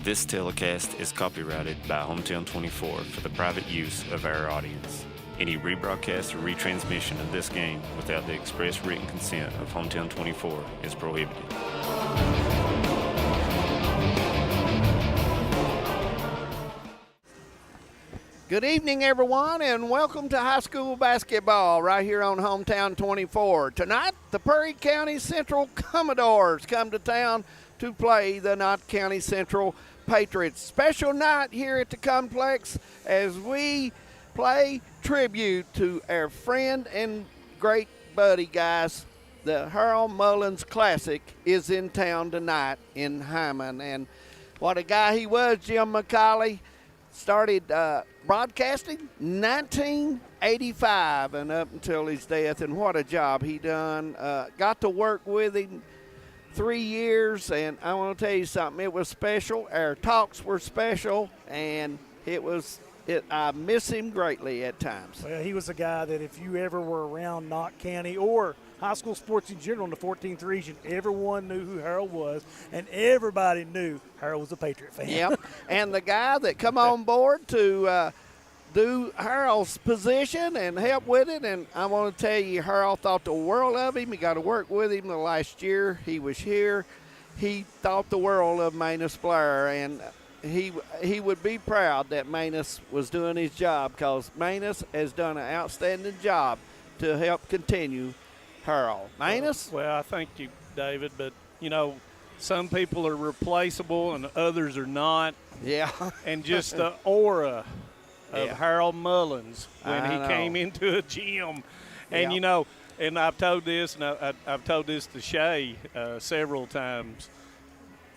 This telecast is copyrighted by Hometown 24 for the private use of our audience. Any rebroadcast or retransmission of this game without the express written consent of Hometown 24 is prohibited. Good evening, everyone, and welcome to high school basketball right here on Hometown 24. Tonight, the Perry County Central Commodores come to town to play the Knott County Central Patriots. Special night here at the complex as we play tribute to our friend and great buddy, guys. The Harold Mullins Classic is in town tonight in Hyman, and what a guy he was, Jim McCauley. Started broadcasting 1985 and up until his death, and what a job he done. Got to work with him 3 years, and I want to tell you something. It was special. Our talks were special, and I miss him greatly at times. Well, he was a guy that if you ever were around Knott County or high school sports in general in the 14th region, everyone knew who Harold was, and everybody knew Harold was a Patriot fan. Yep, and the guy that come on board to do Harold's position and help with it, and I want to tell you, Harold thought the world of him. He got to work with him the last year he was here. He thought the world of Manus Blair, and he would be proud that Manus was doing his job, because Manus has done an outstanding job to help continue Harold. Manus? Well, I thank you, David, but, you know, some people are replaceable and others are not. Yeah. And just the aura of Harold Mullins when he came into a gym. And, you know, and I've told this, and I've told this to Shay several times.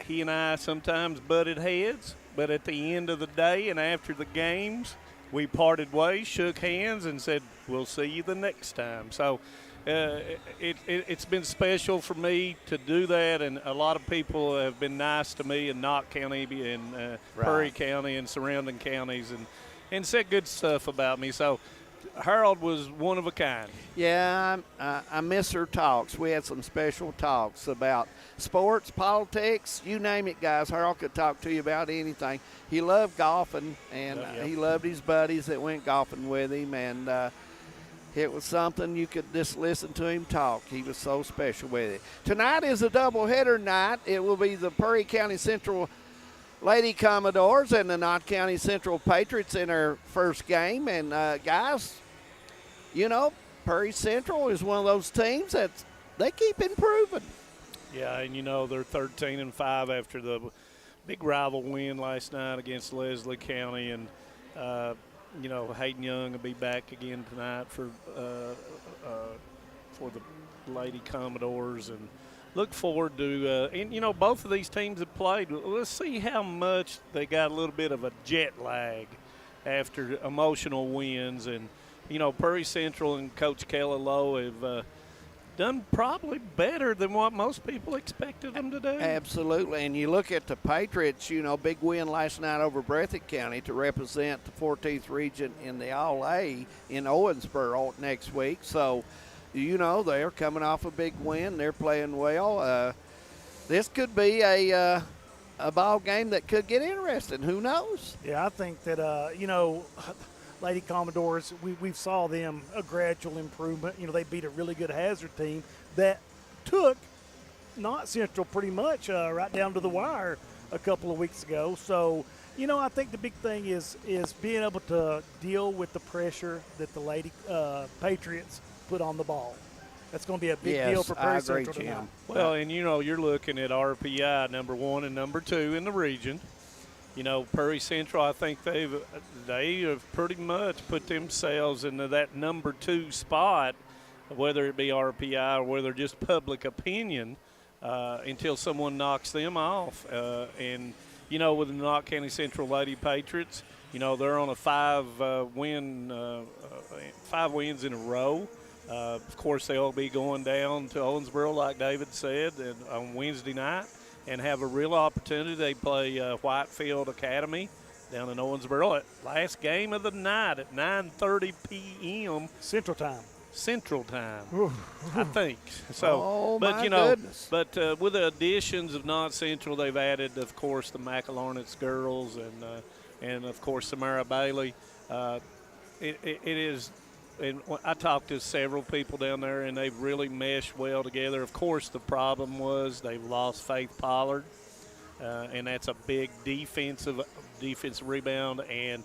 He and I sometimes butted heads, but at the end of the day and after the games, we parted ways, shook hands, and said, we'll see you the next time. So it's been special for me to do that, and a lot of people have been nice to me in Knott County and Perry County and surrounding counties and said good stuff about me. So Harold was one of a kind. Yeah, I miss her talks. We had some special talks about sports, politics, you name it, guys. Harold could talk to you about anything. He loved golfing, and he loved his buddies that went golfing with him, and it was something you could just listen to him talk. He was so special with it. Tonight is a doubleheader night. It will be the Perry County Central Lady Commodores and the Knott County Central Patriots in our first game. And, guys, you know, Perry Central is one of those teams that they keep improving. Yeah, and, you know, they're 13-5 after the big rival win last night against Leslie County. And, you know, Hayden Young will be back again tonight for the Lady Commodores, and look forward to and you know, both of these teams have played. Let's see how much they got a little bit of a jet lag after emotional wins, and you know, Perry Central and Coach Kelly Lowe have done probably better than what most people expected them to do. Absolutely, and you look at the Patriots, you know, big win last night over Breathitt County to represent the 14th region in the All-A in Owensboro next week. So, you know, they're coming off a big win. They're playing well. This could be a ball game that could get interesting. Who knows? Yeah, I think that, you know, Lady Commodores, we saw them a gradual improvement. You know, they beat a really good Hazard team that took Knott Central pretty much right down to the wire a couple of weeks ago. So, you know, I think the big thing is being able to deal with the pressure that the Lady Patriots put on the ball. That's going to be a big deal for Perry Central tonight. Well, and, you know, you're looking at RPI number 1 and number 2 in the region. You know, Perry Central, I think they have pretty much put themselves into that number 2 spot, whether it be RPI or whether just public opinion, until someone knocks them off. And, you know, with the Knott County Central Lady Patriots, you know, they're on a 5 wins in a row. Of course, they'll be going down to Owensboro, like David said, on Wednesday night, and have a real opportunity. They play Whitefield Academy down in Owensboro. Last game of the night at 9:30 p.m. Central Time. Central Time, I think. So, Oh, but my you know, goodness. but with the additions of Knott Central, they've added, of course, the McIllarnett's girls and of course Samara Bailey. It is, and I talked to several people down there, and they've really meshed well together. Of course, the problem was they've lost Faith Pollard, and that's a big defensive rebound, and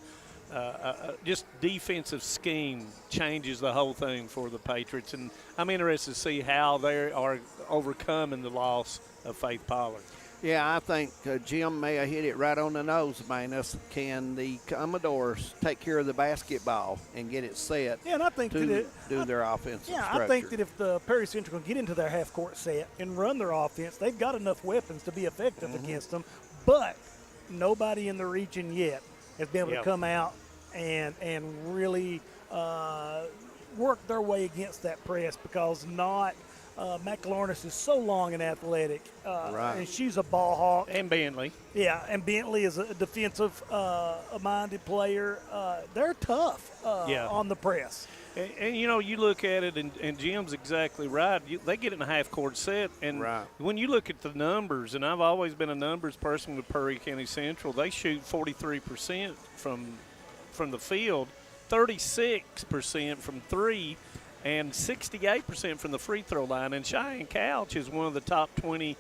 just defensive scheme changes the whole thing for the Patriots. And I'm interested to see how they are overcoming the loss of Faith Pollard. Yeah, I think Jim may have hit it right on the nose, Manus. Can the Commodores take care of the basketball and get it set Yeah, and I think to do their offensive structure? I think that if the Perry Central can get into their half-court set and run their offense, they've got enough weapons to be effective against them. But nobody in the region yet has been able to come out and really work their way against that press, because McIllarnett's is so long and athletic, and she's a ball hawk. And Bentley. Yeah, and Bentley is a defensive-minded player. They're tough on the press. And, you know, you look at it, and Jim's exactly right. They get in a half-court set, and when you look at the numbers, and I've always been a numbers person with Perry County Central, they shoot 43% from the field, 36% from three, and 68% from the free throw line. And Cheyenne Couch is one of the top 20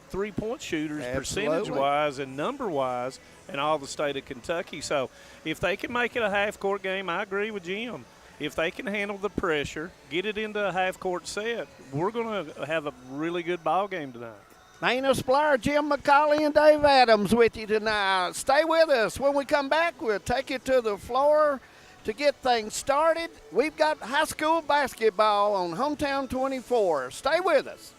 three-point shooters percentage-wise and number-wise in all the state of Kentucky. So if they can make it a half-court game, I agree with Jim. If they can handle the pressure, get it into a half-court set, we're going to have a really good ball game tonight. Manus Blair, Jim McCauley, and Dave Adams with you tonight. Stay with us. When we come back, we'll take you to the floor to get things started. We've got high school basketball on Hometown 24. Stay with us.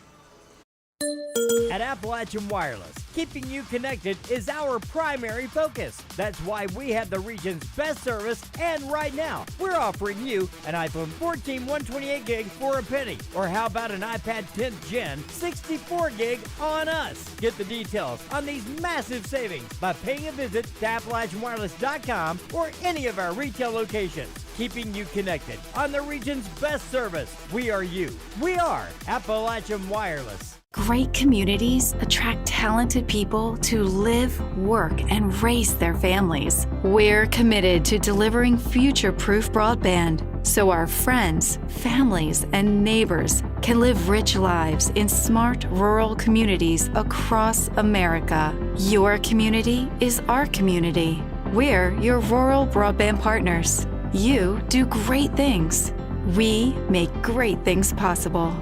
At Appalachian Wireless, keeping you connected is our primary focus. That's why we have the region's best service, and right now, we're offering you an iPhone 14 128 gig for a penny. Or how about an iPad 10th Gen 64 gig on us? Get the details on these massive savings by paying a visit to AppalachianWireless.com or any of our retail locations. Keeping you connected on the region's best service. We are you. We are Appalachian Wireless. Great communities attract talented people to live, work, and raise their families. We're committed to delivering future-proof broadband so our friends, families, and neighbors can live rich lives in smart rural communities across America. Your community is our community. We're your rural broadband partners. You do great things. We make great things possible.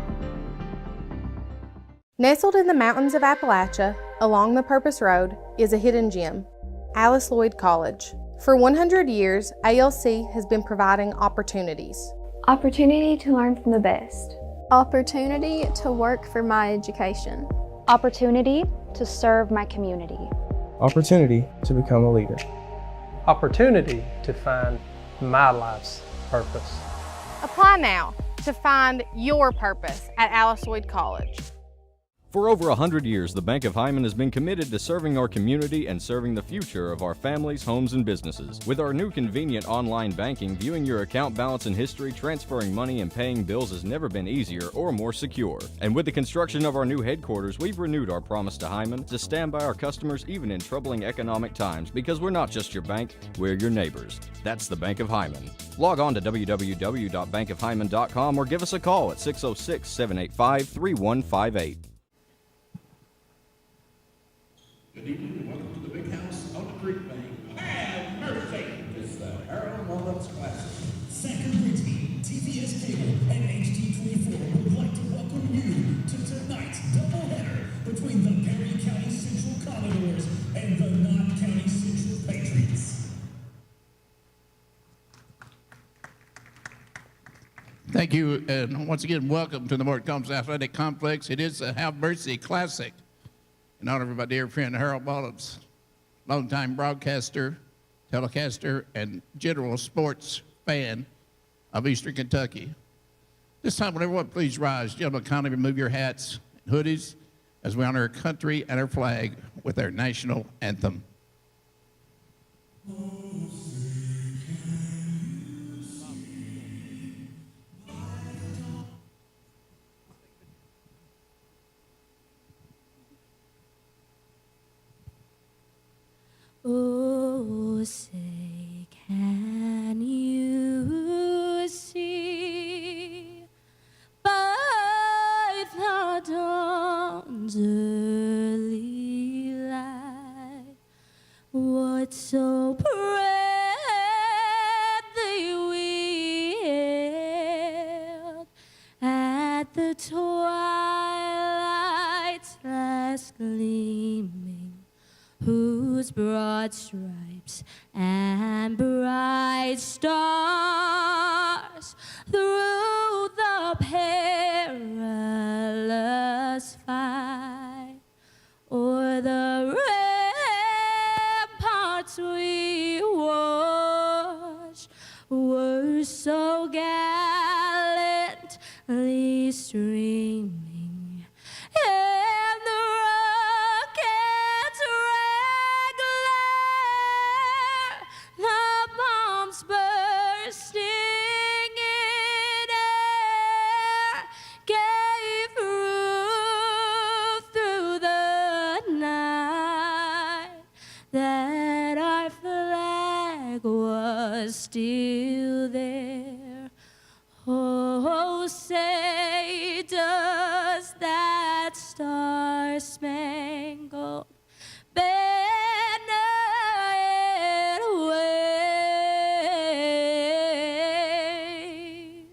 Nestled in the mountains of Appalachia, along the Purpose Road, is a hidden gem, Alice Lloyd College. For 100 years, ALC has been providing opportunities. Opportunity to learn from the best. Opportunity to work for my education. Opportunity to serve my community. Opportunity to become a leader. Opportunity to find my life's purpose. Apply now to find your purpose at Alice Lloyd College. For over 100 years, the Bank of Hyman has been committed to serving our community and serving the future of our families, homes, and businesses. With our new convenient online banking, viewing your account balance and history, transferring money, and paying bills has never been easier or more secure. And with the construction of our new headquarters, we've renewed our promise to Hyman to stand by our customers even in troubling economic times, because we're not just your bank, we're your neighbors. That's the Bank of Hyman. Log on to www.bankofhyman.com or give us a call at 606-785-3158. Good evening and welcome to the big house on the creek bank. Have mercy! It's the Harold Mullins Classic. Sacker Grigsby, TVS Cable, and HD24 would like to welcome you to tonight's doubleheader between the Perry County Central Commodores and the Knott County Central Patriots. Thank you, and once again, welcome to the Mort Combs Athletic Complex. It is the Have Mercy Classic. In honor of my dear friend Harold Mullins, longtime broadcaster, telecaster, and general sports fan of Eastern Kentucky. This time, will everyone please rise. Gentlemen, kindly remove your hats and hoodies as we honor our country and our flag with our national anthem. say, can you see by the dawn's early light what so proudly we hailed at the twilight's last gleaming, whose broad stripes and bright stars through the perilous fight o'er the ramparts we watched were so gallantly streaming, and the rockets regular, the bombs bursting in air, gave proof through the night that our flag was still there. Oh, say does that star-spangled banner yet wave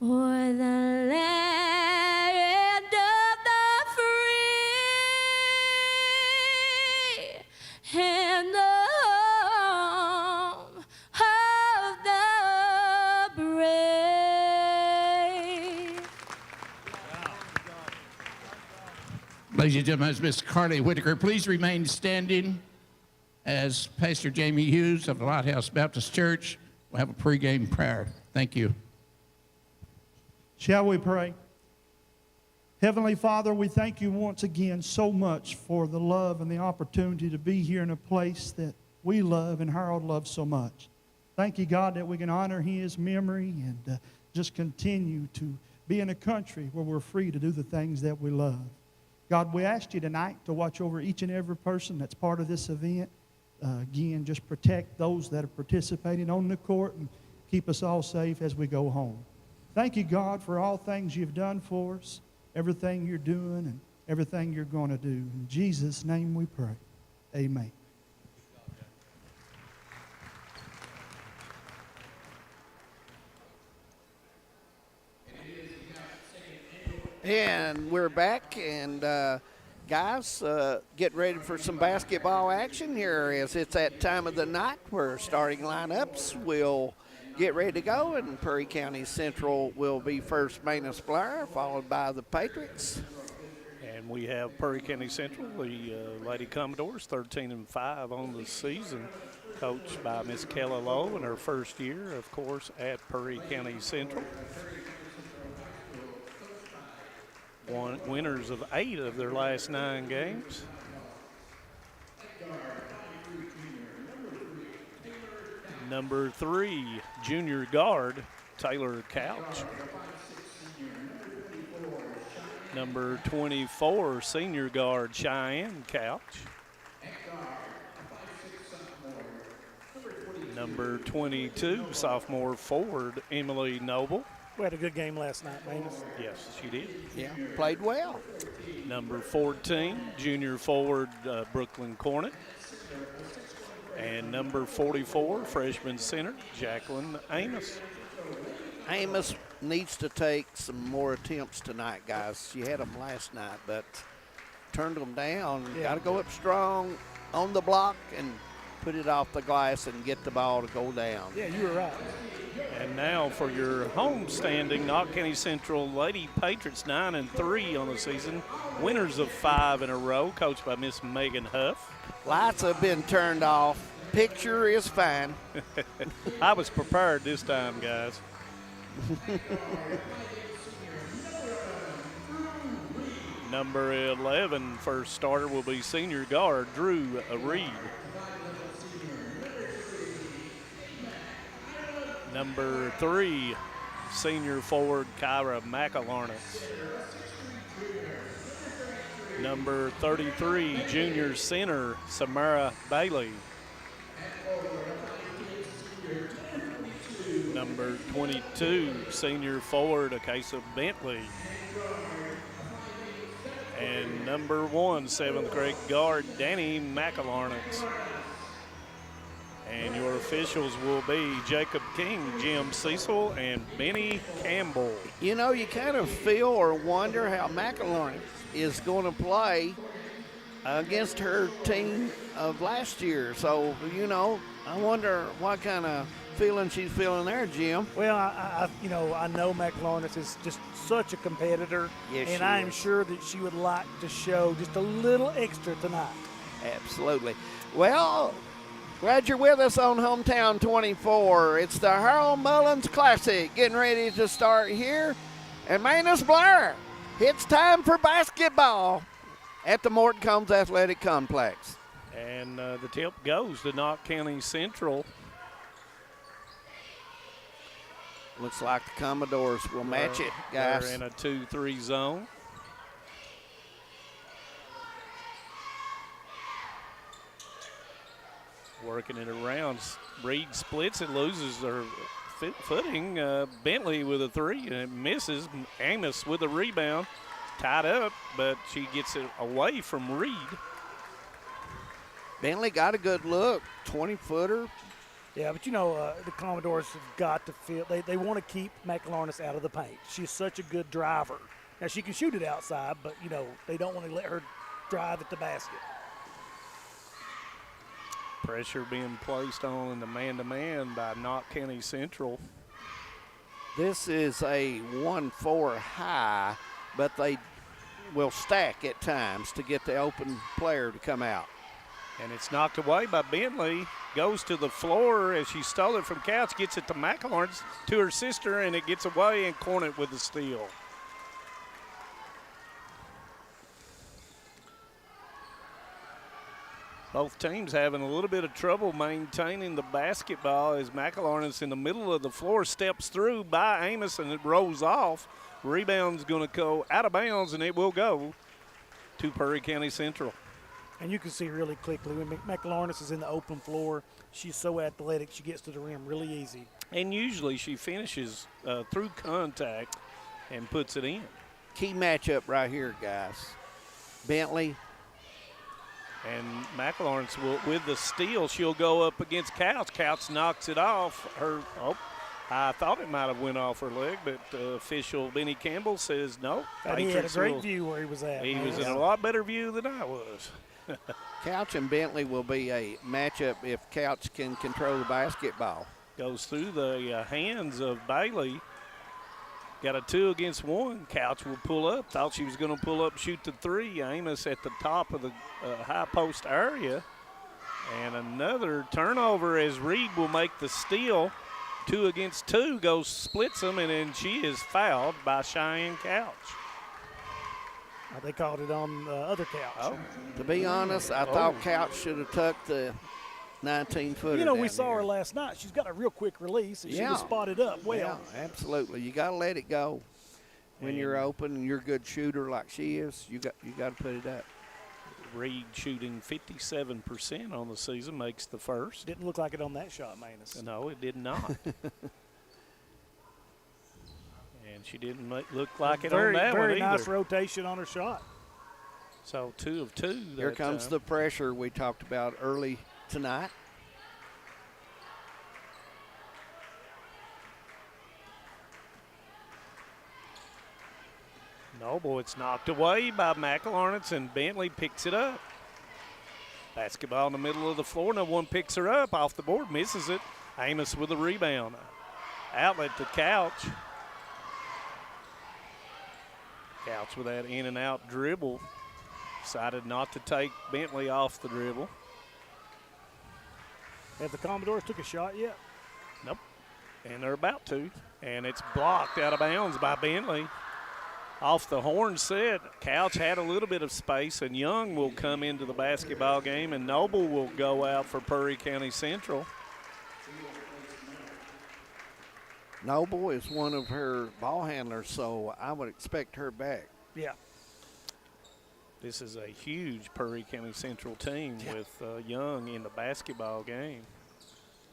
o'er the land of the free and the home of the brave. Ladies and gentlemen, as Miss Carly Whitaker, please remain standing as Pastor Jamie Hughes of the Lighthouse Baptist Church will have a pregame prayer. Thank you. Shall we pray? Heavenly Father, we thank you once again so much for the love and the opportunity to be here in a place that we love and Harold loves so much. Thank you, God, that we can honor his memory and just continue to be in a country where we're free to do the things that we love. God, we ask you tonight to watch over each and every person that's part of this event. Again, just protect those that are participating on the court and keep us all safe as we go home. Thank you, God, for all things you've done for us, everything you're doing and everything you're going to do. In Jesus' name we pray. Amen. And we're back, and guys, get ready for some basketball action here as it's that time of the night where starting lineups will get ready to go, and Perry County Central will be first Manus Blair, followed by the Patriots. And we have Perry County Central, the Lady Commodores, 13-5 on the season, coached by Miss Kelly Lowe in her first year, of course, at Perry County Central. Winners of 8 of their last 9 games. Number 3, junior guard, Taylor Couch. Number 24, senior guard, Cheyenne Couch. Number 22, sophomore forward, Emily Noble. We had a good game last night, Manus. Yes, she did. Yeah, played well. Number 14, junior forward, Brooklyn Cornett. And number 44, freshman center, Jacqueline Amos. Amos needs to take some more attempts tonight, guys. She had them last night, but turned them down. Yeah. Got to go up strong on the block and put it off the glass and get the ball to go down. Yeah, you were right. And now for your home standing, Knott County Central Lady Patriots 9-3 on the season. Winners of 5 in a row, coached by Miss Megan Huff. Lights have been turned off. Picture is fine. I was prepared this time, guys. Number 11, first starter will be senior guard Drew Reed. Number 3, senior forward Kyra McAlarnitz. Number 33, junior center Samara Bailey. Number 22, senior forward, Akasa Bentley. And number 1, 7th grade guard, Danny McAlarnance. And your officials will be Jacob King, Jim Cecil, and Benny Campbell. You know, you kind of feel or wonder how McAlarnance is going to play against her team of last year. So, you know, I wonder what kind of feeling she's feeling there, Jim. Well, I know McLaurin is just such a competitor, Yes, and she I am is. sure that she would like to show just a little extra tonight. Absolutely. Well, glad you're with us on Hometown 24. It's the Harold Mullins Classic getting ready to start here. And Manus Blair, it's time for basketball at the Morton Combs Athletic Complex. And the tip goes to Knott County Central. Looks like the Commodores will match it, guys. They're in a 2-3 zone. Working it around. Reed splits it, loses her footing. Bentley with a 3, and it misses. Amos with a rebound. Tied up, but she gets it away from Reed. Bentley got a good look, 20-footer. Yeah, but you know, the Commodores have got to feel they want to keep McLaurin out of the paint. She's such a good driver. Now, she can shoot it outside, but, you know, they don't want to let her drive at the basket. Pressure being placed on the man-to-man by Knott County Central. This is a 1-4 high, but they will stack at times to get the open player to come out. And it's knocked away by Bentley. Goes to the floor as she stole it from Couch. Gets it to McAlarn's, to her sister, and it gets away and Cornet with the steal. Both teams having a little bit of trouble maintaining the basketball as McAlarn's in the middle of the floor, steps through by Amos, and it rolls off. Rebound's going to go out of bounds, and it will go to Perry County Central. And you can see really quickly when McLaurin is in the open floor, she's so athletic, she gets to the rim really easy. And usually she finishes through contact and puts it in. Key matchup right here, guys. Bentley. And McLaurin's will, with the steal, she'll go up against Couch. Couch knocks it off her. Oh, I thought it might have went off her leg, but official Benny Campbell says no. And he had a great view where he was at. He was in a lot better view than I was. Couch and Bentley will be a matchup if Couch can control the basketball. Goes through the hands of Bailey. Got a 2 against 1. Couch will pull up. Thought she was going to pull up, shoot the 3. Amos at the top of the high post area. And another turnover as Reed will make the steal. 2 against 2 goes, splits them, and then she is fouled by Cheyenne Couch. They called it on the other Couch. Oh. To be honest, I thought Couch should have tucked the 19-footer. You know, we down saw there. her last night. She's got a real quick release, and she Yeah. was spotted up well. Yeah, absolutely. You got to let it go. When you're open and you're a good shooter like she is, you got to put it up. Reed shooting 57% on the season, makes the first. Didn't look like it on that shot, Manus. No, it did not. And she didn't look like it on that one Very either. nice rotation on her shot. So 2 of 2. Here comes the pressure we talked about early tonight. Noble, it's knocked away by McAlarnance, and Bentley picks it up. Basketball in the middle of the floor. No one picks her up. Off the board, misses it. Amos with a rebound. Outlet to Couch. Couch with that in and out dribble. Decided not to take Bentley off the dribble. Have the Commodores took a shot yet? Nope. And they're about to. And it's blocked out of bounds by Bentley. Off the horn set, Couch had a little bit of space, and Young will come into the basketball game, and Noble will go out for Perry County Central. Noble is one of her ball handlers, so I would expect her back. Yeah. This is a huge Perry County Central team with Young in the basketball game.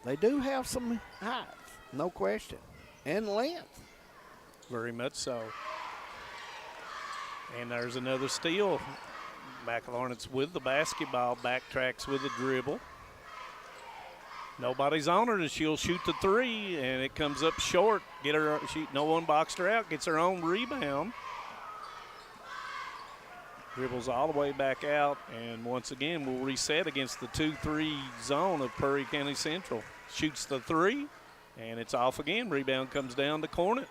They do have some height, no question, and length. Very much so. And there's another steal. McElharnett's with the basketball, backtracks with the dribble. Nobody's on her, and she'll shoot the three, and it comes up short. No one boxed her out, gets her own rebound. Dribbles all the way back out, and once again we'll reset against the 2-3 zone of Perry County Central. Shoots the three, and it's off again. Rebound comes down to Cornett.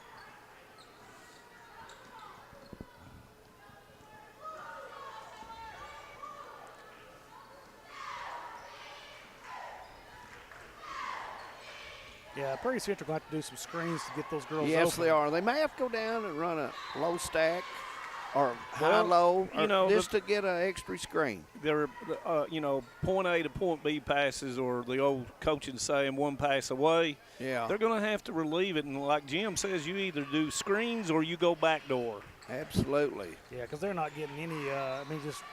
Yeah, Perry Central going to have to do some screens to get those girls Yes, open. they are. They may have to go down and run a low stack or high-low, just to get an extra screen. They're, point A to point B passes, or the old coaching saying one pass away. Yeah. They're going to have to relieve it, and like Jim says, you either do screens or you go backdoor. Absolutely. Yeah, because they're not getting any,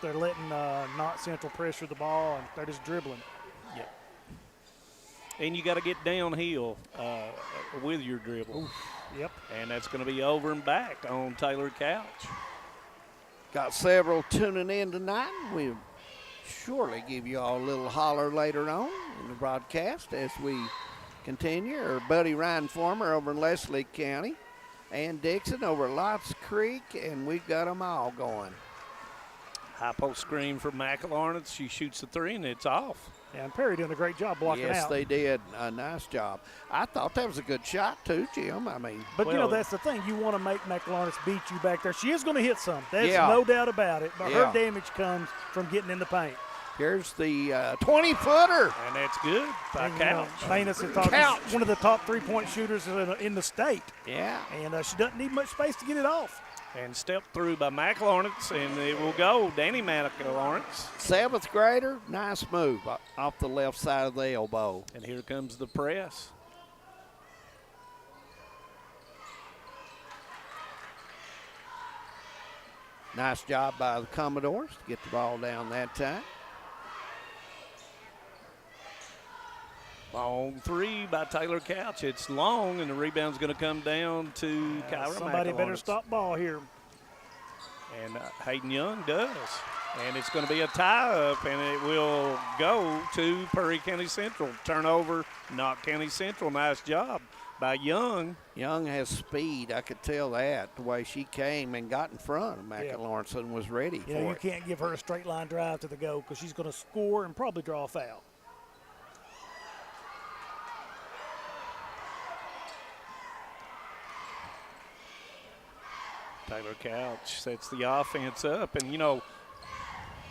they're letting Knott Central pressure the ball, and they're just dribbling. Yeah. And you got to get downhill with your dribble. Oof. Yep. And that's going to be over and back on Taylor Couch. Got several tuning in tonight. We'll surely give you all a little holler later on in the broadcast as we continue. Our buddy Ryan Former over in Leslie County and Dixon over at Lots Creek, and we've got them all going. High post screen for McElharnett. She shoots the three, and it's off. Yeah, and Perry doing a great job blocking out. Yes, they did. A nice job. I thought that was a good shot, too, Jim. But, that's the thing. You want to make McElharnett beat you back there. She is going to hit some. There's no doubt about it. But her damage comes from getting in the paint. Here's the 20-footer. And that's good by Couch. Manus is one of the top three-point shooters in the state. Yeah. And she doesn't need much space to get it off. And stepped through by McElharnett, and it will go. Danny McElharnett. 7th grader, nice move off the left side of the elbow. And here comes the press. Nice job by the Commodores to get the ball down that time. Long three by Taylor Couch. It's long, and the rebound's going to come down to Kyra Somebody McElharnett. better stop ball here. And Hayden Young does. And it's going to be a tie-up, and it will go to Perry County Central. Turnover, Knott County Central. Nice job by Young. Young has speed. I could tell that, the way she came and got in front of McElharnett and was ready for it. You can't give her a straight line drive to the goal because she's going to score and probably draw a foul. Taylor Couch sets the offense up. And,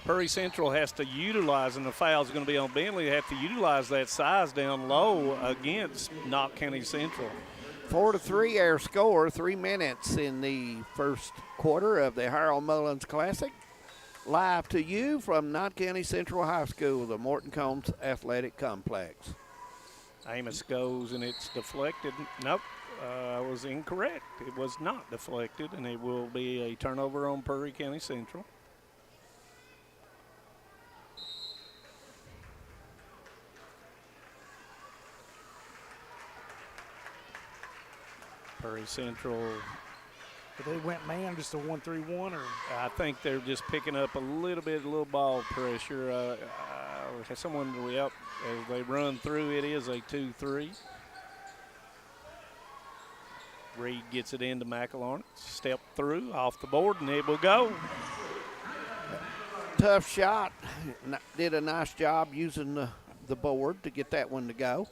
Perry Central has to utilize, and the foul's going to be on Bentley, they have to utilize that size down low against Knott County Central. 4-3 our score, 3 minutes in the first quarter of the Harold Mullins Classic. Live to you from Knott County Central High School, the Morton Combs Athletic Complex. Amos goes, and it's deflected. Nope. I was incorrect. It was not deflected, and it will be a turnover on Perry County Central. Perry Central. But they went man, just a 1-3-1, or I think they're just picking up a little ball pressure. Someone as they run through, it is a 2-3. Reed gets it into McElharnett. Step through, off the board, and it will go. Tough shot. Did a nice job using the board to get that one to go.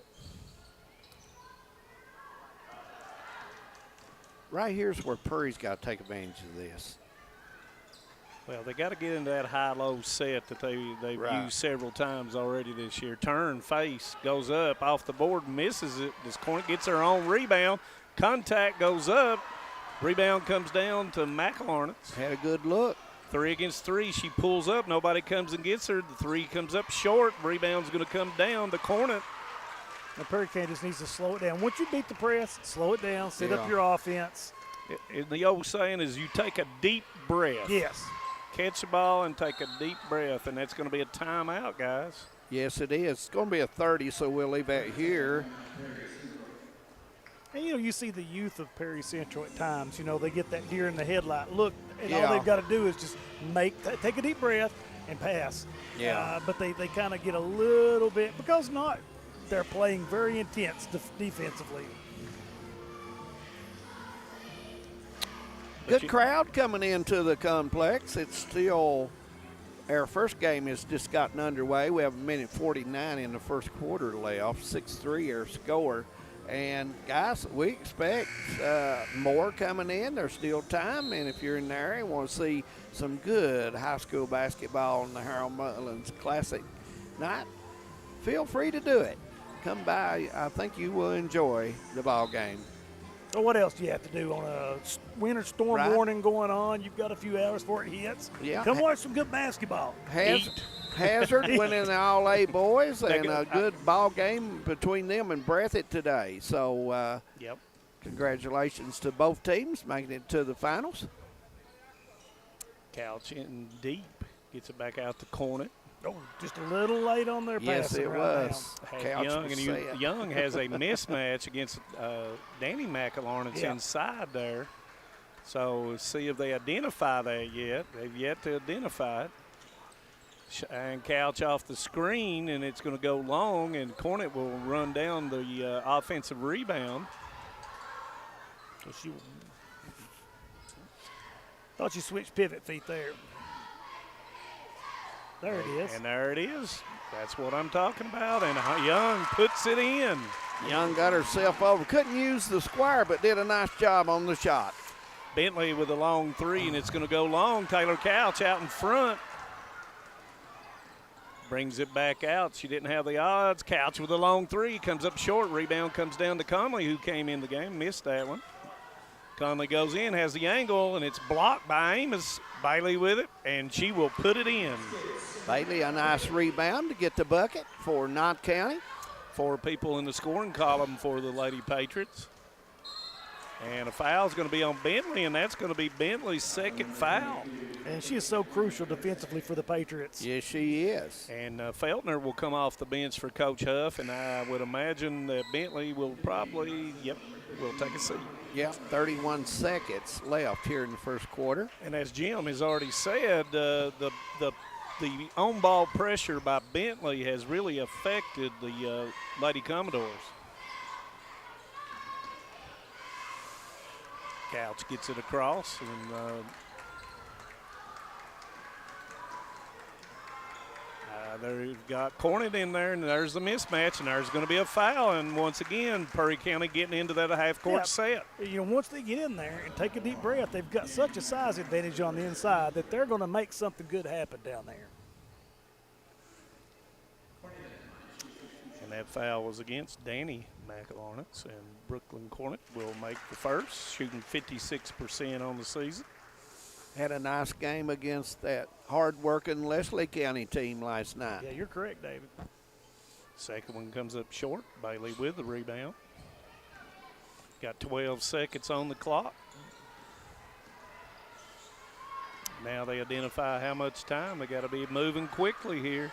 Right here's where Perry's got to take advantage of this. Well, they got to get into that high-low set that they've used several times already this year. Turn, face, goes up, off the board, misses it. This Cornett gets her own rebound. Contact goes up. Rebound comes down to McElharnett. Had a good look. 3 against 3. She pulls up. Nobody comes and gets her. The 3 comes up short. Rebound's going to come down to Cornett. The Perry County just needs to slow it down. Once you beat the press, slow it down, set up your offense. The old saying is you take a deep breath. Yes. catch the ball and take a deep breath, and that's going to be a timeout, guys. Yes, it is. It's going to be a 30, so we'll leave that here. And, you see the youth of Perry Central at times. They get that deer in the headlight look, and all they've got to do is just take a deep breath and pass. Yeah. But they kind of get a little bit, because they're playing very intense defensively. Good crowd coming into the complex. It's still, our first game has just gotten underway. We have 1:49 in the first quarter left, 6-3 our score. And guys, we expect more coming in. There's still time, and if you're in the area and want to see some good high school basketball on the Harold Mullins Classic night, feel free to do it. Come by. I think you will enjoy the ball game. So what else do you have to do on a winter storm warning going on? You've got a few hours before it hits. Yeah. Come watch some good basketball. Hazard winning the All-A boys, and a good ball game between them and Breathitt today. So congratulations to both teams making it to the finals. Couch in deep. Gets it back out to Cornet. Oh, just a little late on their Yes, passing it right was. Young has a mismatch against Danny McElornitz inside there. So see if they identify that yet. They've yet to identify it. And Couch off the screen, and it's going to go long, and Cornet will run down the offensive rebound. So thought you switched pivot feet there. There it is. And there it is. That's what I'm talking about. And Young puts it in. Young got herself over. Couldn't use the square, but did a nice job on the shot. Bentley with a long three, and it's going to go long. Taylor Couch out in front. Brings it back out. She didn't have the odds. Couch with a long three. Comes up short. Rebound comes down to Conley, who came in the game. Missed that one. Conley goes in, has the angle, and it's blocked by Amos. Bailey with it, and she will put it in. Bailey, a nice rebound to get the bucket for Knott County. 4 people in the scoring column for the Lady Patriots. And a foul is going to be on Bentley, and that's going to be Bentley's second foul. And she is so crucial defensively for the Patriots. Yes, she is. And Feltner will come off the bench for Coach Huff, and I would imagine that Bentley will probably, will take a seat. Yeah, 31 seconds left here in the first quarter. And as Jim has already said, the on-ball pressure by Bentley has really affected the Lady Commodores. Couch gets it across, and they've got Cornet in there, and there's the mismatch, and there's going to be a foul. And once again, Perry County getting into that half-court set. Once they get in there and take a deep breath, they've got such a size advantage on the inside that they're going to make something good happen down there. And that foul was against Danny McElornitz, and Brooklyn Cornet will make the first, shooting 56% on the season. Had a nice game against that hard-working Leslie County team last night. Yeah, you're correct, David. Second one comes up short. Bailey with the rebound. Got 12 seconds on the clock. Now they identify how much time. They got to be moving quickly here.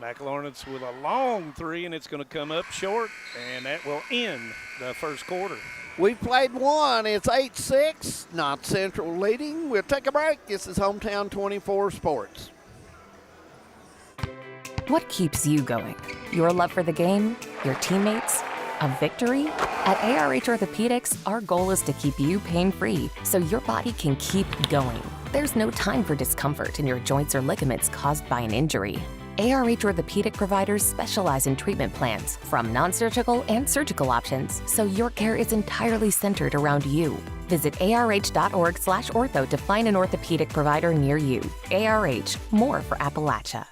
McElornitz with a long three, and it's going to come up short, and that will end the first quarter. We've played one. It's 8-6. Knott Central leading. We'll take a break. This is Hometown 24 Sports. What keeps you going? Your love for the game? Your teammates? A victory? At ARH Orthopedics, our goal is to keep you pain-free so your body can keep going. There's no time for discomfort in your joints or ligaments caused by an injury. ARH Orthopedic providers specialize in treatment plans, from non-surgical and surgical options, so your care is entirely centered around you. Visit arh.org/ortho to find an orthopedic provider near you. ARH, more for Appalachia.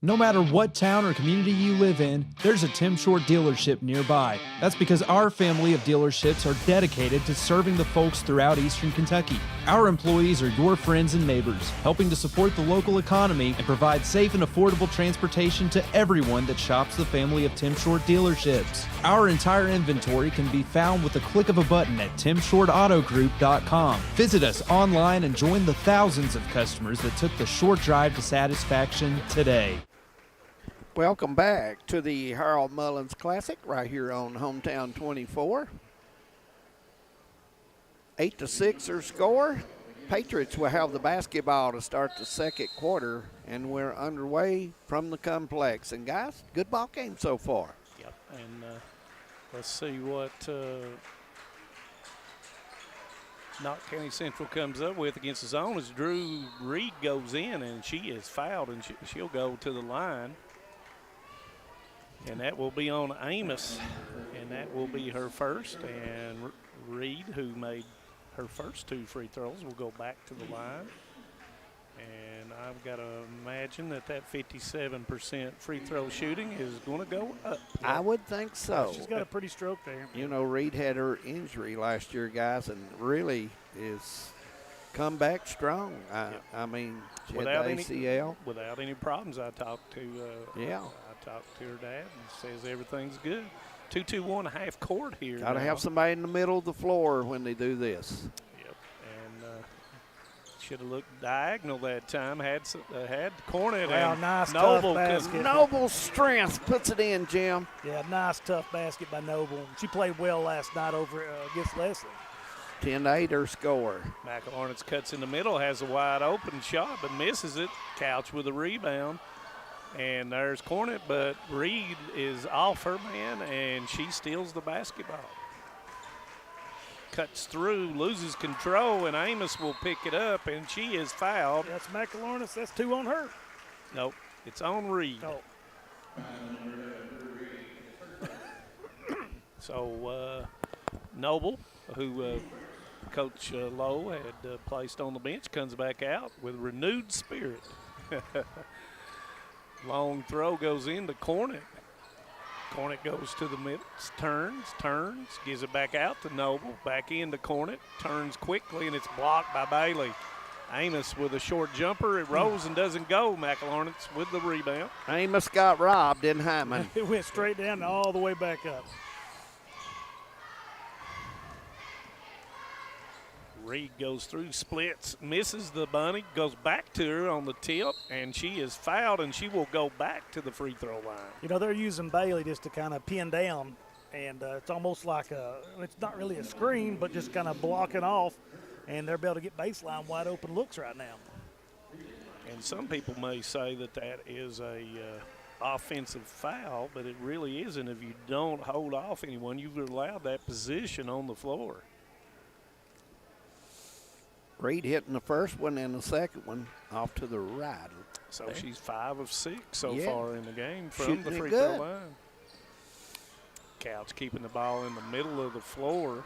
No matter what town or community you live in, there's a Tim Short dealership nearby. That's because our family of dealerships are dedicated to serving the folks throughout Eastern Kentucky. Our employees are your friends and neighbors, helping to support the local economy and provide safe and affordable transportation to everyone that shops the family of Tim Short dealerships. Our entire inventory can be found with the click of a button at timshortautogroup.com. Visit us online and join the thousands of customers that took the short drive to satisfaction today. Welcome back to the Harold Mullins Classic right here on Hometown 24. 8-6 our score. Patriots will have the basketball to start the second quarter, and we're underway from the complex. And guys, good ball game so far. Yep, and let's see what Knott County Central comes up with against the zone as Drew Reed goes in, and she is fouled, and she'll go to the line. And that will be on Amos, and that will be her first. And Reed, who made her first 2 free throws, will go back to the line. And I've got to imagine that 57% free throw shooting is going to go up. I would think so. She's got a pretty stroke there. You know, Reed had her injury last year, guys, and really is come back strong. I mean, she had the ACL. Without any problems. I talked to talked to her dad and says everything's good. 2-2-1 half court here. Got to have somebody in the middle of the floor when they do this. Yep, and should have looked diagonal that time. Had Cornet and nice Noble. Tough basket. Noble's strength puts it in, Jim. Yeah, nice tough basket by Noble. She played well last night over against Leslie. 10-8 her score. McElharnitz cuts in the middle, has a wide open shot, but misses it. Couch with a rebound. And there's Cornet, but Reed is off her man, and she steals the basketball. Cuts through, loses control, and Amos will pick it up, and she is fouled. That's McElharnitz. That's 2 on her. Nope, it's on Reed. Oh. So Noble, who Coach Lowe had placed on the bench, comes back out with renewed spirit. Long throw goes into Cornet. Cornet goes to the middle, turns, gives it back out to Noble, back into Cornet, turns quickly, and it's blocked by Bailey. Amos with a short jumper. It rolls and doesn't go. McElharnitz with the rebound. Amos got robbed, didn't Hyman? It went straight down and all the way back up. Reed goes through, splits, misses the bunny, goes back to her on the tip, and she is fouled, and she will go back to the free throw line. You know, they're using Bailey just to kind of pin down, and it's almost like it's not really a screen, but just kind of blocking off, and they're able to get baseline wide open looks right now. And some people may say that is a offensive foul, but it really isn't. If you don't hold off anyone, you've allowed that position on the floor. Reed hitting the first one and the second one off to the right. So she's 5 of 6 so far in the game from Shooting the free good. throw line. Couch keeping the ball in the middle of the floor.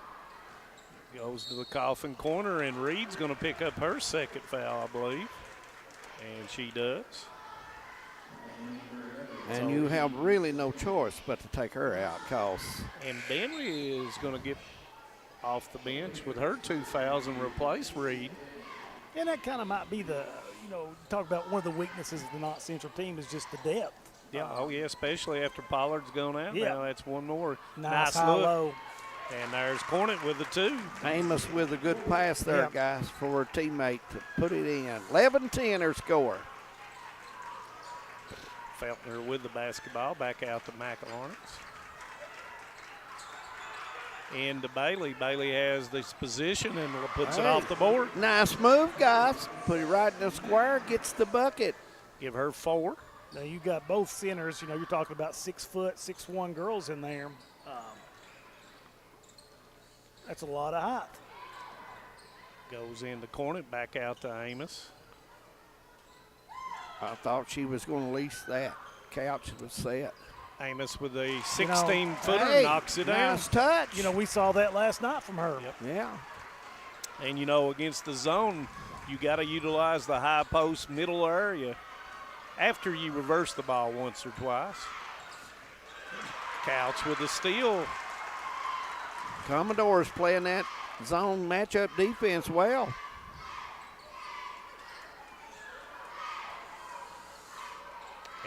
Goes to the coffin corner, and Reed's going to pick up her second foul, I believe. And she does. And you have really no choice but to take her out, cause. And Bentley is going to get off the bench with her 2 fouls and replace Reed. And that kind of might be talk about one of the weaknesses of the Knott Central team is just the depth. Yeah, especially after Pollard's gone out. Yeah. Now that's one more. Nice look. low. And there's Cornet with the 2. Amos with a good pass there, guys, for her teammate to put it in. 11-10 her score. Feltner with the basketball, back out to McElharnitz. And to Bailey. Bailey has this position and puts it off the board. Nice move, guys. Put it right in the square, gets the bucket. Give her 4. Now you got both centers. You're talking about 6', 6'1" girls in there. That's a lot of height. Goes into Cornet, back out to Amos. I thought she was going to lease that. Couch was set. Amos with a 16-footer knocks it down. Nice touch. We saw that last night from her. Yep. Yeah. And, against the zone, you got to utilize the high post middle area. after you reverse the ball once or twice. Couch with the steal. Commodores playing that zone matchup defense well.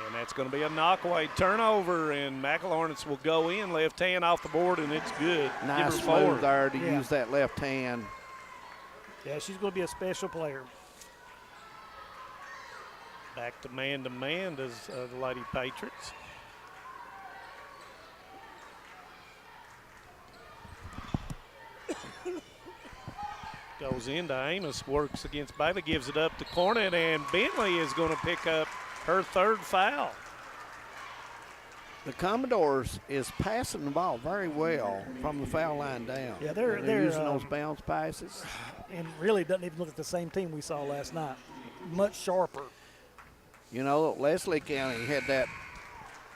And that's going to be a knockaway turnover, and McElharnitz will go in, left hand off the board, and it's good. Nice move there to use that left hand. Yeah, she's going to be a special player. Back to man does the Lady Patriots. Goes into Amos, works against Bailey, gives it up to Cornett, and Bentley is going to pick up her third foul. The Commodores is passing the ball very well from the foul line down. Yeah, they're using those bounce passes. And really doesn't even look at the same team we saw last night. Much sharper. You know, Leslie County had that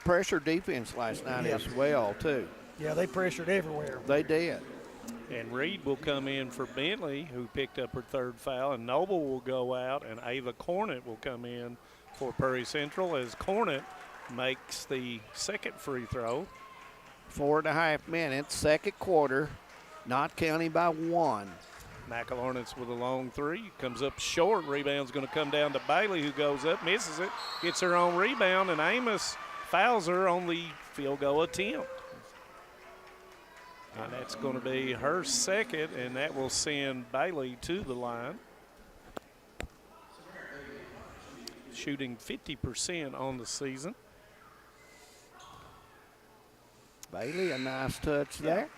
pressure defense last night as well, too. Yeah, they pressured everywhere. They did. And Reed will come in for Bentley, who picked up her third foul, and Noble will go out, and Ava Cornett will come in for Prairie Central as Cornett makes the second free throw. 4.5 minutes, second quarter, Knott County by 1. McElharnitz with a long three, comes up short. Rebound's going to come down to Bailey, who goes up, misses it, gets her own rebound, and Amos fouls her on the field goal attempt. And that's going to be her second, and that will send Bailey to the line. Shooting 50% on the season. Bailey, a nice touch there.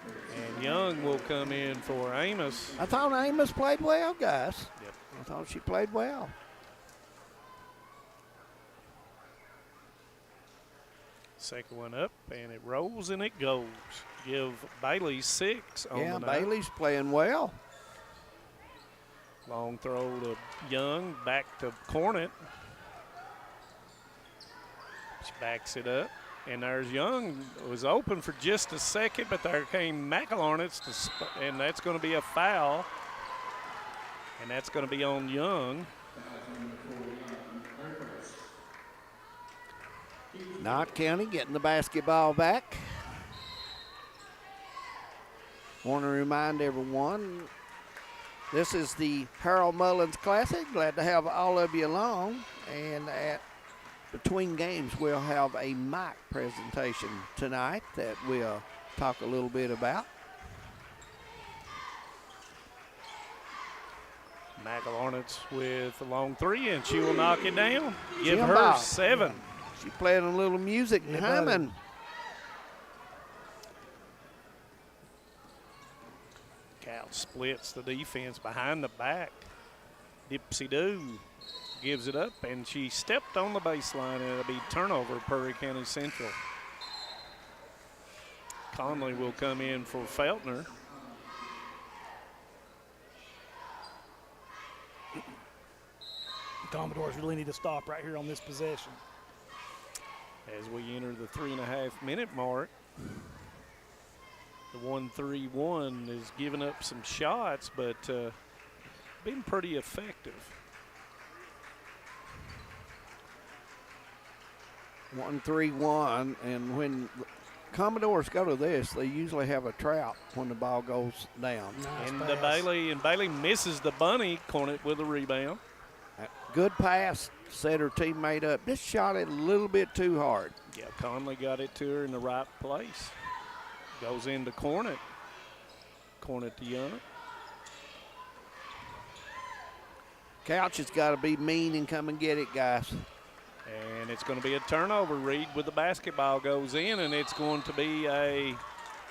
And Young will come in for Amos. I thought Amos played well, guys. Yep. I thought she played well. Second one up, and it rolls and it goes. Give Bailey 6 on the night. Yeah, Bailey's playing well. Long throw to Young, back to Cornett. She backs it up, and there's Young. It was open for just a second, but there came McElharnitz, and that's going to be a foul, and that's going to be on Young. Knott County getting the basketball back. Want to remind everyone, this is the Harold Mullins Classic. Glad to have all of you along. And between games, we'll have a mic presentation tonight that we'll talk a little bit about. McElharnitz with a long three, and she will knock it down. Give Jim her Bob. 7. She playing a little music and humming. Cal splits the defense behind the back. Dipsy-doo gives it up, and she stepped on the baseline, and it'll be turnover, Prairie County Central. Conley will come in for Feltner. The Commodores really need to stop right here on this possession. As we enter the 3.5-minute mark, the 1-3-1 is giving up some shots, but been pretty effective. 1-3-1, and when Commodores go to this, they usually have a trap when the ball goes down. Nice And pass. Bailey misses the bunny. Cornett with a rebound. Good pass, set her teammate up. Just shot it a little bit too hard. Yeah, Conley got it to her in the right place. Goes into Cornett. Cornett to Young. Couch has got to be mean and come and get it, guys. And it's going to be a turnover. Reed with the basketball goes in, and it's going to be a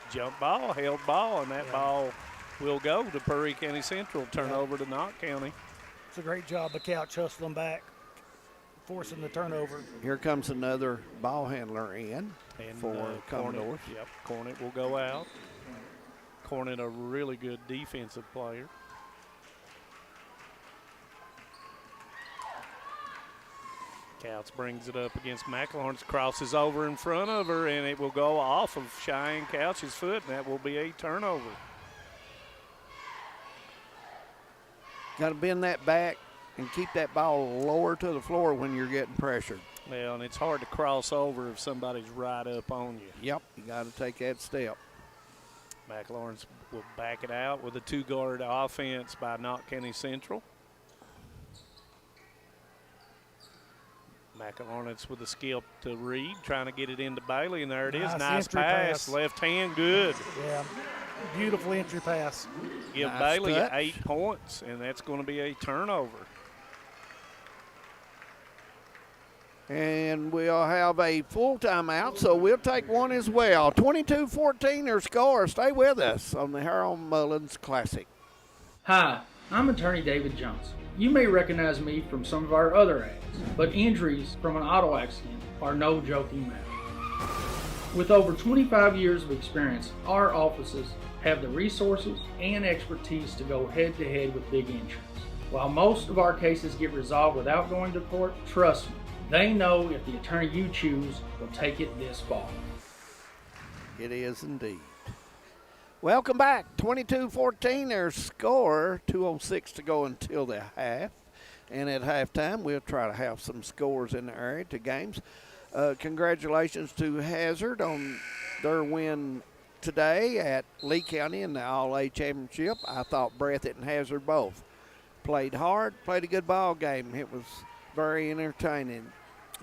jump ball, held ball, and that ball will go to Prairie County Central. Turnover to Knott County. It's a great job by Couch hustling back, forcing the turnover. Here comes another ball handler in And for Commodores. Yep, Cornett will go out. Cornett, a really good defensive player. Couch brings it up against McElharnitz, crosses over in front of her, and it will go off of Cheyenne Couch's foot, and that will be a turnover. Got to bend that back and keep that ball lower to the floor when you're getting pressured. Well, and it's hard to cross over if somebody's right up on you. Yep, you got to take that step. McLaurin's will back it out with a two-guard offense by Knott County Central. McLaurin's with a skip to Reed, trying to get it into Bailey, and there it is. Nice pass. Left hand, good. Yeah, beautiful entry pass. Give Nice Bailey touch. 8 points, and that's going to be a turnover. And we'll have a full timeout, so we'll take one as well. 22-14 their score. Stay with us on the Harold Mullins Classic. Hi, I'm attorney David Johnson. You may recognize me from some of our other ads, but injuries from an auto accident are no joking matter. With over 25 years of experience, our offices have the resources and expertise to go head-to-head with big insurance. While most of our cases get resolved without going to court, trust me, they know if the attorney you choose will take it this far. It is indeed. Welcome back. 22-14 their score. 2:06 to go until the half. And at halftime, we'll try to have some scores in the area to games. Congratulations to Hazard on their win today at Lee County in the All-A Championship. I thought Breathitt and Hazard both played hard, played a good ball game. It was very entertaining.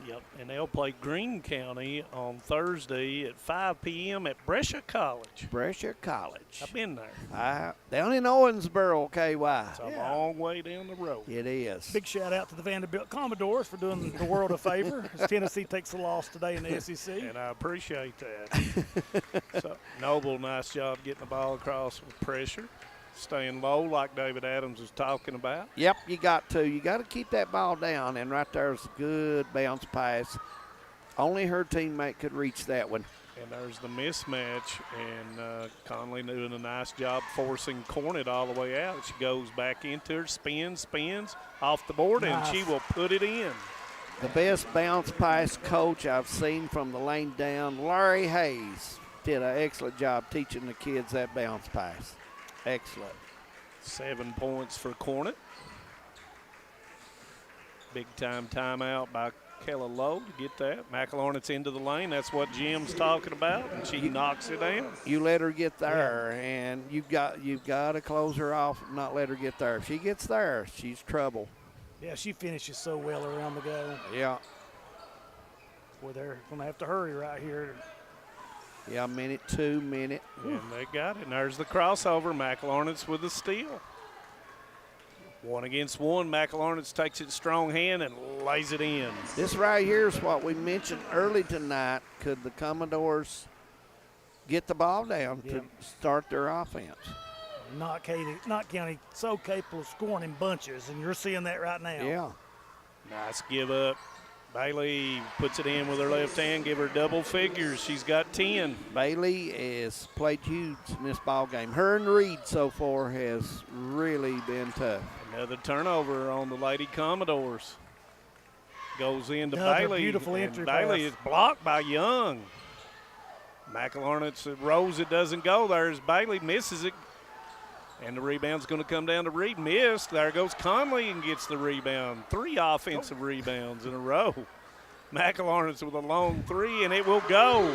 Yep, and they'll play Greene County on Thursday at 5 p.m. at Brescia College. Brescia College. I've been there. Down in Owensboro, KY. It's a long way down the road. It is. Big shout out to the Vanderbilt Commodores for doing the world a favor as Tennessee takes the loss today in the SEC. And I appreciate that. So Noble, nice job getting the ball across with pressure. Staying low like David Adams was talking about. Yep, you got to. You got to keep that ball down, and right there's a good bounce pass. Only her teammate could reach that one. And there's the mismatch, and Conley doing a nice job forcing Cornett all the way out. She goes back into her, spins off the board, and she will put it in. The best bounce pass coach I've seen from the lane down, Larry Hayes, did an excellent job teaching the kids that bounce pass. Excellent. 7 points for Cornett. Big time timeout by Kella Lowe to get that. McLaurin's into the lane. That's what Jim's talking about, and she knocks it down. You let her get there, and you've got to close her off and not let her get there. If she gets there, she's trouble. Yeah, she finishes so well around the goal. Yeah. Boy, they're going to have to hurry right here. Yeah, minute, 2 minute. And they got it. And there's the crossover. McLaurin's with the steal. 1 against 1. McLaurin's takes it strong hand and lays it in. This right here is what we mentioned early tonight. Could the Commodores get the ball down to start their offense? Knott County so capable of scoring in bunches, and you're seeing that right now. Yeah. Nice give up. Bailey puts it in with her left hand, give her double figures. She's got 10. Bailey has played huge in this ball game. Her and Reed so far has really been tough. Another turnover on the Lady Commodores. Goes into Another Bailey. Beautiful and entry Bailey pass. is blocked by Young. McLaurin's rose, it doesn't go. There's Bailey, misses it. And the rebound's going to come down to Reed. Missed. There goes Conley and gets the rebound. 3 offensive rebounds in a row. McLaurin's with a long 3, and it will go.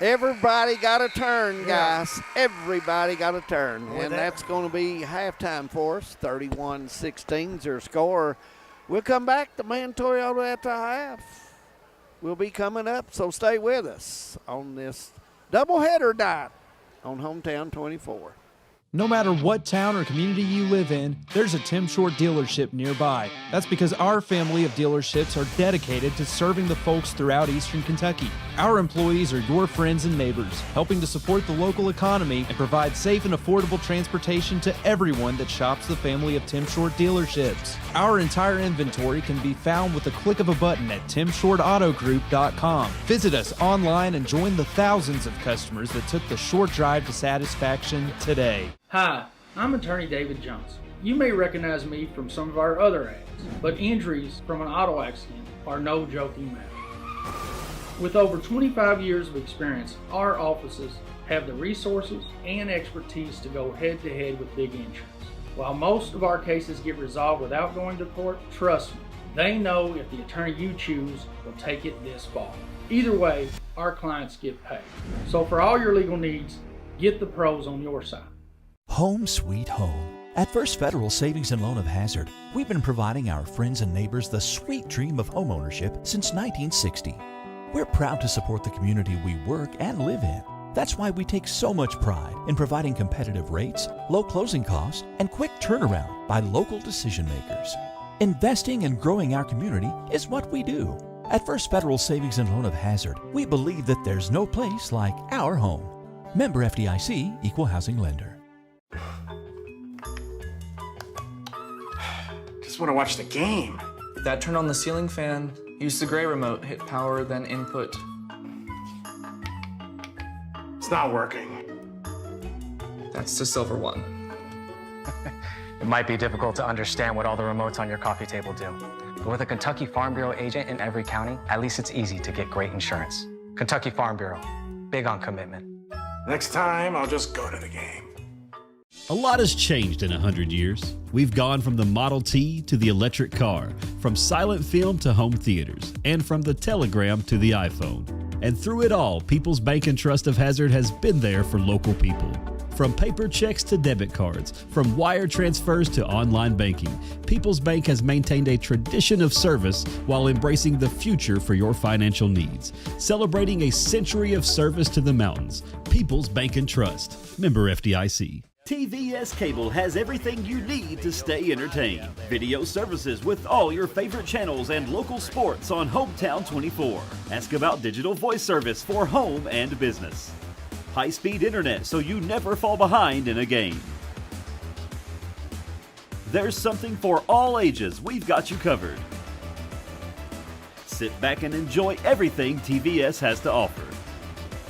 Everybody got a turn, guys. Everybody got a turn. Boy, and that's going to be halftime for us. 31-16 is their score. We'll come back to Mantoyota at the half. We'll be coming up, so stay with us on this doubleheader night on Hometown 24. No matter what town or community you live in, there's a Tim Short dealership nearby. That's because our family of dealerships are dedicated to serving the folks throughout Eastern Kentucky. Our employees are your friends and neighbors, helping to support the local economy and provide safe and affordable transportation to everyone that shops the family of Tim Short dealerships. Our entire inventory can be found with the click of a button at timshortautogroup.com. Visit us online and join the thousands of customers that took the short drive to satisfaction today. Hi, I'm attorney David Johnson. You may recognize me from some of our other ads, but injuries from an auto accident are no joking matter. With over 25 years of experience, our offices have the resources and expertise to go head-to-head with big insurance. While most of our cases get resolved without going to court, trust me, they know if the attorney you choose will take it this far. Either way, our clients get paid. So for all your legal needs, get the pros on your side. Home sweet home. At First Federal Savings and Loan of Hazard, we've been providing our friends and neighbors the sweet dream of homeownership since 1960. We're proud to support the community we work and live in. That's why we take so much pride in providing competitive rates, low closing costs, and quick turnaround by local decision makers. Investing and growing our community is what we do. At First Federal Savings and Loan of Hazard, we believe that there's no place like our home. Member FDIC, Equal Housing Lender. Just want to watch the game. Dad, turn on the ceiling fan. Use the gray remote. Hit power, then input. It's not working. That's the silver one. It might be difficult to understand what all the remotes on your coffee table do. But with a Kentucky Farm Bureau agent in every county, at least it's easy to get great insurance. Kentucky Farm Bureau, big on commitment. Next time, I'll just go to the game. A lot has changed in 100 years. We've gone from the Model T to the electric car, from silent film to home theaters, and from the telegram to the iPhone. And through it all, People's Bank and Trust of Hazard has been there for local people. From paper checks to debit cards, from wire transfers to online banking, People's Bank has maintained a tradition of service while embracing the future for your financial needs. Celebrating a century of service to the mountains. People's Bank and Trust. Member FDIC. TVS Cable has everything you need to stay entertained. Video services with all your favorite channels and local sports on Hometown 24. Ask about digital voice service for home and business. High-speed internet so you never fall behind in a game. There's something for all ages. We've got you covered. Sit back and enjoy everything TVS has to offer.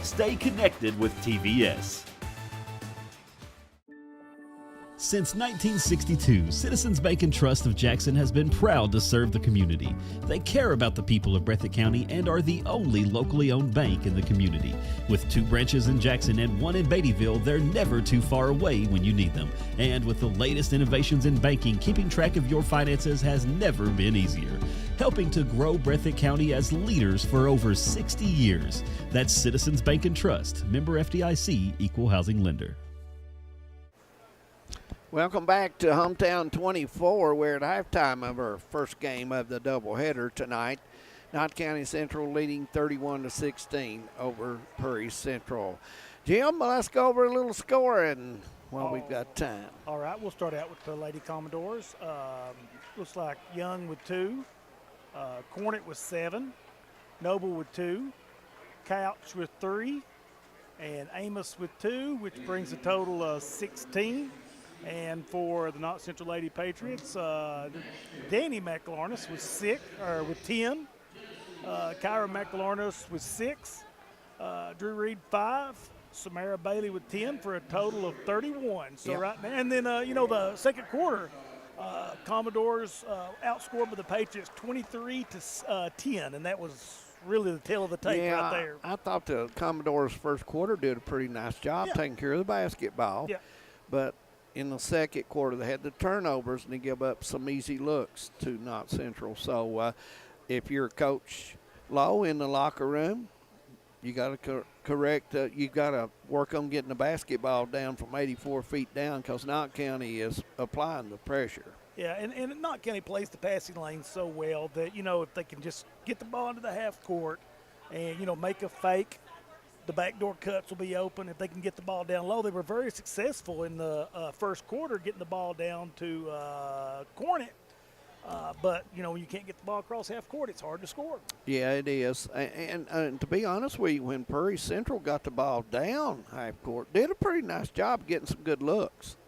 Stay connected with TVS. Since 1962, Citizens Bank and Trust of Jackson has been proud to serve the community. They care about the people of Breathitt County and are the only locally owned bank in the community. With 2 branches in Jackson and 1 in Beattyville, they're never too far away when you need them. And with the latest innovations in banking, keeping track of your finances has never been easier. Helping to grow Breathitt County as leaders for over 60 years. That's Citizens Bank and Trust, member FDIC, Equal Housing Lender. Welcome back to Hometown 24. We're at halftime of our first game of the doubleheader tonight. Knott County Central leading 31-16 over Prairie Central. Jim, let's go over a little scoring while we've got time. All right, we'll start out with the Lady Commodores. Looks like Young with 2, Cornet with 7, Noble with 2, Couch with 3, and Amos with 2, which brings a total of 16. And for the Knott Central Lady Patriots, Danny McLarness with 10. Kyra McLarness with 6. Drew Reed 5. Samara Bailey with 10 for a total of 31. So right now, and then the second quarter, Commodores outscored by the Patriots 23-10, and that was really the tail of the tape right there. I thought the Commodores' first quarter did a pretty nice job taking care of the basketball. Yeah. But in the second quarter, they had the turnovers, and they give up some easy looks to Knott Central. So if you're Coach Lowe in the locker room, you got to you got to work on getting the basketball down from 84 feet down because Knott County is applying the pressure. Yeah, and Knott County plays the passing lane so well that, if they can just get the ball into the half court and, make a fake, the backdoor cuts will be open. If they can get the ball down low, they were very successful in the first quarter getting the ball down to Cornet. But, when you can't get the ball across half court, it's hard to score. Yeah, it is. And to be honest with you, when Prairie Central got the ball down half court, did a pretty nice job getting some good looks.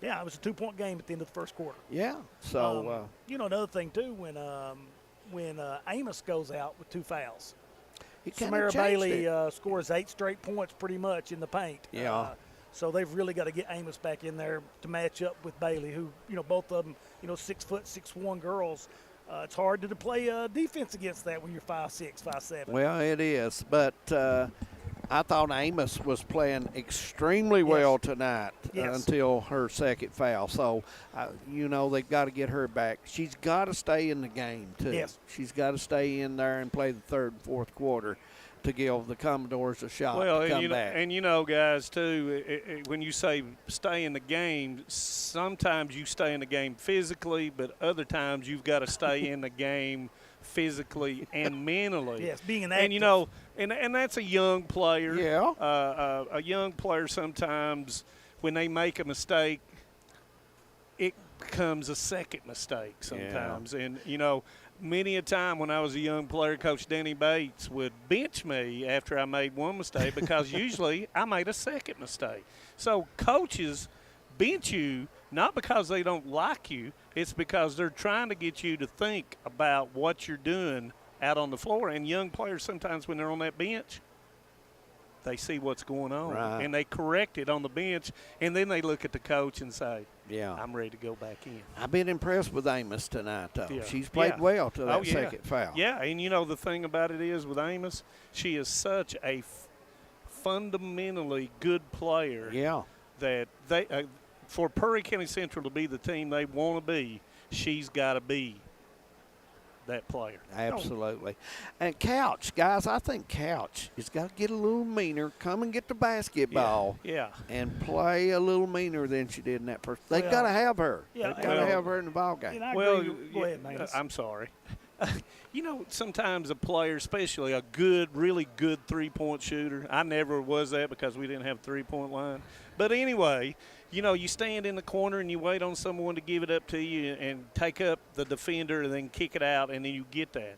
Yeah, it was a 2-point game at the end of the first quarter. Yeah. So, another thing, too, when Amos goes out with 2 fouls. Samara Bailey scores 8 straight points pretty much in the paint. Yeah. So they've really got to get Amos back in there to match up with Bailey, who, both of them, 6', 6'1" girls. It's hard to play defense against that when you're 5'6", 5'7". Well, it is. But I thought Amos was playing extremely well tonight until her second foul. So, they've got to get her back. She's got to stay in the game, too. Yes. She's got to stay in there and play the third and fourth quarter to give the Commodores a shot to come back. And, guys, too, when you say stay in the game, sometimes you stay in the game physically, but other times you've got to stay in the game physically and mentally. Yes, being an active. And that's a young player. Yeah. A young player sometimes, when they make a mistake, it becomes a second mistake sometimes. Yeah. And, many a time when I was a young player, Coach Danny Bates would bench me after I made one mistake because usually I made a second mistake. So coaches bench you not because they don't like you, it's because they're trying to get you to think about what you're doing out on the floor. And young players sometimes when they're on that bench, they see what's going on. Right. And they correct it on the bench, and then they look at the coach and say, yeah, I'm ready to go back in. I've been impressed with Amos tonight, though. Yeah. She's played well to that second foul. Yeah, and the thing about it is with Amos, she is such a fundamentally good player. Yeah. That they for Perry County Central to be the team they want to be, she's got to be that player. Absolutely. And Couch, guys, I think Couch has got to get a little meaner, come and get the basketball, and play a little meaner than she did in that first. They've got to have her. Yeah, They've got to have her in the ball game. Well, go ahead, man. I'm sorry. Sometimes a player, especially a really good three-point shooter, I never was that because we didn't have a three-point line. But anyway, you stand in the corner and you wait on someone to give it up to you and take up the defender and then kick it out, and then you get that.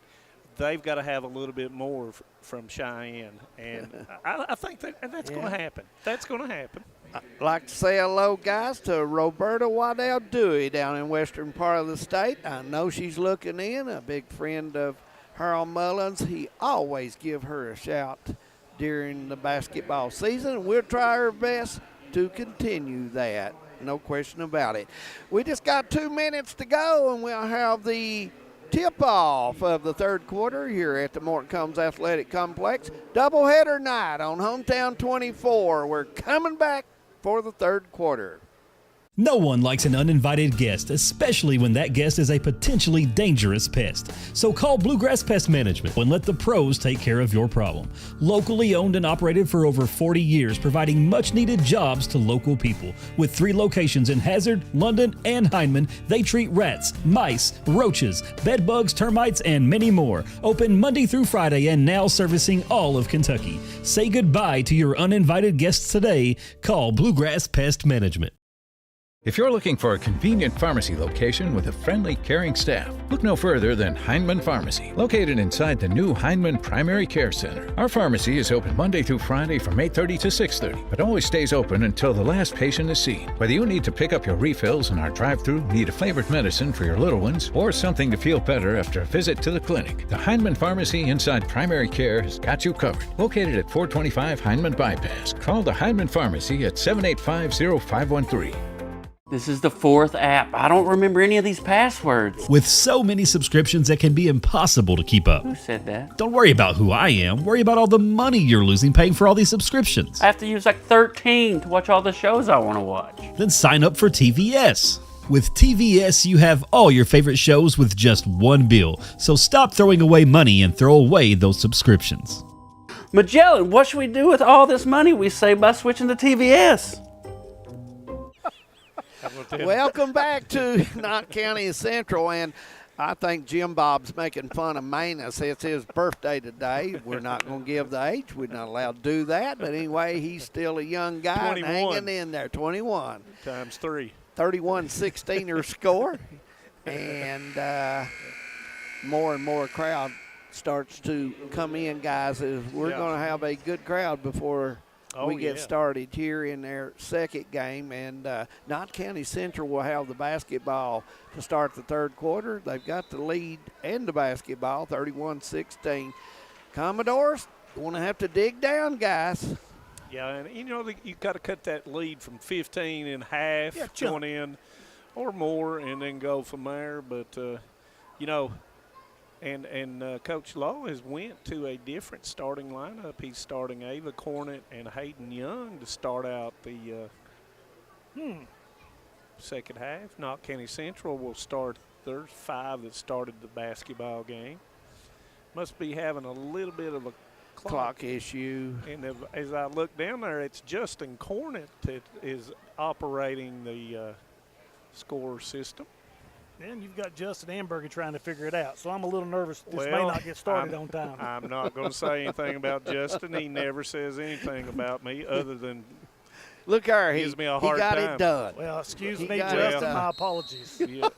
They've got to have a little bit more from Cheyenne, and I think that's going to happen. That's going to happen. I'd like to say hello, guys, to Roberta Waddell Dewey down in western part of the state. I know she's looking in, a big friend of Harold Mullins. He always give her a shout during the basketball season. We'll try our best to continue that, no question about it. We just got 2 minutes to go, and we'll have the tip-off of the third quarter here at the Morton Combs Athletic Complex. Doubleheader night on Hometown 24. We're coming back for the third quarter. No one likes an uninvited guest, especially when that guest is a potentially dangerous pest. So call Bluegrass Pest Management and let the pros take care of your problem. Locally owned and operated for over 40 years, providing much-needed jobs to local people. With 3 locations in Hazard, London, and Hindman, they treat rats, mice, roaches, bed bugs, termites, and many more. Open Monday through Friday and now servicing all of Kentucky. Say goodbye to your uninvited guests today. Call Bluegrass Pest Management. If you're looking for a convenient pharmacy location with a friendly, caring staff, look no further than Hindman Pharmacy, located inside the new Hindman Primary Care Center. Our pharmacy is open Monday through Friday from 8:30 to 6:30, but always stays open until the last patient is seen. Whether you need to pick up your refills in our drive-thru, need a flavored medicine for your little ones, or something to feel better after a visit to the clinic, the Hindman Pharmacy inside Primary Care has got you covered. Located at 425 Hindman Bypass. Call the Hindman Pharmacy at 785-0513. This is the 4th app. I don't remember any of these passwords. With so many subscriptions, it can be impossible to keep up. Who said that? Don't worry about who I am. Worry about all the money you're losing paying for all these subscriptions. I have to use like 13 to watch all the shows I want to watch. Then sign up for TVS. With TVS, you have all your favorite shows with just one bill. So stop throwing away money and throw away those subscriptions. Magellan, what should we do with all this money we save by switching to TVS? Welcome back to Knott County Central, and I think Jim Bob's making fun of Manus. It's his birthday today. We're not going to give the age. We're not allowed to do that, but anyway, he's still a young guy 21. hanging in there. 21. Times 3. 31-16er score, and more and more crowd starts to come in, guys. We're going to have a good crowd before we get started here in their second game, and Knott County Central will have the basketball to start the third quarter. They've got the lead and the basketball, 31-16. Commodores going to have to dig down, guys. Yeah, and you got to cut that lead from 15 in half, going in, or more, and then go from there. But And Coach Lowe has went to a different starting lineup. He's starting Ava Cornett and Hayden Young to start out the second half. Knott County Central will start. There's 5 that started the basketball game. Must be having a little bit of a clock issue. And as I look down there, it's Justin Cornett that is operating the score system. And you've got Justin Amberger trying to figure it out. So I'm a little nervous this may not get started on time. I'm not going to say anything about Justin. He never says anything about me other than look here, gives me a hard got time. it done. Well, excuse me, Justin. My apologies. Yeah.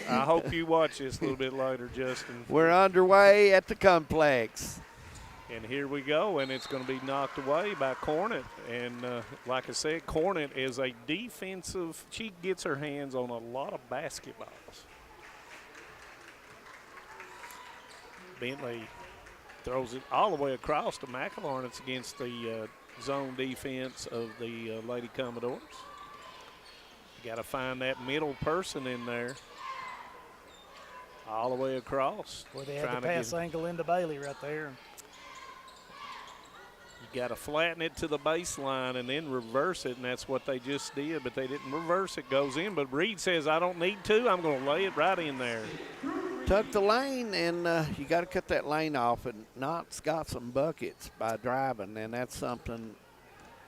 I hope you watch this a little bit later, Justin. We're underway at the complex. And here we go, and it's going to be knocked away by Cornett. And like I said, Cornett is a defensive. She gets her hands on a lot of basketballs. Bentley throws it all the way across to McElharn. It's against the zone defense of the Lady Commodores. You got to find that middle person in there. All the way across. Boy, they had the pass angle into Bailey right there. You got to flatten it to the baseline and then reverse it, and that's what they just did, but they didn't reverse it. Goes in, but Reed says, I don't need to. I'm going to lay it right in there. Tuck the lane, and you got to cut that lane off, and Knott's got some buckets by driving, and that's something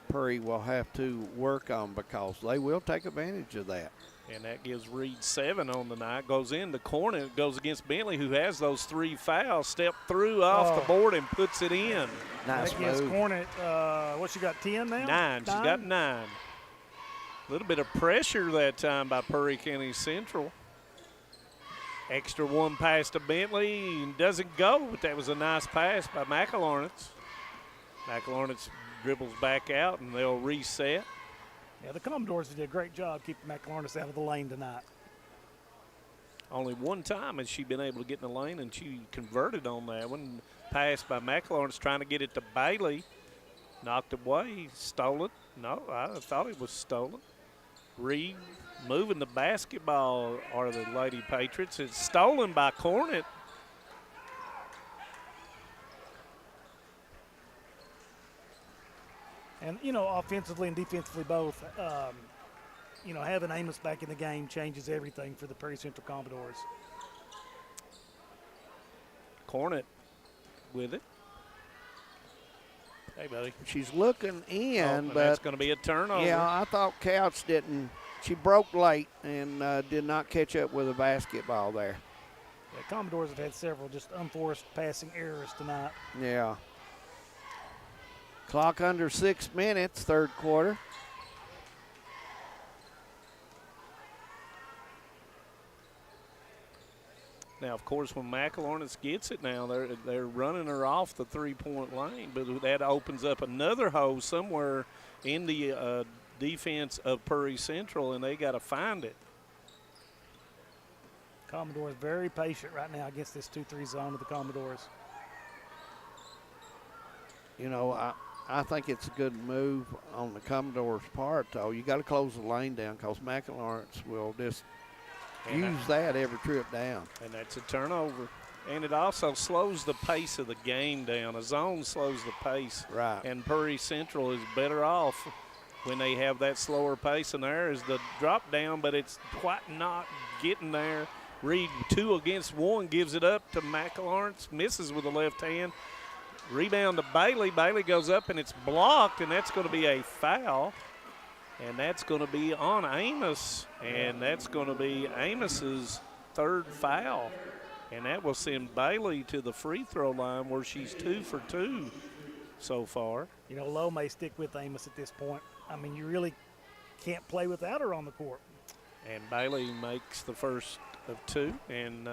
Purry will have to work on because they will take advantage of that. And that gives Reed 7 on the night. Goes in the corner. It goes against Bentley, who has those 3 fouls. Step through off the board and puts it in. Nice that gives move. Cornett, what, she got 10 now? 9. She's got 9. A little bit of pressure that time by Purry County Central. Extra 1 pass to Bentley. Doesn't go, but that was a nice pass by McElharnitz. McElharnitz dribbles back out, and they'll reset. Yeah, the Commodores did a great job keeping McElharnitz out of the lane tonight. Only one time has she been able to get in the lane, and she converted on that one. Passed by McElharnitz, trying to get it to Bailey. Knocked away, stole it. No, I thought it was stolen. Reed moving the basketball are the Lady Patriots. It's stolen by Cornett. And, you know, offensively and defensively both, you know, having Amos back in the game changes everything for the Perry Central Commodores. Cornett with it. Hey, buddy. She's looking in, but that's going to be a turnover. Yeah, I thought Couch didn't. She broke late and did not catch up with a basketball there. Yeah, Commodores have had several just unforced passing errors tonight. Yeah. Clock under 6 minutes, third quarter. Now, of course, when McElharnitz gets it now, they're running her off the three-point line, but that opens up another hole somewhere in the defense of Purry Central, and they got to find it. Commodores very patient right now against this 2-3 zone of the Commodores. You know, I think it's a good move on the Commodore's part, though. You got to close the lane down because McElharnitz will just use that every trip down. And that's a turnover. And it also slows the pace of the game down. A zone slows the pace. Right. And Purry Central is better off when they have that slower pace. And there is the drop down, but it's quite not getting there. Reed 2 against 1 gives it up to McElharnitz, misses with the left hand. Rebound to Bailey. Bailey goes up, and it's blocked, and that's going to be a foul. And that's going to be on Amos, and that's going to be Amos's third foul. And that will send Bailey to the free throw line where she's 2 for 2 so far. You know, Lowe may stick with Amos at this point. I mean, you really can't play without her on the court. And Bailey makes the first of 2, and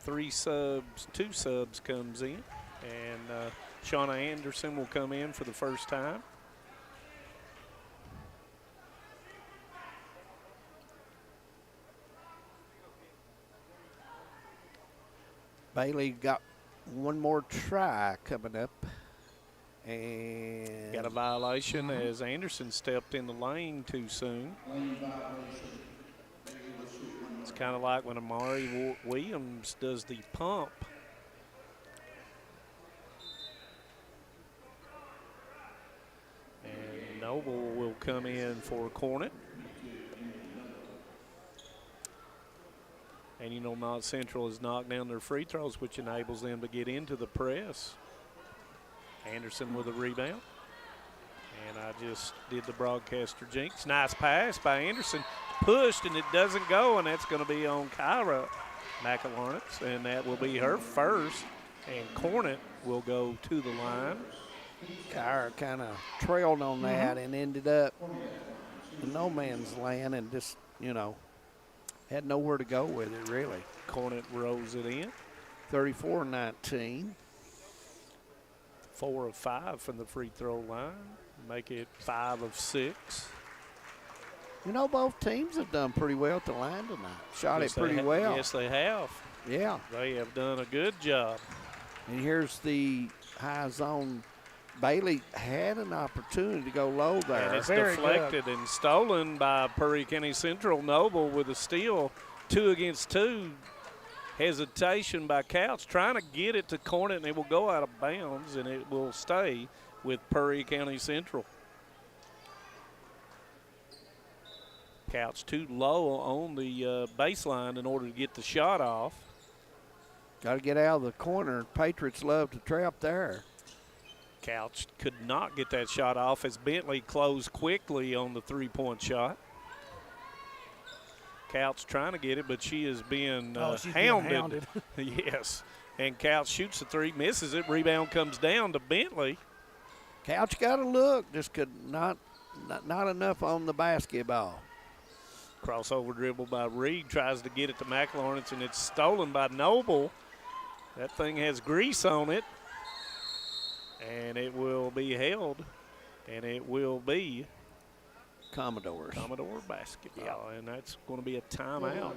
2 subs comes in. And Shauna Anderson will come in for the first time. Bailey got one more try coming up. And got a violation as Anderson stepped in the lane too soon. It's kind of like when Amari Williams does the pump Noble will come in for Cornet. And you know, Knott Central has knocked down their free throws, which enables them to get into the press. Anderson with a rebound. And I just did the broadcaster jinx. Nice pass by Anderson. Pushed, and it doesn't go, and that's going to be on Kyra McAlarnitz, and that will be her first. And Cornet will go to the line. Kyra kind of trailed on that and ended up in no man's land and just, you know, had nowhere to go with it, really. Cornet rolls it in. 34-19. 4 of 5 from the free throw line. Make it 5 of 6. You know, both teams have done pretty well at the line tonight. Shot it pretty well. Yes, they have. Yeah. They have done a good job. And here's the high zone. Bailey had an opportunity to go low there. And it's deflected and stolen by Perry County Central. Noble with a steal. 2 against 2. Hesitation by Couch trying to get it to Cornet, and it will go out of bounds, and it will stay with Perry County Central. Couch too low on the baseline in order to get the shot off. Got to get out of the corner. Patriots love to trap there. Couch could not get that shot off as Bentley closed quickly on the three-point shot. Couch trying to get it, but she is being hounded. Yes. And Couch shoots the three, misses it. Rebound comes down to Bentley. Couch got a look, just could not enough on the basketball. Crossover dribble by Reed, tries to get it to McLaurin, and it's stolen by Noble. That thing has grease on it, and it will be held, and it will be Commodore basketball, and that's going to be a timeout.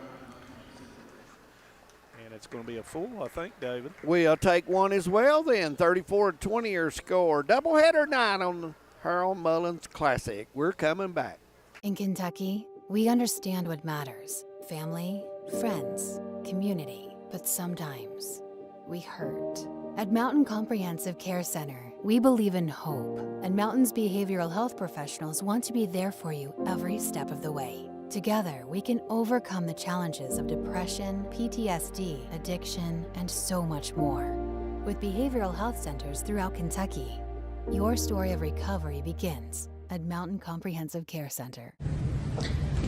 And it's going to be a full, I think, David. We'll take one as well then. 34-20 your score. Doubleheader 9 on the Harold Mullins Classic. We're coming back. In Kentucky, we understand what matters. Family, friends, community. But sometimes we hurt. At Mountain Comprehensive Care Center, we believe in hope, and Mountain's behavioral health professionals want to be there for you every step of the way. Together, we can overcome the challenges of depression, PTSD, addiction, and so much more. With behavioral health centers throughout Kentucky, your story of recovery begins at Mountain Comprehensive Care Center.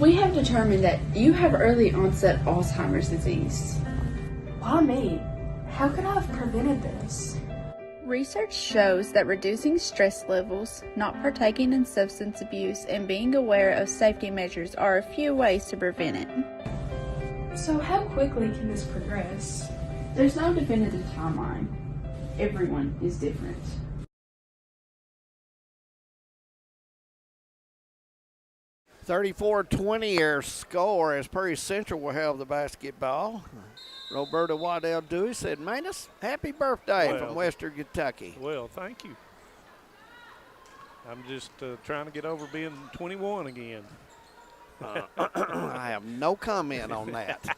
We have determined that you have early onset Alzheimer's disease. Why me? How could I have prevented this? Research shows that reducing stress levels, not partaking in substance abuse, and being aware of safety measures are a few ways to prevent it. So how quickly can this progress? There's no definitive timeline. Everyone is different. $34-20 your score as Perry Central will have the basketball. Roberta Waddell Dewey said, Manus, happy birthday from Western Kentucky. Well, thank you. I'm just trying to get over being 21 again. I have no comment on that.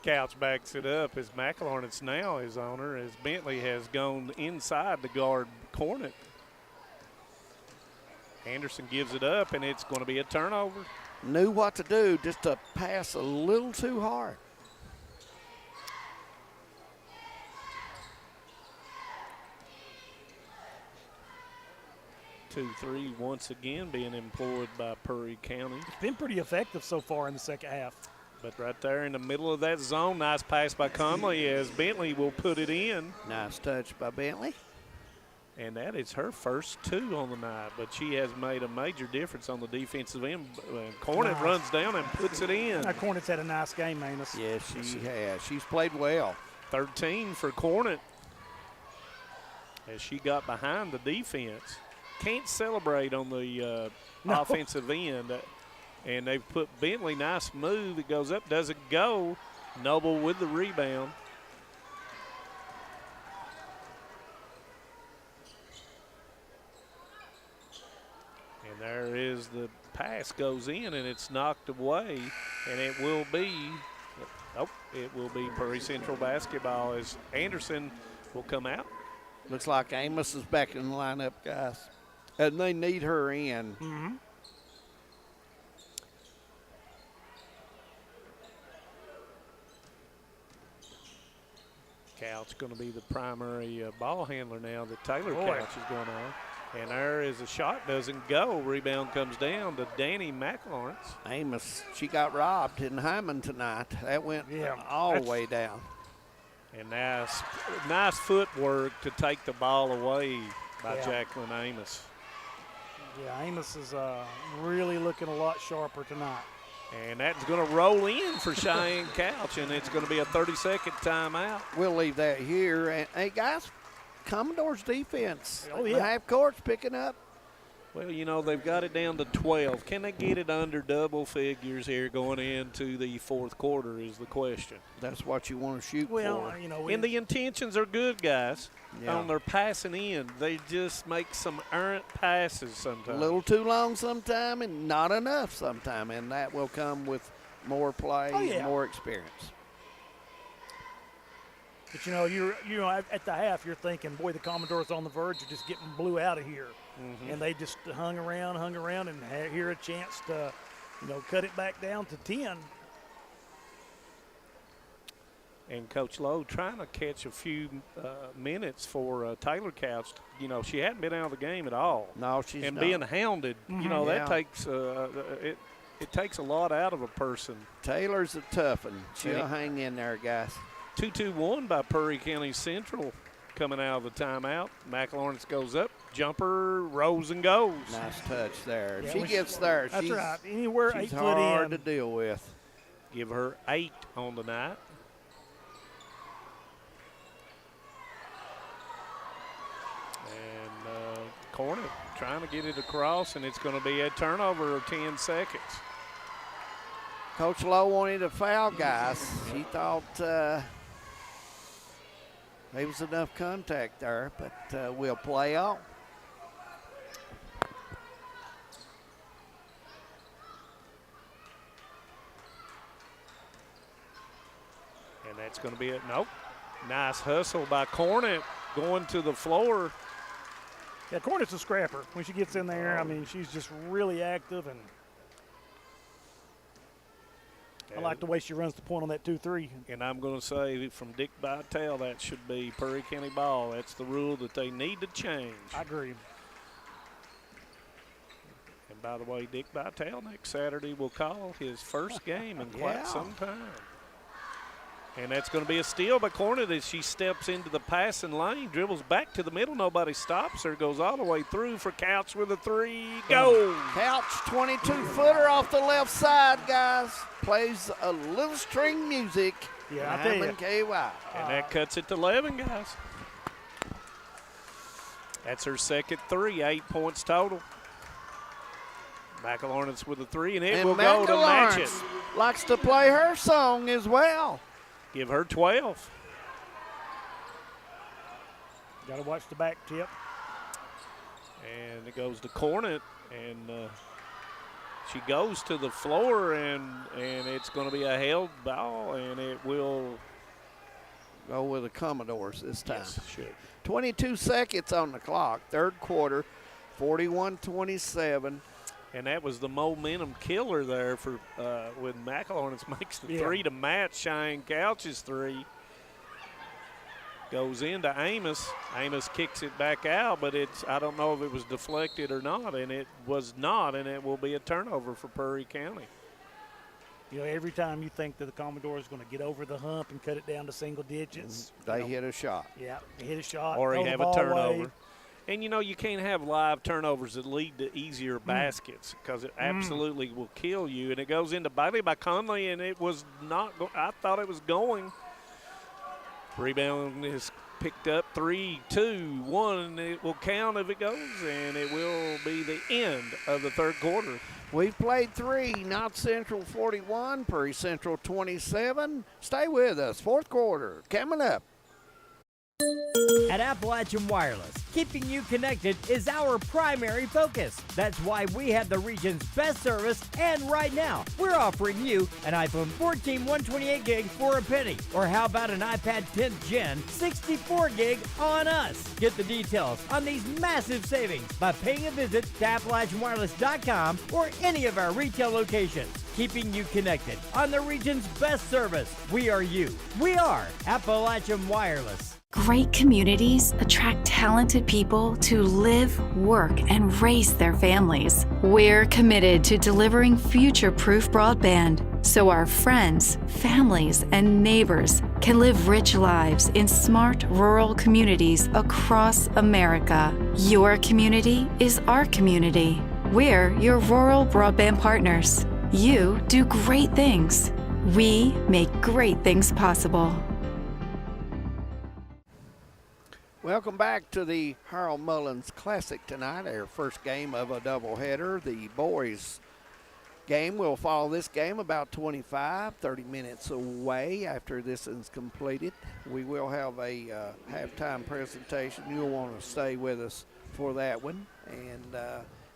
Couch backs it up as McLaurin's now is on her as Bentley has gone inside the guard Cornet. Anderson gives it up, and it's going to be a turnover. Knew what to do, just to pass a little too hard. 2-3 once again being employed by Perry County. It's been pretty effective so far in the second half. But right there in the middle of that zone, nice pass by Conley as Bentley will put it in. Nice touch by Bentley. And that is her first 2 on the night, but she has made a major difference on the defensive end. Cornet runs down and puts it in. Cornet's had a nice game, Manus. Yes, she has. She's played well. 13 for Cornet as she got behind the defense. Can't celebrate on the offensive end. And they've put Bentley, nice move. It goes up, doesn't go. Noble with the rebound. And there is the pass goes in, and it's knocked away. And it will be, it will be Perry Central basketball as Anderson will come out. Looks like Amos is back in the lineup, guys. And they need her in. Mm-hmm. Couch going to be the primary ball handler now that Taylor Couch is going on. And there is a shot, doesn't go. Rebound comes down to Danny McLawrence. Amos, she got robbed in Hyman tonight. That went all the way down. And nice footwork to take the ball away by Jacqueline Amos. Yeah, Amos is really looking a lot sharper tonight. And that's going to roll in for Cheyenne Couch, and it's going to be a 30-second timeout. We'll leave that here. And, hey, guys, Commodore's defense. Oh, yeah. The half court's picking up. Well, you know, they've got it down to 12. Can they get it under double figures here going into the fourth quarter is the question. That's what you want to shoot for. You know, and the intentions are good, guys. Yeah. On their passing in, they just make some errant passes sometimes. A little too long sometime and not enough sometime, and that will come with more play and more experience. But, you know, at the half, you're thinking, boy, the Commodores on the verge of just getting blew out of here. Mm-hmm. And they just hung around, and had here a chance to, you know, cut it back down to 10. And Coach Lowe trying to catch a few minutes for Taylor Couch. You know, she hadn't been out of the game at all. No, she's not. And being hounded, you know, that takes it takes a lot out of a person. Taylor's a tough one. She'll hang in there, guys. 2-2-1 by Perry County Central coming out of the timeout. McLawrence goes up, jumper, rolls and goes. Nice touch there. Yeah, if she gets there, that's she's, right. Anywhere she's 8 foot hard in. to deal with. Give her 8 on the night. And Cornet trying to get it across, and it's going to be a turnover of 10 seconds. Coach Lowe wanted a foul, guys. He thought there was enough contact there, but we'll play on. And that's going to be it. Nope. Nice hustle by Cornet going to the floor. Yeah, Cornet's a scrapper. When she gets in there, I mean, she's just really active, and I like the way she runs the point on that 2-3. And I'm going to say from Dick Bytel, that should be Perry County ball. That's the rule that they need to change. I agree. And by the way, Dick Bytel next Saturday will call his first game in quite some time. And that's going to be a steal by Cornet as she steps into the passing lane, dribbles back to the middle. Nobody stops her, goes all the way through for Couch with a 3. Go! Couch, 22-footer off the left side, guys. Plays a little string music. Yeah, I tell you. KY. And that cuts it to 11, guys. That's her second 3, 8 points total. McLawrence with a 3, and it will go to match it. Likes to play her song as well. Give her 12. Got to watch the back tip. And it goes to Cornet, and she goes to the floor, and it's going to be a held ball, and it will go with the Commodores this time. Yes, should. 22 seconds on the clock, third quarter, 41-27. And that was the momentum killer there for when McLawrence makes the 3 to match Cheyenne Couch's 3. Goes into Amos. Amos kicks it back out, but I don't know if it was deflected or not, and it was not, and it will be a turnover for Perry County. You know, every time you think that the Commodore is going to get over the hump and cut it down to single digits, they hit a shot. Yeah, they hit a shot. Or you have a turnover. And, you know, you can't have live turnovers that lead to easier baskets because it absolutely will kill you. And it goes into Bailey by Conley, and it was not I thought it was going. Rebound is picked up, 3, 2, 1. It will count if it goes, and it will be the end of the third quarter. We've played 3, Knott Central 41, Perry Central 27. Stay with us. Fourth quarter coming up. At Appalachian Wireless, keeping you connected is our primary focus. That's why we have the region's best service, and right now, we're offering you an iPhone 14 128 gig for a penny. Or how about an iPad 10th Gen 64 gig on us? Get the details on these massive savings by paying a visit to AppalachianWireless.com or any of our retail locations. Keeping you connected on the region's best service. We are you. We are Appalachian Wireless. Great communities attract talented people to live, work, and raise their families. We're committed to delivering future-proof broadband so our friends, families, and neighbors can live rich lives in smart rural communities across America. Your community is our community. We're your rural broadband partners. You do great things. We make great things possible. Welcome back to the Harold Mullins Classic tonight, our first game of a doubleheader. The boys game will follow this game about 30 minutes away after this is completed. We will have a halftime presentation. You'll want to stay with us for that one, and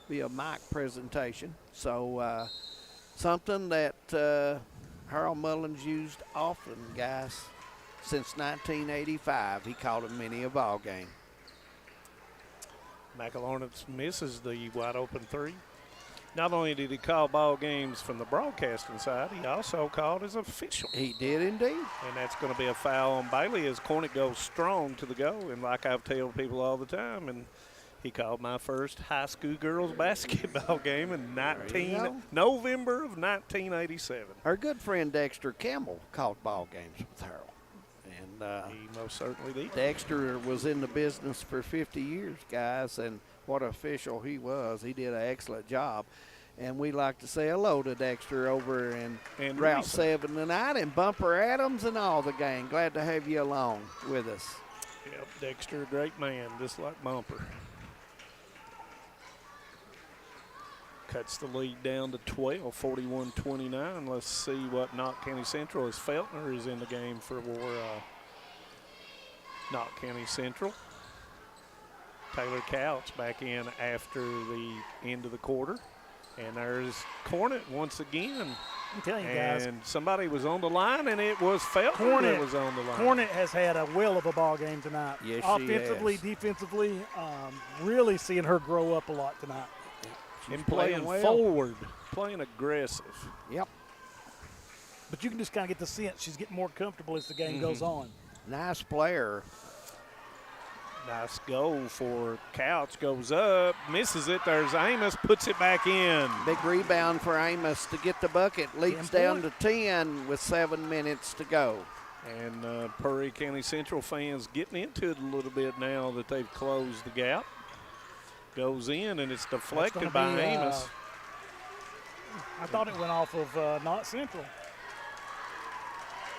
be a mic presentation. So something that Harold Mullins used often, guys. Since 1985, he called him many a ball game. McElornitz misses the wide open three. Not only did he call ball games from the broadcasting side, he also called as official. He did indeed. And that's going to be a foul on Bailey as Cornet goes strong to the goal. And like I've told people all the time, and he called my first high school girls basketball game in November of 1987. Our good friend Dexter Campbell called ball games with Harold. And he most certainly did. Dexter was in the business for 50 years, guys, and what official he was. He did an excellent job. And we'd like to say hello to Dexter over in Route 7 tonight, and Bumper Adams and all the gang. Glad to have you along with us. Yep, Dexter, a great man, just like Bumper. Cuts the lead down to 12, 41-29. Let's see what Knott County Central is. Feltner is in the game for Knott County Central. Taylor Couch back in after the end of the quarter. And there's Cornet once again. I'm telling you guys. And somebody was on the line, and it was Feltner that was on the line. Cornet has had a whale of a ball game tonight. Yes, offensively, defensively, really seeing her grow up a lot tonight. And playing forward, playing aggressive. Yep. But you can just kind of get the sense she's getting more comfortable as the game goes on. Nice player. Nice goal for Couch. Goes up, misses it. There's Amos, puts it back in. Big rebound for Amos to get the bucket. Leads down to 10 with 7 minutes to go. And Perry County Central fans getting into it a little bit now that they've closed the gap. Goes in, and it's deflected by Amos. I thought it went off of Knott Central.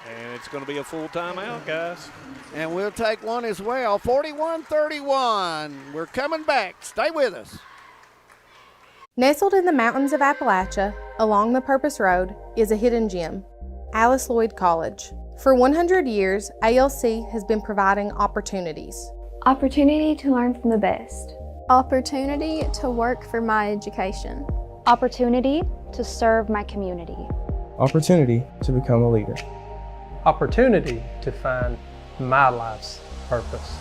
And it's going to be a full timeout, guys. And we'll take one as well. 41-31. We're coming back. Stay with us. Nestled in the mountains of Appalachia, along the Purpose Road, is a hidden gem, Alice Lloyd College. For 100 years, ALC has been providing opportunities. Opportunity to learn from the best. Opportunity to work for my education. Opportunity to serve my community. Opportunity to become a leader. Opportunity to find my life's purpose.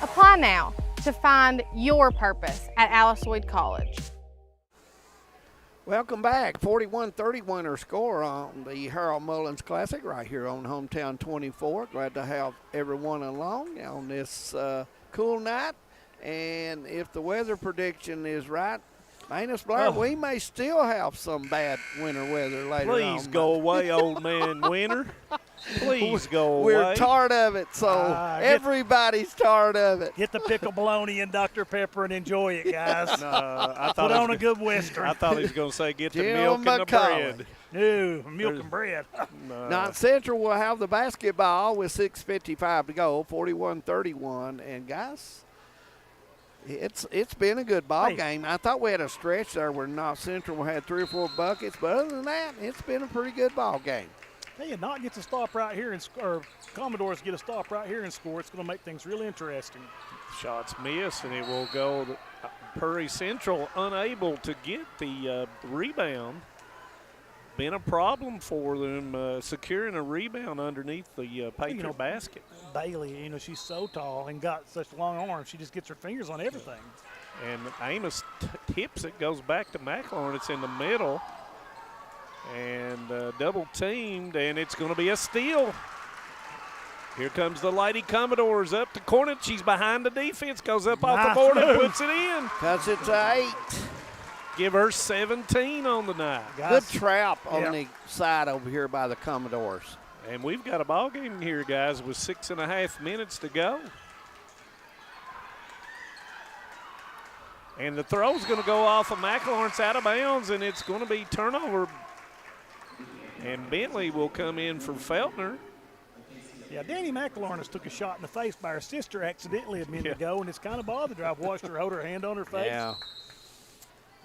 Apply now to find your purpose at Alice Lloyd College. Welcome back. 41-31 our score on the Harold Mullins Classic right here on Hometown 24. Glad to have everyone along on this cool night. And if the weather prediction is right, Manus Blair, we may still have some bad winter weather later on. Please go away, old man winter. Please go away. We're tired of it, so everybody's tired of it. Get the pickle bologna and Dr. Pepper and enjoy it, guys. I thought Put on a good Western. I thought he was going to say get the milk and the bread. No, milk and bread. Knott Central will have the basketball with 6:55 to go, 41-31. And, guys, it's been a good ball game. I thought we had a stretch there where Knott Central had 3 or 4 buckets, but other than that, it's been a pretty good ball game. Hey, and Knott gets a stop right here, or Commodores get a stop right here and score. It's going to make things really interesting. Shots miss, and it will go Prairie Central unable to get the rebound. Been a problem for them securing a rebound underneath the Patriot basket. Bailey, she's so tall and got such long arms. She just gets her fingers on everything. And Amos tips it, goes back to McLaurin. It's in the middle. And double teamed, and it's going to be a steal. Here comes the Lady Commodores up to Cornet. She's behind the defense, goes up off the board and puts it in. Cuts it to 8. Give her 17 on the night. Good trap on the side over here by the Commodores. And we've got a ball game here, guys, with 6.5 minutes to go. And the throw's going to go off of McLaurin's out of bounds, and it's going to be turnover. And Bentley will come in for Feltner. Yeah, Danny McLaurin has took a shot in the face by her sister accidentally a minute ago, and it's kind of bothered her. I've watched her hold her hand on her face. Yeah.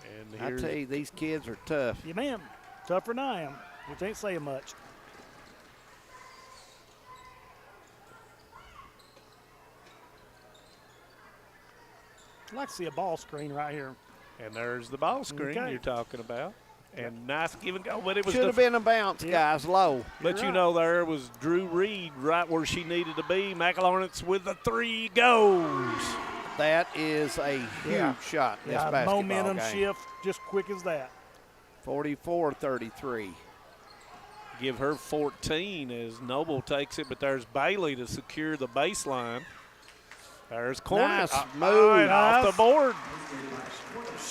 And I tell you, these kids are tough. Yeah, ma'am. Tougher than I am, which ain't saying much. I'd like to see a ball screen right here. And there's the ball screen you're talking about. And nice give and go. But it was should have been a bounce, guys, low. But you know, there was Drew Reed right where she needed to be. McLaurin's with the 3 goes. That is a huge shot in this basketball momentum game. shift, just quick as that. 44-33. Give her 14 as Noble takes it, but there's Bailey to secure the baseline. There's Cornet. Nice move. Off the board.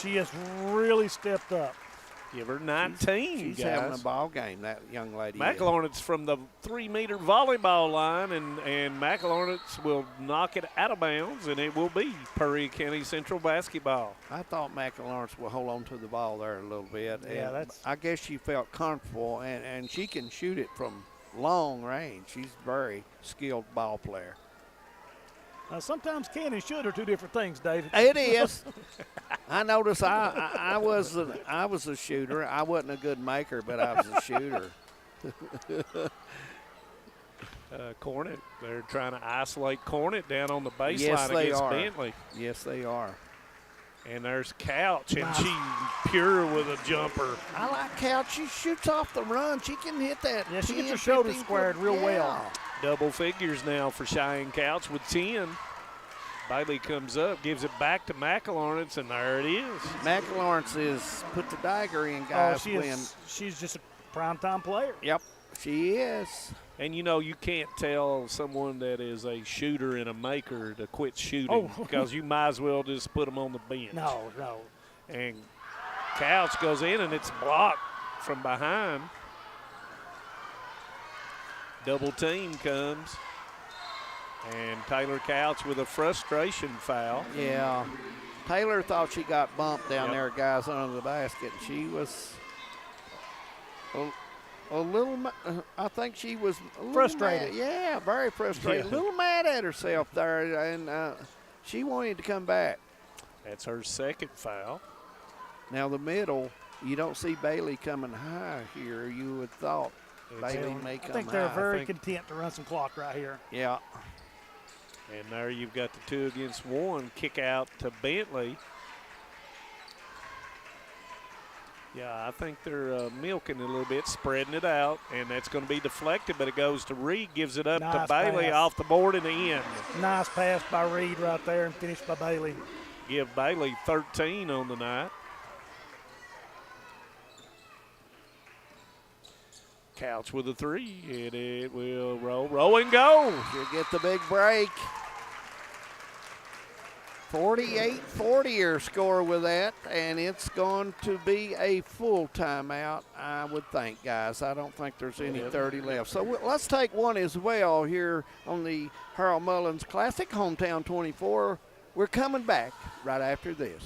She has really stepped up. Give her 19, She's guys. having a ball game, that young lady. McLaurin's from the 3-meter volleyball line, and McLaurin's will knock it out of bounds, and it will be Prairie County Central basketball. I thought McLaurin's will hold on to the ball there a little bit. Yeah, and I guess she felt comfortable, and she can shoot it from long range. She's a very skilled ball player. Sometimes can and should are two different things, David. It is. I noticed I was a shooter. I wasn't a good maker, but I was a shooter. Cornet, they're trying to isolate Cornet down on the baseline against Bentley. Yes, they are. And there's Couch, and she's pure with a jumper. I like Couch. She shoots off the run. She can hit that. Yeah, she gets her shoulders squared real well. Double figures now for Cheyenne Couch with 10. Bailey comes up, gives it back to McLaurin, and there it is. McLaurin is put the dagger in, guys. She's just a primetime player. Yep, she is. And, you know, you can't tell someone that is a shooter and a maker to quit shooting because you might as well just put them on the bench. No. And Couch goes in, and it's blocked from behind. Double team comes. And Taylor Couch with a frustration foul. Yeah. Taylor thought she got bumped down there, guys, under the basket. She was a little, I think she was a little frustrated. Mad. Yeah, very frustrated. Yeah. A little mad at herself there, and she wanted to come back. That's her second foul. Now the middle, you don't see Bailey coming high here. You would thought Bailey may come high. I think they're very content to run some clock right here. Yeah. And there you've got the 2 against 1 kick out to Bentley. Yeah, I think they're milking it a little bit, spreading it out, and that's going to be deflected, but it goes to Reed, gives it up to Bailey off the board in the end. Nice pass by Reed right there and finished by Bailey. Give Bailey 13 on the night. Couch with a 3, and it will roll and go. She'll get the big break. 48-40 your score with that, and it's going to be a full timeout, I would think, guys. I don't think there's any 30 left. So let's take one as well here on the Harold Mullins Classic, Hometown 24. We're coming back right after this.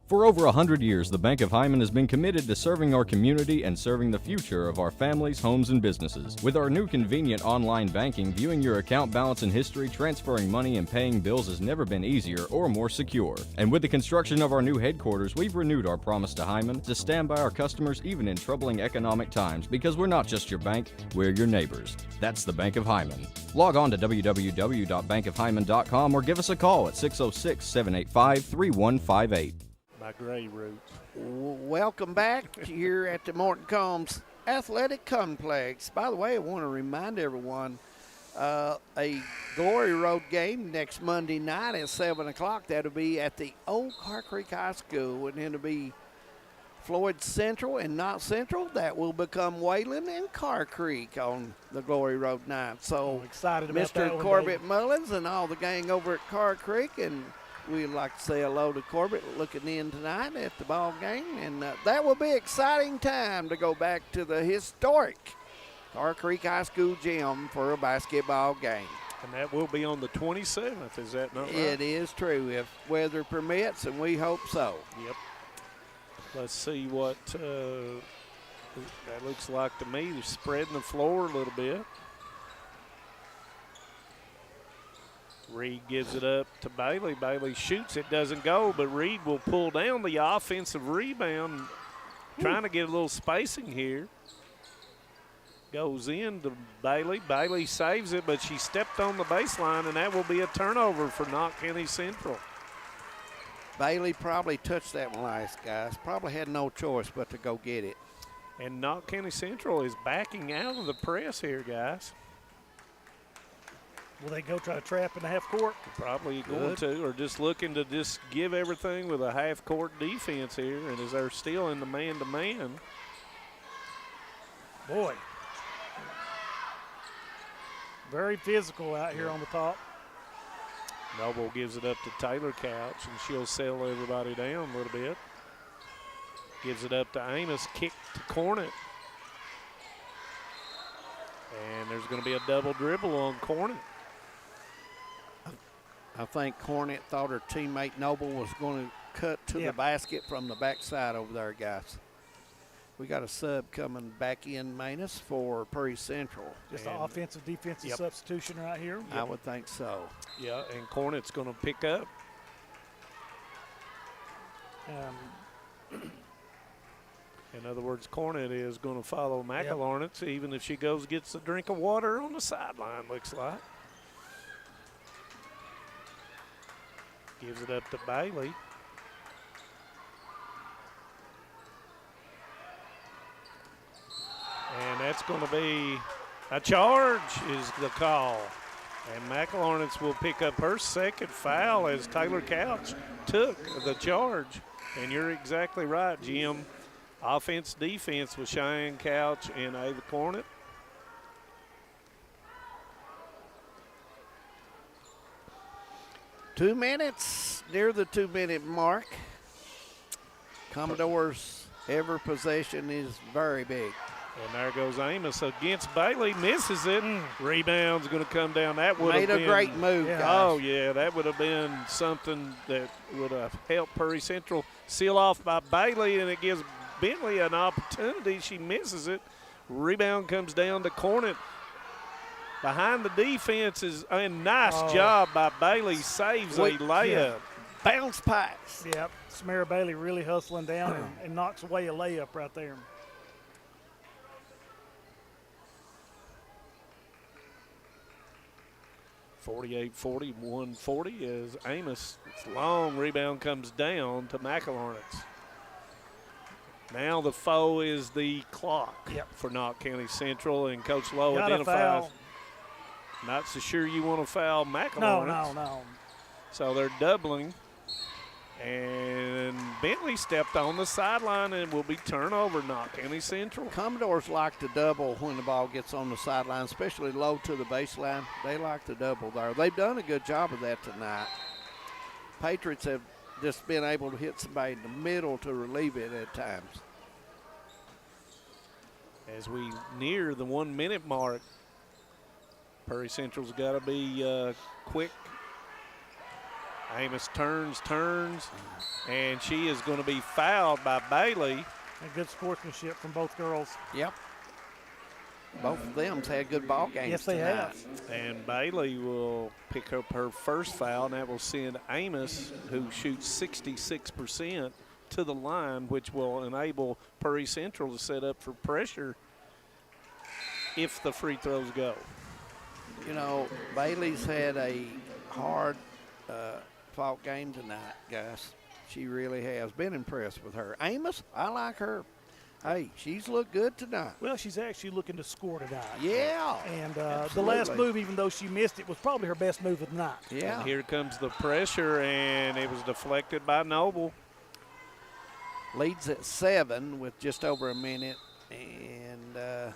For over 100 years, the Bank of Hyman has been committed to serving our community and serving the future of our families, homes, and businesses. With our new convenient online banking, viewing your account balance and history, transferring money, and paying bills has never been easier or more secure. And with the construction of our new headquarters, we've renewed our promise to Hyman to stand by our customers even in troubling economic times, because we're not just your bank, we're your neighbors. That's the Bank of Hyman. Log on to www.bankofhyman.com or give us a call at 606-785-3158. My gray roots. Welcome back here at the Morton Combs Athletic Complex. By the way, I want to remind everyone a Glory Road game next Monday night at 7 o'clock. That'll be at the old Car Creek High School, and it'll be Floyd Central and Knott Central. That will become Wayland and Car Creek on the Glory Road night. So excited about that Mr. one, Corbett Dave. Mullins and all the gang over at Car Creek, and we'd like to say hello to Corbett looking in tonight at the ball game. And that will be an exciting time to go back to the historic Car Creek High School gym for a basketball game. And that will be on the 27th, is that not right? It is true, if weather permits, and we hope so. Yep. Let's see what that looks like to me. They're spreading the floor a little bit. Reed gives it up to Bailey. Bailey shoots, it doesn't go, but Reed will pull down the offensive rebound, trying to get a little spacing here. Goes in to Bailey. Bailey saves it, but she stepped on the baseline, and that will be a turnover for Knott County Central. Bailey probably touched that one last, guys. Probably had no choice but to go get it. And Knott County Central is backing out of the press here, guys. Will they go try to trap in the half court? Probably going to, or just looking to just give everything with a half court defense here, and as they're still in the man-to-man. Boy. Very physical out here on the top. Noble gives it up to Taylor Couch, and she'll settle everybody down a little bit. Gives it up to Amos, kick to Cornett. And there's going to be a double dribble on Cornett. I think Cornett thought her teammate Noble was going to cut to the basket from the backside over there, guys. We got a sub coming back in, Manus, for Prairie Central. Just an offensive, defensive substitution right here. I would think so. Yeah, and Cornett's going to pick up. In other words, Cornett is going to follow McElornitz, even if she goes gets a drink of water on the sideline, looks like. Gives it up to Bailey. And that's going to be a charge is the call. And McElornitz will pick up her second foul as Taylor Couch took the charge. And you're exactly right, Jim. Offense, defense with Cheyenne Couch and Ava Cornett. Two minutes, near the 2-minute mark. Commodore's every possession is very big. And there goes Amos against Bailey, misses it. Rebound's going to come down. That would have been a great move, guys. Oh, yeah, that would have been something that would have helped Prairie Central seal off by Bailey, and it gives Bentley an opportunity. She misses it. Rebound comes down to Cornett. Behind the defense is a nice job by Bailey. Saves a layup. Yeah. Bounce pass. Yep. Samara Bailey really hustling down and knocks away a layup right there. .48-40, 140 as Amos' long rebound comes down to McElornitz. Now the foe is the clock for Knott County Central, and Coach Lowe identifies. Not so sure you want to foul McElornitz. No. So they're doubling. And Bentley stepped on the sideline and will be turnover, Knott County Central. Commodores like to double when the ball gets on the sideline, especially low to the baseline. They like to double there. They've done a good job of that tonight. Patriots have just been able to hit somebody in the middle to relieve it at times. As we near the 1 minute mark, Prairie Central's got to be quick. Amos turns, and she is going to be fouled by Bailey. And good sportsmanship from both girls. Yep. Both of them's had good ball games. Yes, they have. And Bailey will pick up her first foul, and that will send Amos, who shoots 66%, to the line, which will enable Prairie Central to set up for pressure if the free throws go. You know, Bailey's had a hard fought game tonight, guys. She really has. Been impressed with her. Amos, I like her. Hey, she's looked good tonight. Well, she's actually looking to score tonight. Yeah. And the last move, even though she missed it, was probably her best move of the night. Yeah. And here comes the pressure, and it was deflected by Noble. Leads at 7 with just over a minute, and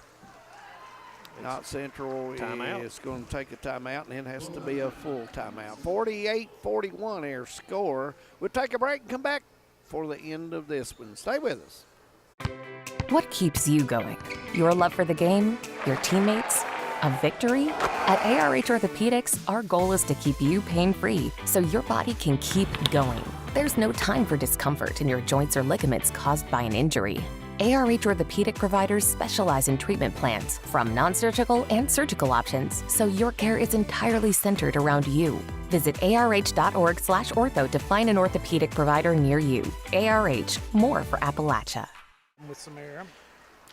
Knott Central is going to take a timeout, and it has to be a full timeout. 48-41 their score. We'll take a break and come back for the end of this one. Stay with us. What keeps you going? Your love for the game? Your teammates? A victory? At ARH Orthopedics, our goal is to keep you pain-free so your body can keep going. There's no time for discomfort in your joints or ligaments caused by an injury. ARH Orthopedic providers specialize in treatment plans, from non-surgical and surgical options, so your care is entirely centered around you. Visit arh.org/ortho to find an orthopedic provider near you. ARH, more for Appalachia. With some air.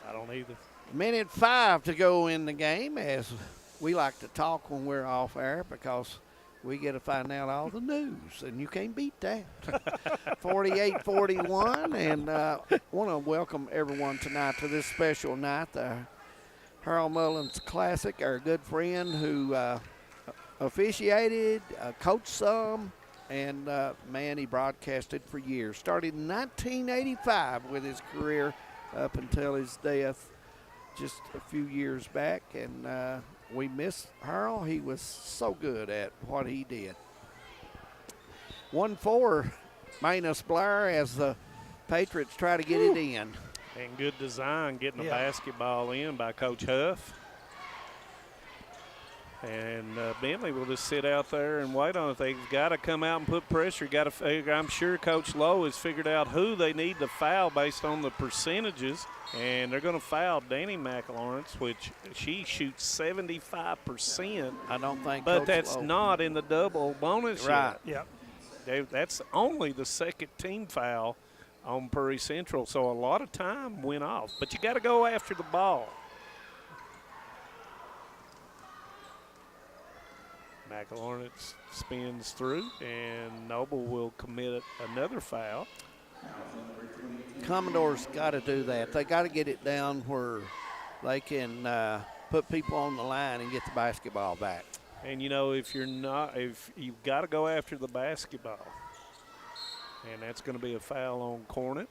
I don't either. Minute 5 to go in the game, as we like to talk when we're off air, because we get to find out all the news, and you can't beat that. 48-41, and want to welcome everyone tonight to this special night, the Harold Mullins Classic. Our good friend who officiated, coached some, and man, he broadcasted for years. Started in 1985 with his career up until his death just a few years back, and we miss Harold. He was so good at what he did. 1-4 Manus Blair as the Patriots try to get it in. And good design getting the basketball in by Coach Huff. And Bentley will just sit out there and wait on it. They've got to come out and put pressure. I'm sure Coach Lowe has figured out who they need to foul based on the percentages. And they're going to foul Danny McLawrence, which she shoots 75%. I don't think But Coach that's Lowe. not in the double bonus Right. yet. That's only the second team foul on Prairie Central. So a lot of time went off. But you got to go after the ball. McLawrence spins through, and Noble will commit another foul. Commodores got to do that. They got to get it down where they can put people on the line and get the basketball back. And you know, if you've got to go after the basketball, and that's going to be a foul on Cornett.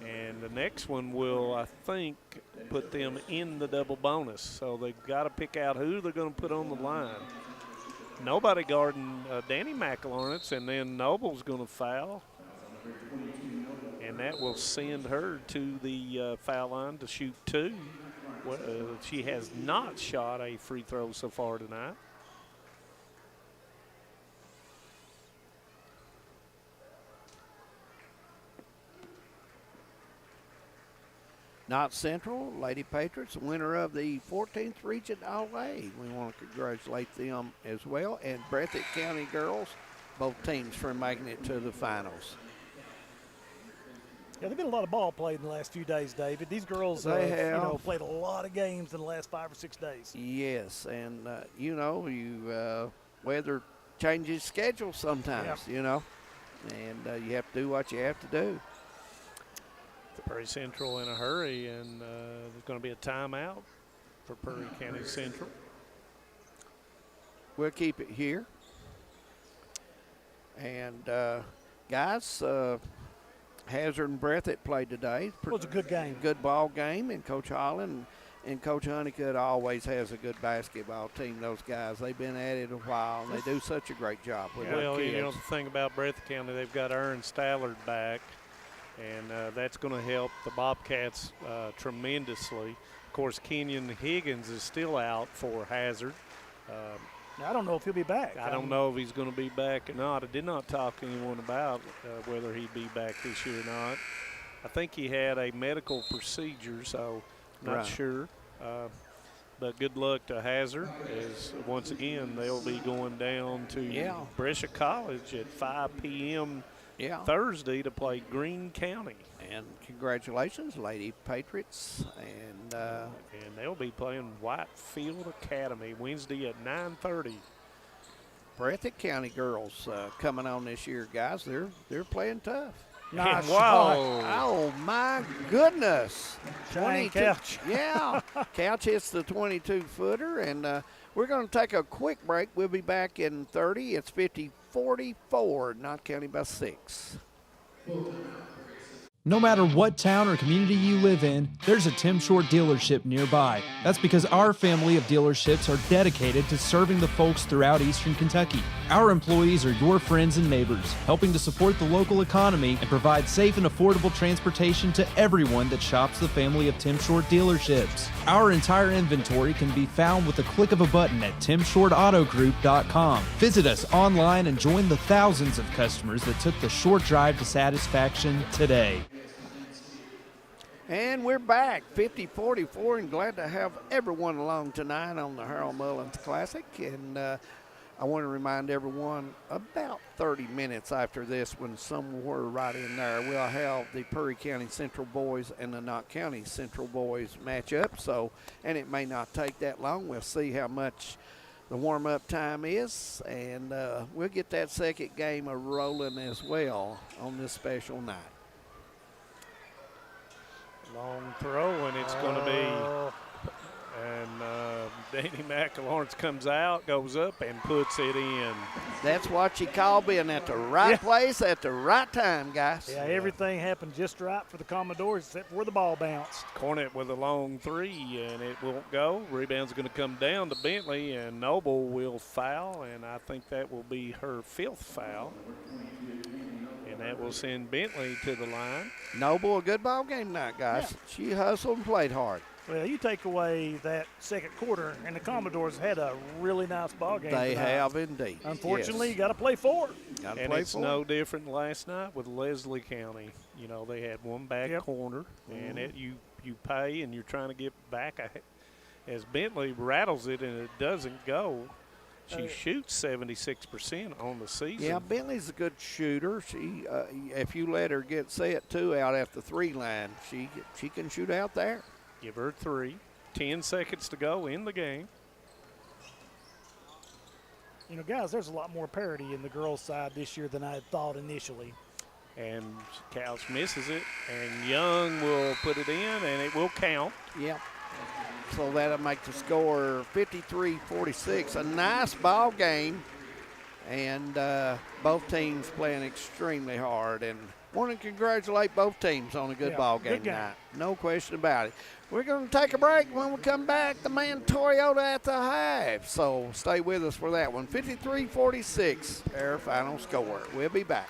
And the next one will, I think, put them in the double bonus. So they've got to pick out who they're going to put on the line. Nobody guarding Danny McLawrence, and then Noble's going to foul. And that will send her to the foul line to shoot 2. She has not shot a free throw so far tonight. Knott Central, Lady Patriots, winner of the 14th Region All-A. We want to congratulate them as well. And Breathitt County girls, both teams for making it to the finals. Yeah, there's been a lot of ball played in the last few days, David. These girls have played a lot of games in the last 5 or 6 days. Yes, and weather changes schedules sometimes, and you have to do what you have to do. Prairie Central in a hurry, and there's going to be a timeout for Prairie County Central. We'll keep it here. And, guys, Hazard and Breathitt played today. It was a good game. Good ball game, and Coach Holland and Coach Honeycutt always has a good basketball team, those guys. They've been at it a while, and they do such a great job with their kids. You know, the thing about Breathitt County, they've got Aaron Stallard back. And that's going to help the Bobcats tremendously. Of course, Kenyon Higgins is still out for Hazard. I don't know if he'll be back. I don't know if he's going to be back or not. I did not talk to anyone about whether he'd be back this year or not. I think he had a medical procedure, so not sure. But good luck to Hazard, as once again they'll be going down to Brescia College at 5 p.m. Thursday to play Greene County. And congratulations, Lady Patriots. And they'll be playing Whitefield Academy Wednesday at 9:30. Breathitt County girls coming on this year, guys. They're playing tough. Nice. Wow. Oh, my goodness. Giant Couch. Yeah. Couch hits the 22-footer, and we're going to take a quick break. We'll be back in 30. It's 50-44, Knott County by 6. No matter what town or community you live in, there's a Tim Short dealership nearby. That's because our family of dealerships are dedicated to serving the folks throughout Eastern Kentucky. Our employees are your friends and neighbors, helping to support the local economy and provide safe and affordable transportation to everyone that shops the family of Tim Short dealerships. Our entire inventory can be found with a click of a button at timshortautogroup.com. Visit us online and join the thousands of customers that took the short drive to satisfaction today. And we're back, 50-44, and glad to have everyone along tonight on the Harold Mullins Classic. And I want to remind everyone, about 30 minutes after this, when somewhere right in there, we'll have the Perry County Central boys and the Knott County Central boys match up. So, and it may not take that long. We'll see how much the warm-up time is, and we'll get that second game rolling as well on this special night. Long throw, and it's going to be, and Danny McElawrence comes out, goes up, and puts it in. That's what you call being at the right place at the right time, guys. Yeah, everything happened just right for the Commodores except for the ball bounced. Cornett with a long three, and it won't go. Rebound's going to come down to Bentley, and Noble will foul, and I think that will be her 5th foul. And that will send Bentley to the line. Noble, a good ball game tonight, guys. Yeah. She hustled and played hard. Well, you take away that second quarter, and the Commodores had a really nice ball game They tonight. Have indeed. Unfortunately, you got to play 4. And it's no different than last night with Leslie County. You know, they had one back corner, and you pay, and you're trying to get back. As Bentley rattles it and it doesn't go, she shoots 76% on the season. Yeah, Bentley's a good shooter. She, if you let her get set 2 out at the 3 line, she can shoot out there. Give her 3. 10 seconds to go in the game. You know, guys, there's a lot more parity in the girls' side this year than I had thought initially. And Couch misses it, and Young will put it in, and it will count. Yep. So that'll make the score 53-46. A nice ball game, and both teams playing extremely hard. And want to congratulate both teams on a good ball game tonight. No question about it. We're going to take a break. When we come back, the man Toyota at the half. So stay with us for that one. 53-46, our final score. We'll be back.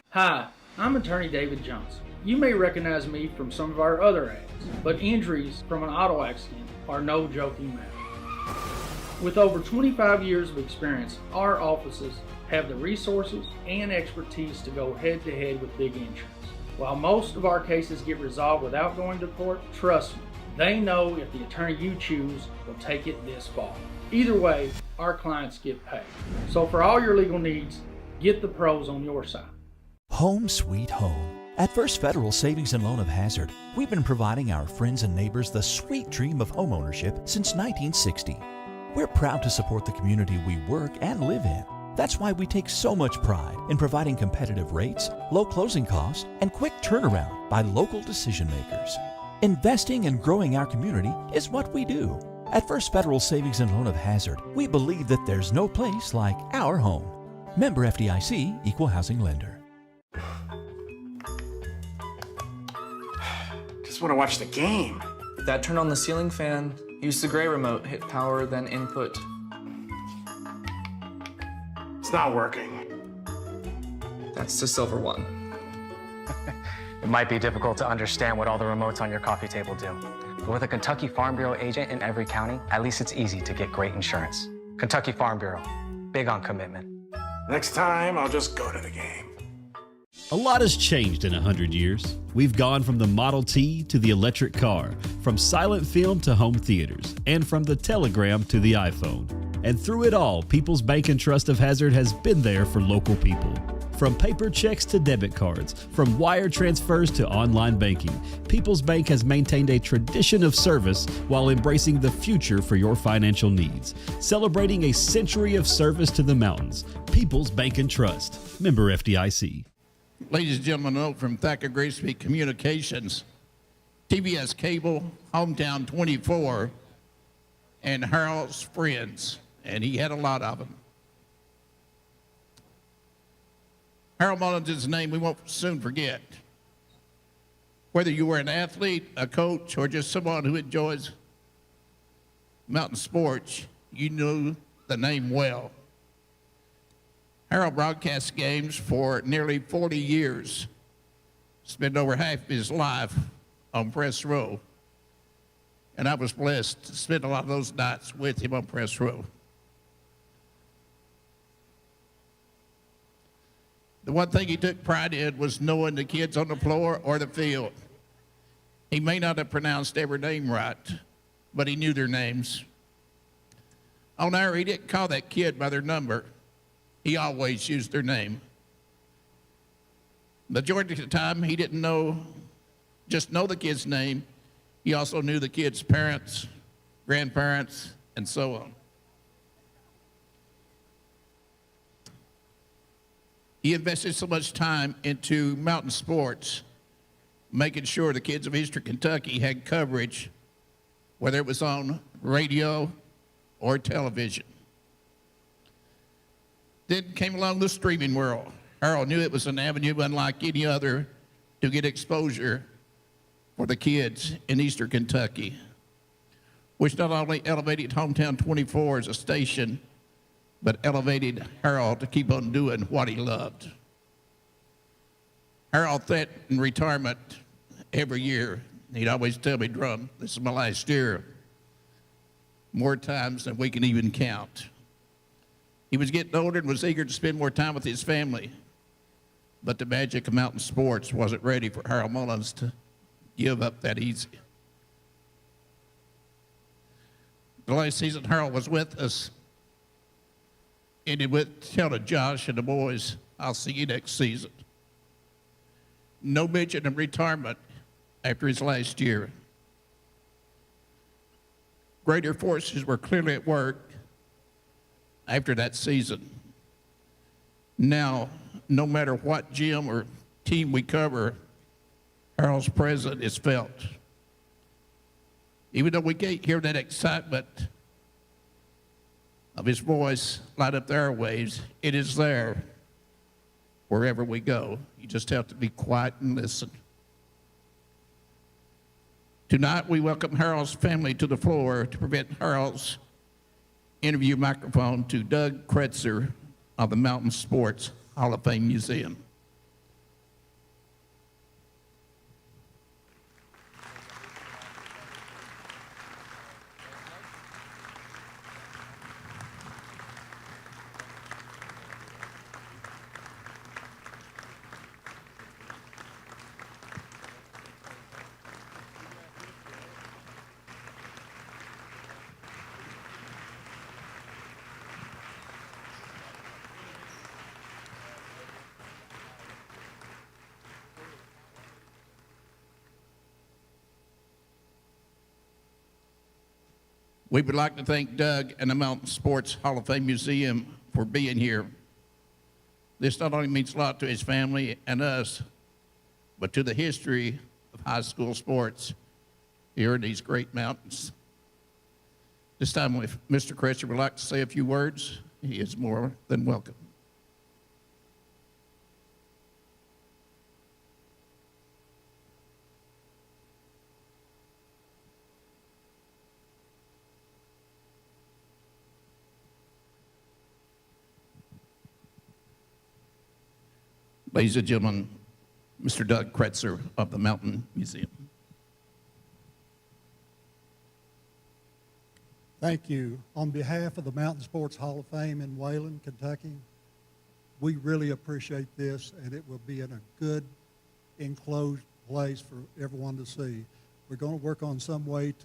Hi, I'm attorney David Johnson. You may recognize me from some of our other ads, but injuries from an auto accident are no joking matter. With over 25 years of experience, our offices have the resources and expertise to go head-to-head with big insurance. While most of our cases get resolved without going to court, trust me, they know if the attorney you choose will take it this far. Either way, our clients get paid. So for all your legal needs, get the pros on your side. Home sweet home. At First Federal Savings and Loan of Hazard, we've been providing our friends and neighbors the sweet dream of homeownership since 1960. We're proud to support the community we work and live in. That's why we take so much pride in providing competitive rates, low closing costs, and quick turnaround by local decision makers. Investing and growing our community is what we do. At First Federal Savings and Loan of Hazard, we believe that there's no place like our home. Member FDIC, Equal Housing Lender. Just want to watch the game. That turn on the ceiling fan. Use the gray remote. Hit power, then input. It's not working. That's the silver one. It might be difficult to understand what all the remotes on your coffee table do. But with a Kentucky Farm Bureau agent in every county, at least it's easy to get great insurance. Kentucky Farm Bureau, big on commitment. Next time, I'll just go to the game. A lot has changed in 100 years. We've gone from the Model T to the electric car, from silent film to home theaters, and from the telegram to the iPhone. And through it all, People's Bank and Trust of Hazard has been there for local people. From paper checks to debit cards, from wire transfers to online banking, People's Bank has maintained a tradition of service while embracing the future for your financial needs. Celebrating a century of service to the mountains. People's Bank and Trust. Member FDIC. Ladies and gentlemen, a note from Thacker Graceby Communications, TBS Cable, Hometown 24, and Harold's friends, and he had a lot of them. Harold Mullins is a name we won't soon forget. Whether you were an athlete, a coach, or just someone who enjoys mountain sports, you knew the name well. Harold broadcast games for nearly 40 years, spent over half of his life on press row, and I was blessed to spend a lot of those nights with him on press row. The one thing he took pride in was knowing the kids on the floor or the field. He may not have pronounced every name right, but he knew their names. On air, he didn't call that kid by their number. He always used their name. Majority of the time, he didn't just know the kid's name. He also knew the kid's parents, grandparents, and so on. He invested so much time into mountain sports, making sure the kids of Eastern Kentucky had coverage, whether it was on radio or television. Then came along the streaming world. Harold knew it was an avenue unlike any other to get exposure for the kids in Eastern Kentucky, which not only elevated Hometown 24 as a station, but elevated Harold to keep on doing what he loved. Harold threatened retirement every year. He'd always tell me, Drum, this is my last year, more times than we can even count. He was getting older and was eager to spend more time with his family, but the magic of mountain sports wasn't ready for Harold Mullins to give up that easy. The last season Harold was with us ended with telling Josh and the boys, I'll see you next season. No mention of retirement after his last year. Greater forces were clearly at work after that season. Now, no matter what gym or team we cover, Harold's presence is felt. Even though we can't hear that excitement of his voice light up the airwaves, it is there wherever we go. You just have to be quiet and listen. Tonight, we welcome Harold's family to the floor to present Harold's interview microphone to Doug Kretzer of the Mountain Sports Hall of Fame Museum. We would like to thank Doug and the Mountain Sports Hall of Fame Museum for being here. This not only means a lot to his family and us, but to the history of high school sports here in these great mountains. This time, if Mr. Kretzer would like to say a few words, he is more than welcome. Ladies and gentlemen, Mr. Doug Kretzer of the Mountain Museum. Thank you. On behalf of the Mountain Sports Hall of Fame in Wayland, Kentucky, we really appreciate this, and it will be in a good, enclosed place for everyone to see. We're going to work on some way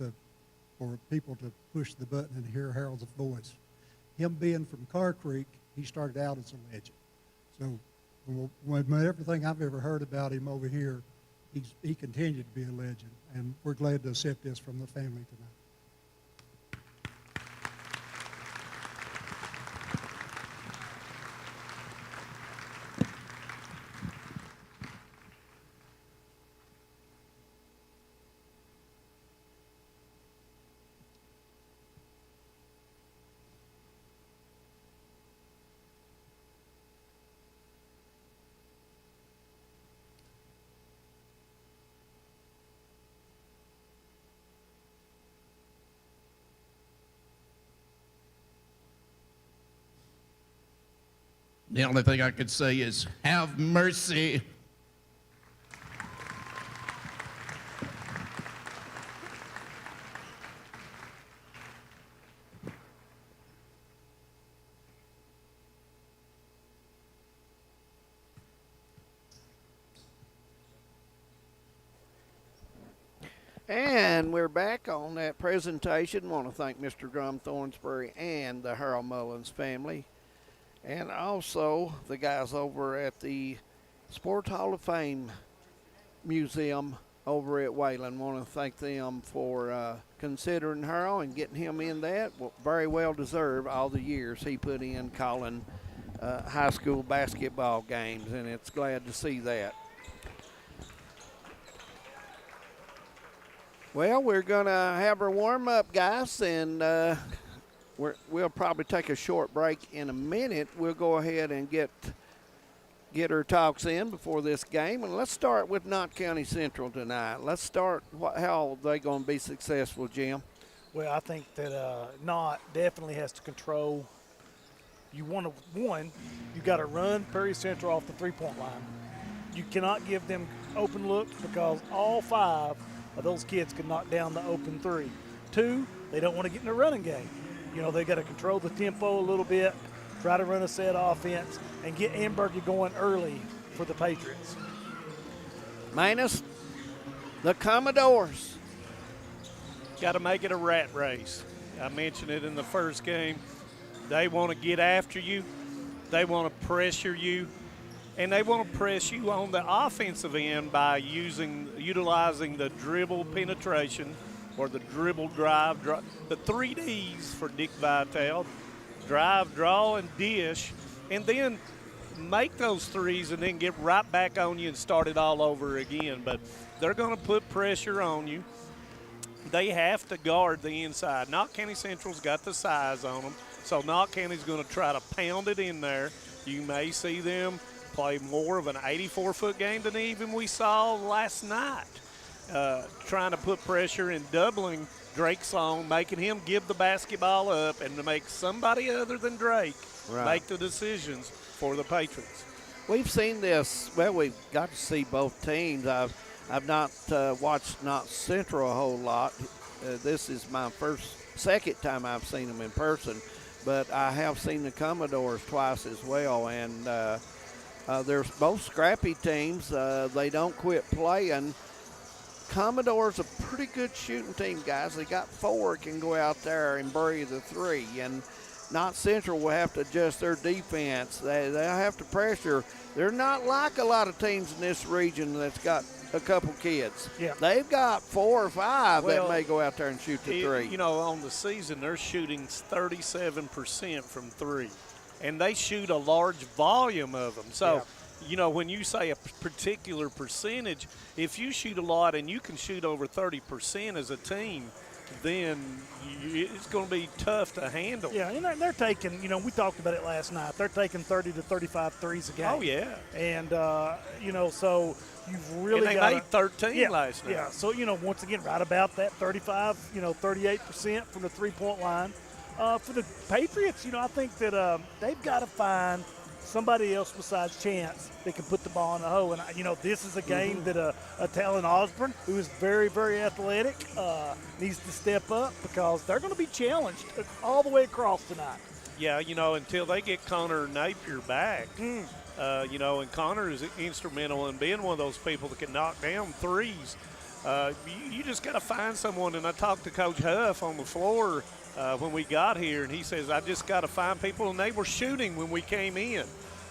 for people to push the button and hear Harold's voice. Him being from Car Creek, he started out as a legend. So when everything I've ever heard about him over here, he continued to be a legend, and we're glad to accept this from the family tonight. The only thing I could say is, have mercy. And we're back on that presentation. I want to thank Mr. Drum Thornsbury and the Harold Mullins family, and also the guys over at the Sports Hall of Fame Museum over at Wayland. I want to thank them for considering Harold and getting him in that. Well, very well deserved all the years he put in calling high school basketball games, and it's glad to see that. Well, we're going to have our warm-up, guys, and we'll probably take a short break in a minute. We'll go ahead and get our talks in before this game. And let's start with Knott County Central tonight. Let's start how are they going to be successful, Jim? Well, I think that Knott definitely has to control. You got to run Perry Central off the three-point line. You cannot give them open looks because all 5 of those kids can knock down the open 3. 2, they don't want to get in the running game. They got to control the tempo a little bit, try to run a set offense, and get Amberger going early for the Patriots. Minus the Commodores. Got to make it a rat race. I mentioned it in the first game. They want to get after you. They want to pressure you. And they want to press you on the offensive end by utilizing the dribble penetration or the dribble drive, the 3 Ds for Dick Vitale, drive, draw, and dish, and then make those threes and then get right back on you and start it all over again. But they're going to put pressure on you. They have to guard the inside. Knott County Central's got the size on them, so Knott County's going to try to pound it in there. You may see them play more of an 84-foot game than even we saw last night, trying to put pressure and doubling Drake's zone, making him give the basketball up and to make somebody other than Drake make the decisions for the Patriots. We've seen this. Well, we've got to see both teams. I've not watched Knott Central a whole lot. This is my second time I've seen them in person, but I have seen the Commodores twice as well, and they're both scrappy teams. They don't quit playing. Commodore's a pretty good shooting team, guys. They got 4 can go out there and bury the 3. And Knott Central will have to adjust their defense. They'll have to pressure. They're not like a lot of teams in this region that's got a couple kids. Yeah. They've got 4 or 5 that may go out there and shoot the 3. On the season, they're shooting 37% from 3. And they shoot a large volume of them. So, when you say a particular percentage, if you shoot a lot and you can shoot over 30% as a team, then it's going to be tough to handle. Yeah, and they're taking, we talked about it last night. They're taking 30 to 35 threes a game. Oh, yeah. And, so you've really got they made 13 last night. Yeah, so, once again, right about that 35, 38% from the three-point line. For the Patriots, I think that they've got to find somebody else besides Chance that can put the ball in the hole. And, this is a game that a Talon Osborne, who is very, very athletic, needs to step up because they're going to be challenged all the way across tonight. Yeah, until they get Connor Napier back, and Connor is instrumental in being one of those people that can knock down threes. You just got to find someone, and I talked to Coach Huff on the floor when we got here, and he says, I just got to find people, and they were shooting when we came in.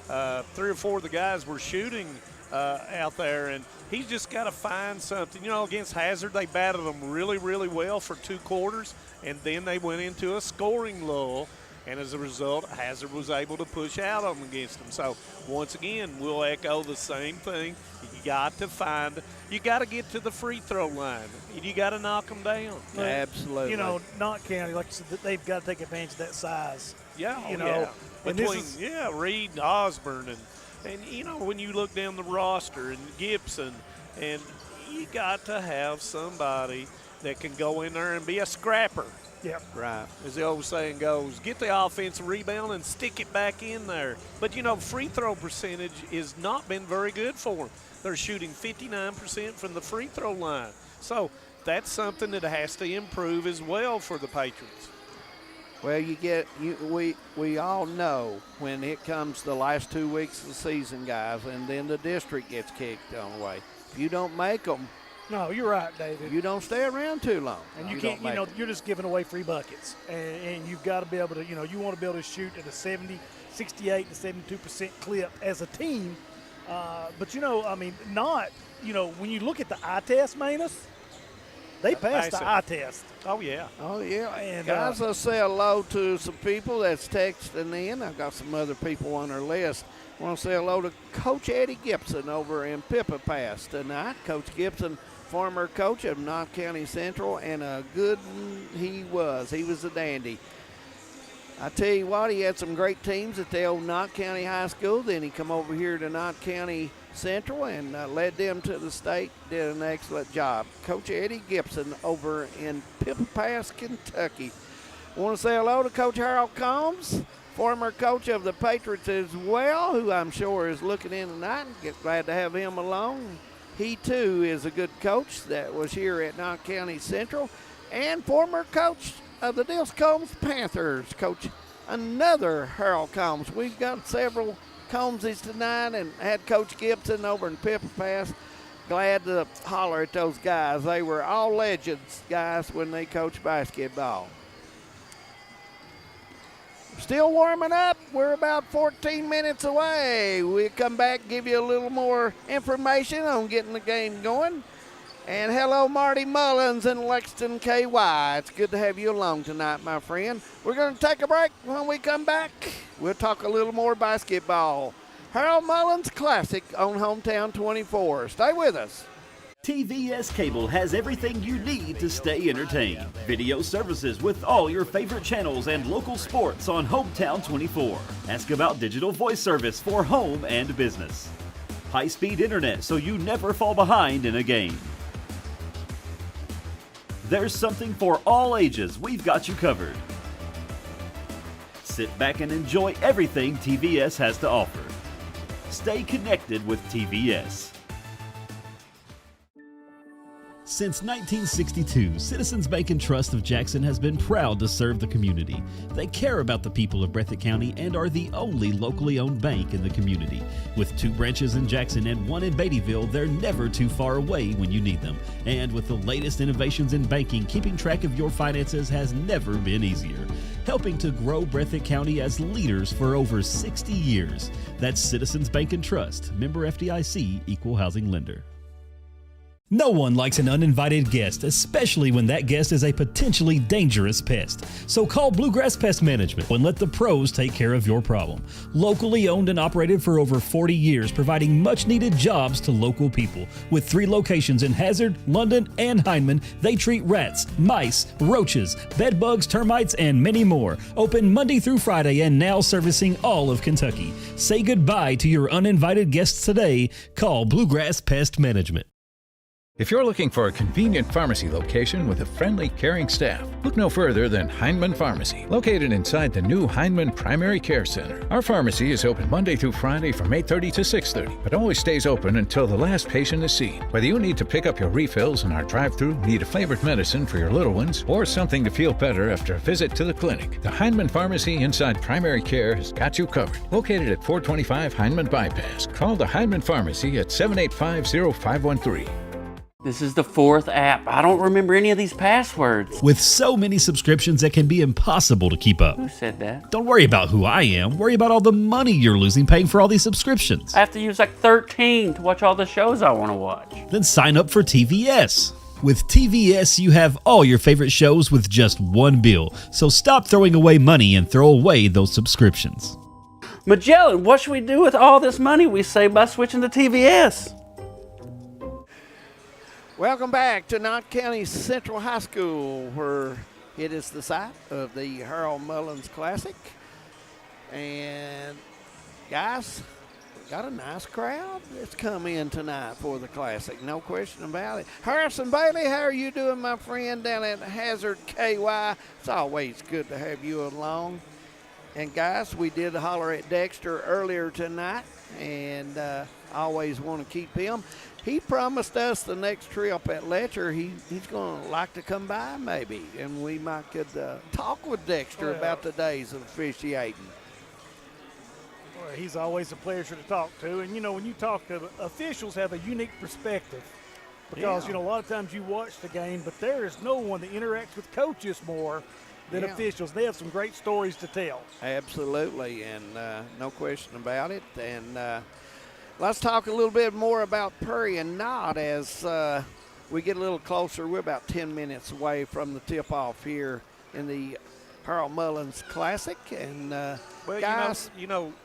3 or 4 of the guys were shooting out there, and he's just got to find something. Against Hazard, they batted them really, really well for 2 quarters, and then they went into a scoring lull, and as a result, Hazard was able to push out on them against them. So, once again, we'll echo the same thing. You got to get to the free throw line. You got to knock them down. Absolutely. Knott County, like I said, they've got to take advantage of that size. Yeah, between Reed, Osborne, and when you look down the roster and Gibson, and you got to have somebody that can go in there and be a scrapper. Yeah. Right. As the old saying goes, get the offensive rebound and stick it back in there. But, free throw percentage has not been very good for them. They're shooting 59% from the free throw line. So that's something that has to improve as well for the Patriots. Well, we all know when it comes the last 2 weeks of the season, guys, and then the district gets kicked on away. If you don't make them, no, you're right, David. You don't stay around too long. And you can't, you're just giving away free buckets. And you've got to be able to, you want to be able to shoot at a 68 to 72% clip as a team. But, Knott, when you look at the eye test, Manus, they passed the eye test. Oh, yeah. Oh, yeah. And guys, let's say hello to some people that's texting in. I've got some other people on our list. I want to say hello to Coach Eddie Gibson over in Pippa Pass tonight. Coach Gibson, former coach of Knott County Central, and a good one he was. He was a dandy. I tell you what, he had some great teams at the old Knott County High School. Then he come over here to Knott County Central and led them to the state, did an excellent job. Coach Eddie Gibson over in Pippa Pass, Kentucky. I want to say hello to Coach Harold Combs, former coach of the Patriots as well, who I'm sure is looking in tonight. Glad to have him along. He, too, is a good coach that was here at Knott County Central and former coach of the Dills Combs Panthers. Coach, another Harold Combs. We've got several Combses tonight and had Coach Gibson over in Pippa Pass. Glad to holler at those guys. They were all legends, guys, when they coached basketball. Still warming up. We're about 14 minutes away. We'll come back and give you a little more information on getting the game going. And hello, Marty Mullins in Lexington, KY. It's good to have you along tonight, my friend. We're going to take a break. When we come back, we'll talk a little more basketball. Harold Mullins Classic on Hometown 24. Stay with us. TVS Cable has everything you need to stay entertained. Video services with all your favorite channels and local sports on Hometown 24. Ask about digital voice service for home and business. High-speed internet so you never fall behind in a game. There's something for all ages. We've got you covered. Sit back and enjoy everything TVS has to offer. Stay connected with TVS. Since 1962, Citizens Bank and Trust of Jackson has been proud to serve the community. They care about the people of Breathitt County and are the only locally owned bank in the community. With 2 branches in Jackson and 1 in Beattyville, they're never too far away when you need them. And with the latest innovations in banking, keeping track of your finances has never been easier. Helping to grow Breathitt County as leaders for over 60 years. That's Citizens Bank and Trust, member FDIC, equal housing lender. No one likes an uninvited guest, especially when that guest is a potentially dangerous pest. So call Bluegrass Pest Management and let the pros take care of your problem. Locally owned and operated for over 40 years, providing much-needed jobs to local people. With 3 locations in Hazard, London, and Hindman, they treat rats, mice, roaches, bed bugs, termites, and many more. Open Monday through Friday and now servicing all of Kentucky. Say goodbye to your uninvited guests today. Call Bluegrass Pest Management. If you're looking for a convenient pharmacy location with a friendly, caring staff, look no further than Heinemann Pharmacy, located inside the new Heinemann Primary Care Center. Our pharmacy is open Monday through Friday from 8:30 to 6:30, but always stays open until the last patient is seen. Whether you need to pick up your refills in our drive-thru, need a favorite medicine for your little ones, or something to feel better after a visit to the clinic, the Heinemann Pharmacy inside Primary Care has got you covered. Located at 425 Heinemann Bypass. Call the Heinemann Pharmacy at 785-0513. This is the 4th app. I don't remember any of these passwords. With so many subscriptions, it can be impossible to keep up. Who said that? Don't worry about who I am. Worry about all the money you're losing paying for all these subscriptions. I have to use like 13 to watch all the shows I want to watch. Then sign up for TVS. With TVS, you have all your favorite shows with just one bill. So stop throwing away money and throw away those subscriptions. Magellan, what should we do with all this money we save by switching to TVS? Welcome back to Knott County Central High School, where it is the site of the Harold Mullins Classic. And guys, we got a nice crowd that's come in tonight for the Classic, no question about it. Harrison Bailey, how are you doing, my friend, down at Hazard KY? It's always good to have you along. And guys, we did holler at Dexter earlier tonight, and I always want to keep him. He promised us the next trip at Letcher, he's going to like to come by maybe, and we might could talk with Dexter about the days of officiating. Well, he's always a pleasure to talk to, and when you talk to officials, have a unique perspective because a lot of times you watch the game, but there is no one that interacts with coaches more than officials. They have some great stories to tell. Absolutely, and no question about it. And let's talk a little bit more about Perry and Knott as we get a little closer. We're about 10 minutes away from the tip-off here in the Harold Mullins Classic. And guys,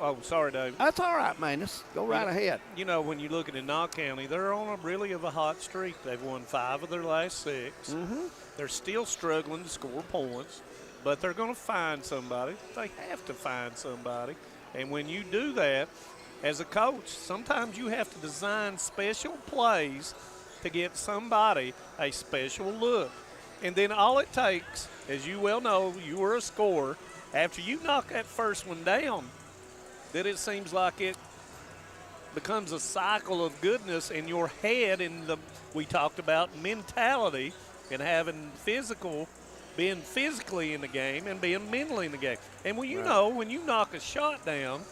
oh, sorry, Dave. That's all right, Manus. Go right ahead. When you look at Knott County, they're on a really of a hot streak. They've won 5 of their last 6. Mm-hmm. They're still struggling to score points, but they're going to find somebody. They have to find somebody. And when you do that, as a coach, sometimes you have to design special plays to get somebody a special look. And then all it takes, as you well know, you were a scorer, after you knock that first one down, then it seems like it becomes a cycle of goodness in your head, and we talked about mentality and having being physically in the game and being mentally in the game. And when you knock a shot down,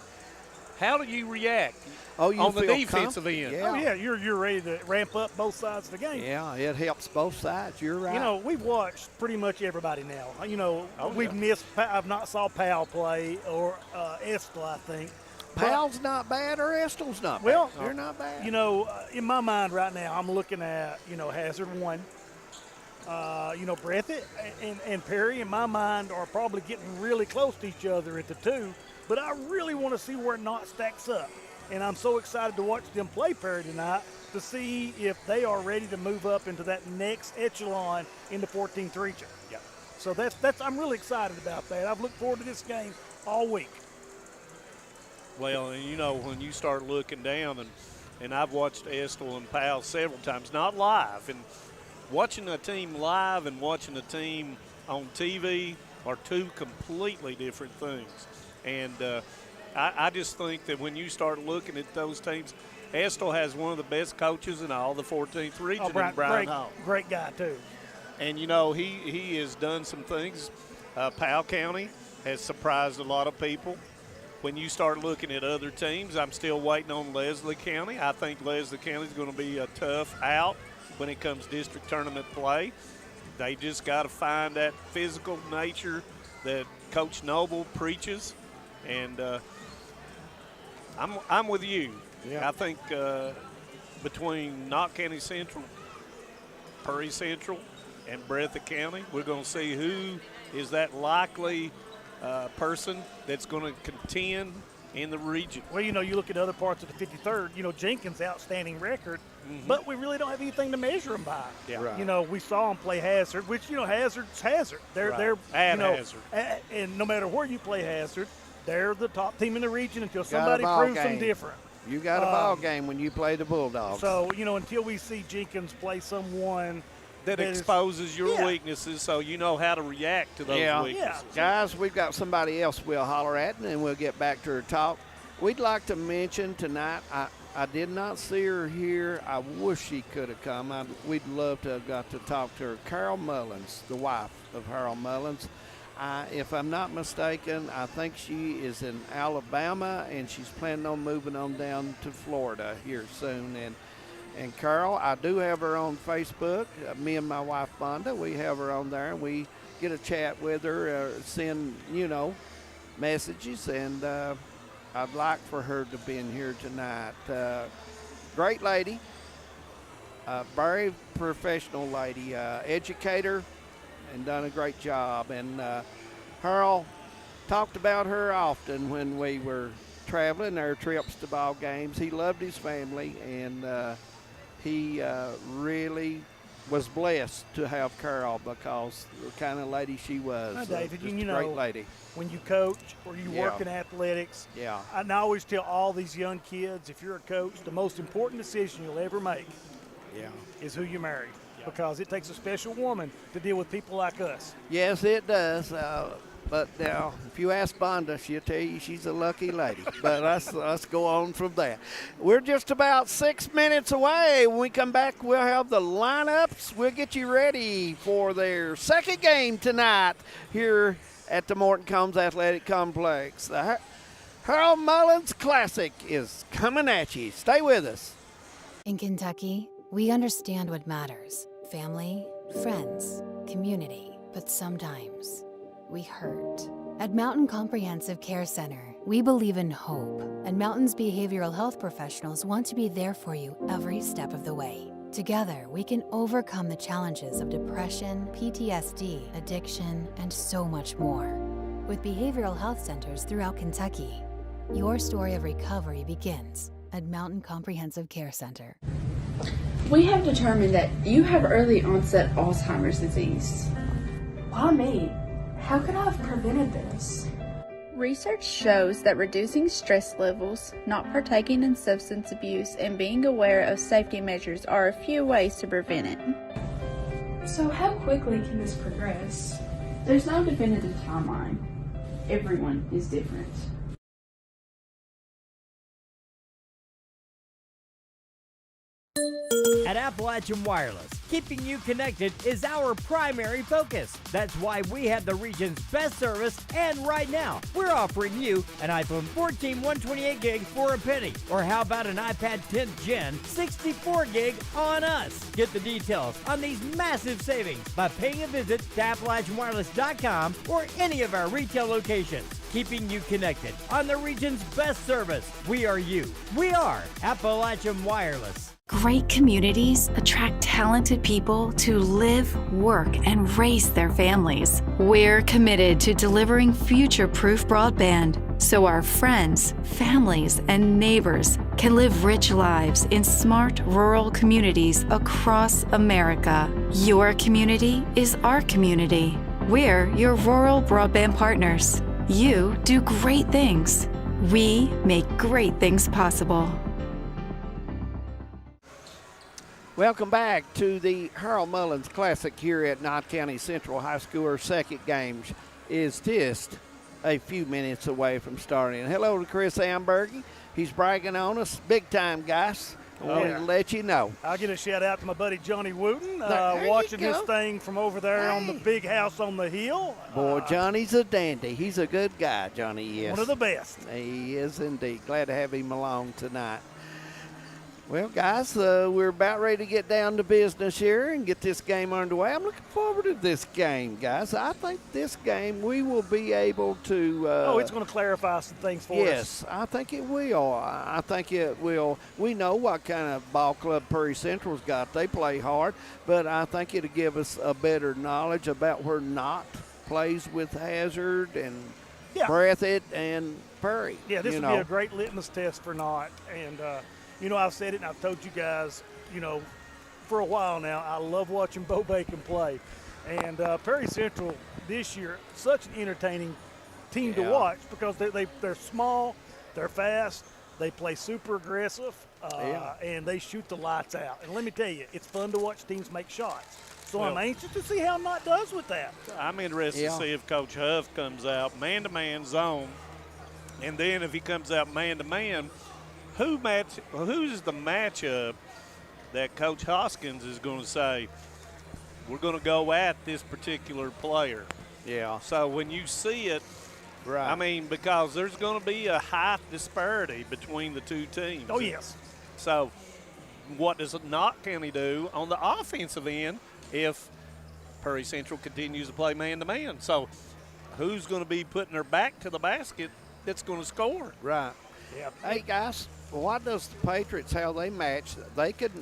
how do you react on the defensive end? Yeah. Oh, yeah, you're ready to ramp up both sides of the game. Yeah, it helps both sides. You're right. We've watched pretty much everybody now. I've not saw Powell play or Estel, I think. Powell's not bad or Estel's not bad. Well, they're not bad. In my mind right now, I'm looking at, Hazard 1. Breathitt and Perry, in my mind, are probably getting really close to each other at the 2. But I really want to see where Knott stacks up. And I'm so excited to watch them play Perry tonight to see if they are ready to move up into that next echelon in the 14th region. Yeah. So I'm really excited about that. I've looked forward to this game all week. Well, and when you start looking down, and I've watched Estel and Powell several times, not live, and watching a team live and watching a team on TV are 2 completely different things. And I just think that when you start looking at those teams, Estel has one of the best coaches in all the 14th region, Brian Hall. Great guy, too. And, he has done some things. Powell County has surprised a lot of people. When you start looking at other teams, I'm still waiting on Leslie County. I think Leslie County is going to be a tough out when it comes district tournament play. They just got to find that physical nature that Coach Noble preaches. And I'm with you. Yeah. I think between Knott County Central, Perry Central, and Breathitt County, we're going to see who is that likely person that's going to contend in the region. Well, you look at other parts of the 53rd, Jenkins' outstanding record, but we really don't have anything to measure them by. Yeah. Right. We saw them play Hazard, which, Hazard's Hazard. They're Hazard. And no matter where you play Hazard, they're the top team in the region until somebody proves them different. You got a ball game when you play the Bulldogs. So, until we see Jenkins play someone that exposes your weaknesses, so you know how to react to those weaknesses. Yeah. Guys, we've got somebody else we'll holler at, and then we'll get back to her talk. We'd like to mention tonight, I did not see her here. I wish she could have come. We'd love to have got to talk to her. Carol Mullins, the wife of Harold Mullins. If I'm not mistaken, I think she is in Alabama, and she's planning on moving on down to Florida here soon. And Carol, I do have her on Facebook. Me and my wife, Bonda, we have her on there, and we get a chat with her, send, messages, and I'd like for her to be in here tonight. Great lady, very professional lady, educator, and done a great job. And Harold talked about her often when we were traveling, our trips to ball games. He loved his family, and he really was blessed to have Carol because the kind of lady she was. Hi, David. Just a great lady. When you coach or you work in athletics, I always tell all these young kids, if you're a coach, the most important decision you'll ever make is who you marry. Because it takes a special woman to deal with people like us. Yes, it does. But now, if you ask Bonda, she'll tell you she's a lucky lady. But let's go on from there. We're just about 6 minutes away. When we come back, we'll have the lineups. We'll get you ready for their second game tonight here at the Morton Combs Athletic Complex. The Harold Mullins Classic is coming at you. Stay with us. In Kentucky, we understand what matters. Family, friends, community. But sometimes we hurt. At Mountain Comprehensive Care Center, we believe in hope, and Mountain's behavioral health professionals want to be there for you every step of the way. Together, we can overcome the challenges of depression, PTSD, addiction, and so much more. With behavioral health centers throughout Kentucky, your story of recovery begins at Mountain Comprehensive Care Center. We have determined that you have early onset Alzheimer's disease. Why me? How could I have prevented this? Research shows that reducing stress levels, not partaking in substance abuse, and being aware of safety measures are a few ways to prevent it. So how quickly can this progress? There's no definitive timeline. Everyone is different. At Appalachian Wireless, keeping you connected is our primary focus. That's why we have the region's best service, and right now, we're offering you an iPhone 14 128 gig for a penny. Or how about an iPad 10th Gen 64 gig on us? Get the details on these massive savings by paying a visit to AppalachianWireless.com or any of our retail locations. Keeping you connected on the region's best service. We are you. We are Appalachian Wireless. Great communities attract talented people to live, work, and raise their families. We're committed to delivering future-proof broadband so our friends, families, and neighbors can live rich lives in smart rural communities across America. Your community is our community. We're your rural broadband partners. You do great things. We make great things possible. Welcome back to the Harold Mullins Classic here at Knott County Central High School. Our second game is just a few minutes away from starting. Hello to Chris Ambergy. He's bragging on us big time, guys. I wanted to let you know. I'll get a shout out to my buddy Johnny Wooten, watching this thing from over there on the big house on the hill. Boy, Johnny's a dandy. He's a good guy, Johnny is. One of the best. He is indeed. Glad to have him along tonight. Well, guys, we're about ready to get down to business here and get this game underway. I'm looking forward to this game, guys. I think this game we will be able to it's going to clarify some things for us. Yes, I think it will. I think it will. We know what kind of ball club Prairie Central's got. They play hard, but I think it'll give us a better knowledge about where Knott plays with Hazard and Breathitt and Prairie. Yeah, this will be a great litmus test for Knott. And, I've said it and I've told you guys, for a while now, I love watching Bo Bacon play. And Prairie Central this year, such an entertaining team to watch because they're small, they're fast, They play super aggressive, and they shoot the lights out. And let me tell you, it's fun to watch teams make shots. So I'm anxious to see how Knott does with that. I'm interested to see if Coach Huff comes out man-to-man zone, and then if he comes out man-to-man, who's the matchup that Coach Hoskins is going to say, we're going to go at this particular player? Yeah. So when you see it, right. I mean, because there's going to be a height disparity between the two teams. Oh, yes. So what does Knott County do on the offensive end if Perry Central continues to play man-to-man? So who's going to be putting their back to the basket that's going to score? Right. Yeah. Hey, guys, what does the Patriots, how they match? They could,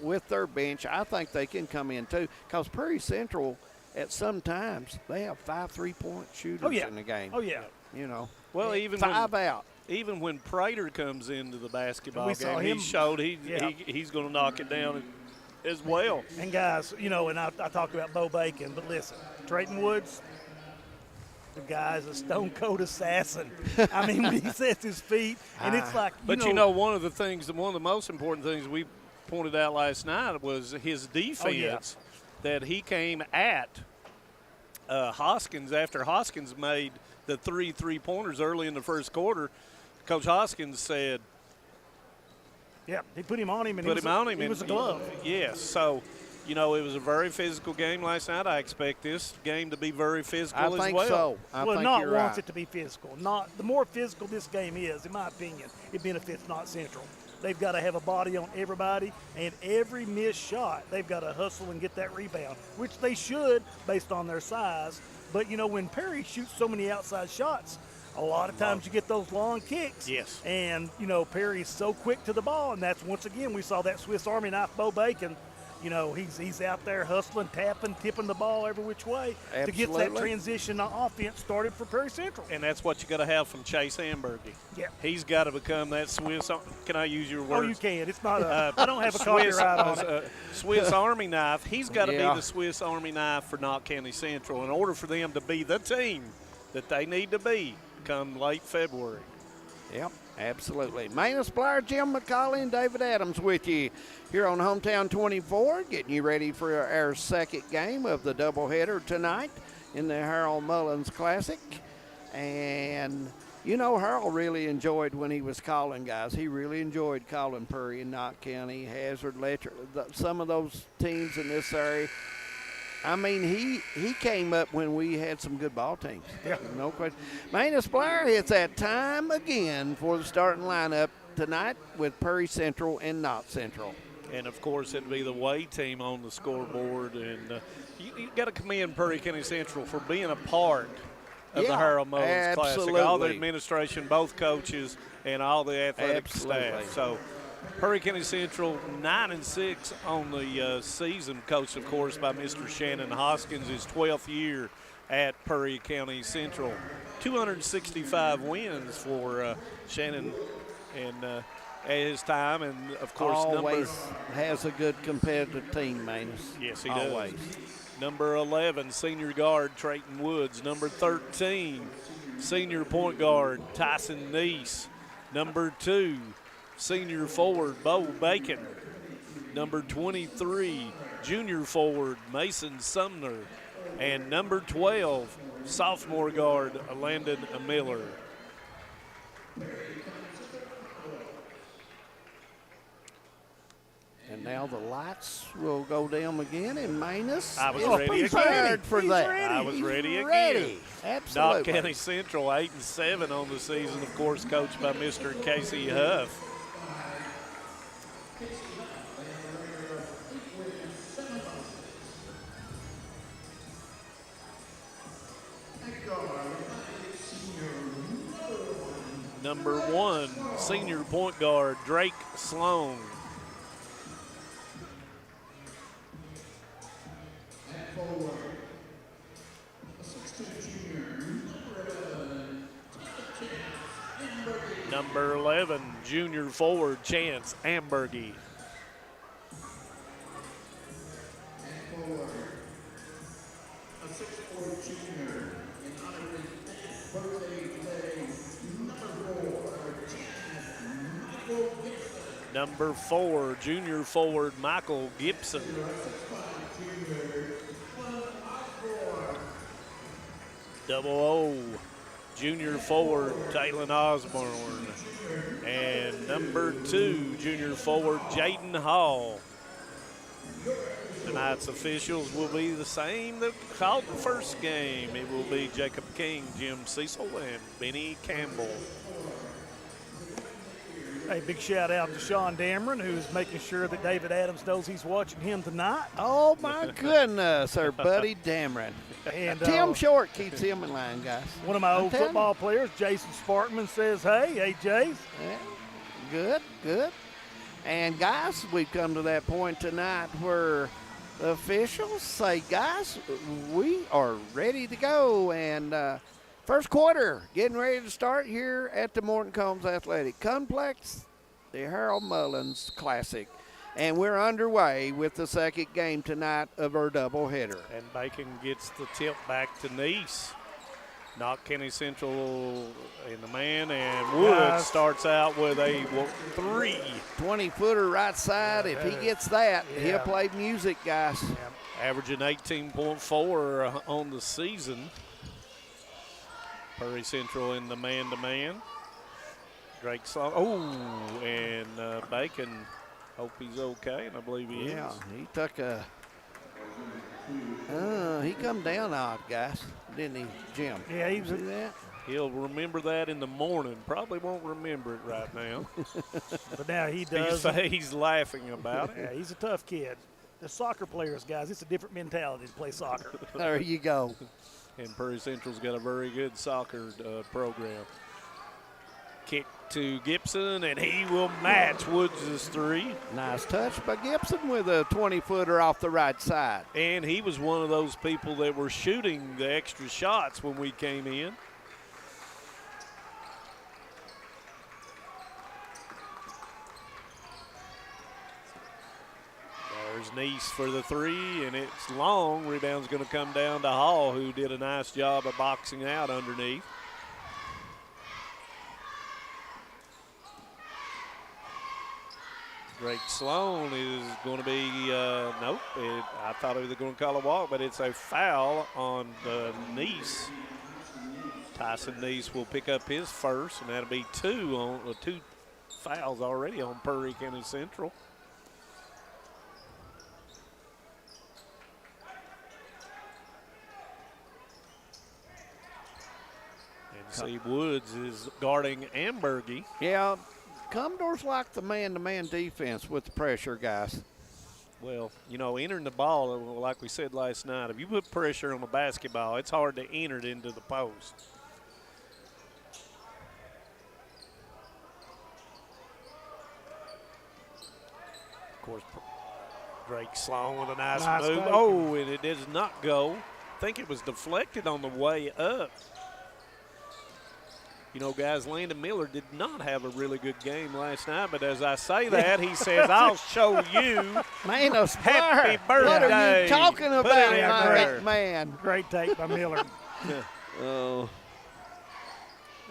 with their bench, I think they can come in too, because Perry Central, at some times, they have 5 3-point shooters in the game. Oh, yeah. You know. Well, even 5 out. Even when Prater comes into the basketball We saw game, him. he showed he's going to knock it down as well. And, guys, you know, and I talk about Bo Bacon, but listen, Trayton Woods, the guy's a stone-cold assassin. I mean, when he sets his feet, and it's like, you know, one of the most important things we pointed out last night was his defense, that he came at Hoskins after Hoskins made the 3 3-pointers early in the first quarter. Coach Hoskins said, yeah, he put him on him, and it was a glove. Yes, so, you know, it was a very physical game last night. I expect this game to be very physical I as well. So. I think Knott you're wants right. it to be physical. The more physical this game is, in my opinion, it benefits Knott Central. They've got to have a body on everybody, and every missed shot, they've got to hustle and get that rebound, which they should based on their size. But, you know, when Perry shoots so many outside shots, a lot of times you get those long kicks. Yes. And, you know, Perry's so quick to the ball, and that's, once again, we saw that Swiss Army knife Bo Bacon. You know, he's out there hustling, tapping, tipping the ball every which way to get that transition offense started for Perry Central. And that's what you got to have from Chase Ambergy. Yeah. He's got to become that Swiss. Can I use your words? Oh, you can. It's not I don't have a copyright on it. Swiss Army knife. He's got to be the Swiss Army knife for Knott County Central in order for them to be the team that they need to be come late February. Yep, absolutely. Manus Blair, Jim McCauley, and David Adams with you here on Hometown 24, getting you ready for our second game of the doubleheader tonight in the Harold Mullins Classic. And, you know, Harold really enjoyed when he was calling, guys. He really enjoyed calling Perry and Knott County, Hazard, Letcher, some of those teams in this area. I mean, he came up when we had some good ball teams. Yeah. No question. Manus Blair, it's that time again for the starting lineup tonight with Perry Central and Knott Central. And, of course, it'd be the Way team on the scoreboard. And you got to commend Perry County Central for being a part of the Harold Mullins Classic. All the administration, both coaches, and all the athletic staff. So Perry County Central 9-6 on the season, coached, of course, by Mr. Shannon Hoskins, his 12th year at Perry County Central. 265 wins for Shannon and at his time, and of course, always has a good competitive team, Manus. Yes, he always does. Number 11, senior guard Trayton Woods. Number 13, senior point guard Tyson Neese. Number 2, senior forward Bo Bacon. Number 23, junior forward Mason Sumner. And number 12, sophomore guard Landon Miller. And now the lights will go down again, and Manus is prepared for that. I was ready again. Absolutely. Knott County Central 8-7 on the season, of course, coached by Mr. Casey Huff. Number 1, senior point guard Drake Sloan. Number 11, junior forward Chance Ambergy. number 4, junior forward Michael Gibson. Double O, junior forward Taylon Osborne. And number 2, junior forward Jaden Hall. Tonight's officials will be the same that called the first game. It will be Jacob King, Jim Cecil, and Benny Campbell. Hey, big shout out to Sean Dameron, who's making sure that David Adams knows he's watching him tonight. Oh, my goodness, our buddy Dameron. And Tim Short keeps him in line, guys. One of my old football players, Jason Sparkman, says, hey, Jace. Yeah, good, good. And, guys, we've come to that point tonight where the officials say, guys, we are ready to go. And first quarter getting ready to start here at the Morton Combs Athletic Complex, the Harold Mullins Classic. And we're underway with the second game tonight of our doubleheader. And Bacon gets the tip back to Nice. Knott County Central in the man, and Woods starts out with a 3. 20-footer right side. If he gets that, he'll play music, guys. Averaging 18.4 on the season. Prairie Central in the man-to-man. Drake Sloan. Oh, and Bacon, hope he's okay, and I believe he is. Yeah, he took a he come down odd, guys, didn't he, Jim? Yeah, he was that. He'll remember that in the morning. Probably won't remember it right now. But now he does. He's laughing about it. Yeah, he's a tough kid. The soccer players, guys, it's a different mentality to play soccer. There you go. And Prairie Central's got a very good soccer program. Kick to Gibson, and he will match Woods' 3. Nice touch by Gibson with a 20-footer off the right side. And he was one of those people that were shooting the extra shots when we came in. There's Nice for the 3, and it's long. Rebound's going to come down to Hall, who did a nice job of boxing out underneath. Drake Sloan is going to be, nope, I thought they were going to call a walk, but it's a foul on Nice. Tyson Nice will pick up his first, and that'll be 2 fouls already on Prairie County Central. And see, Woods is guarding Ambergy. Yeah. Commodores like the man-to-man defense with the pressure, guys. Well, you know, entering the ball, like we said last night, if you put pressure on the basketball, it's hard to enter it into the post. Of course, Drake Sloan with a nice move. Play. Oh, and it does not go. I think it was deflected on the way up. You know, guys, Landon Miller did not have a really good game last night, but as I say that, he says, I'll show you. Man, happy birthday. What are you talking about, man? Great take by Miller. Oh.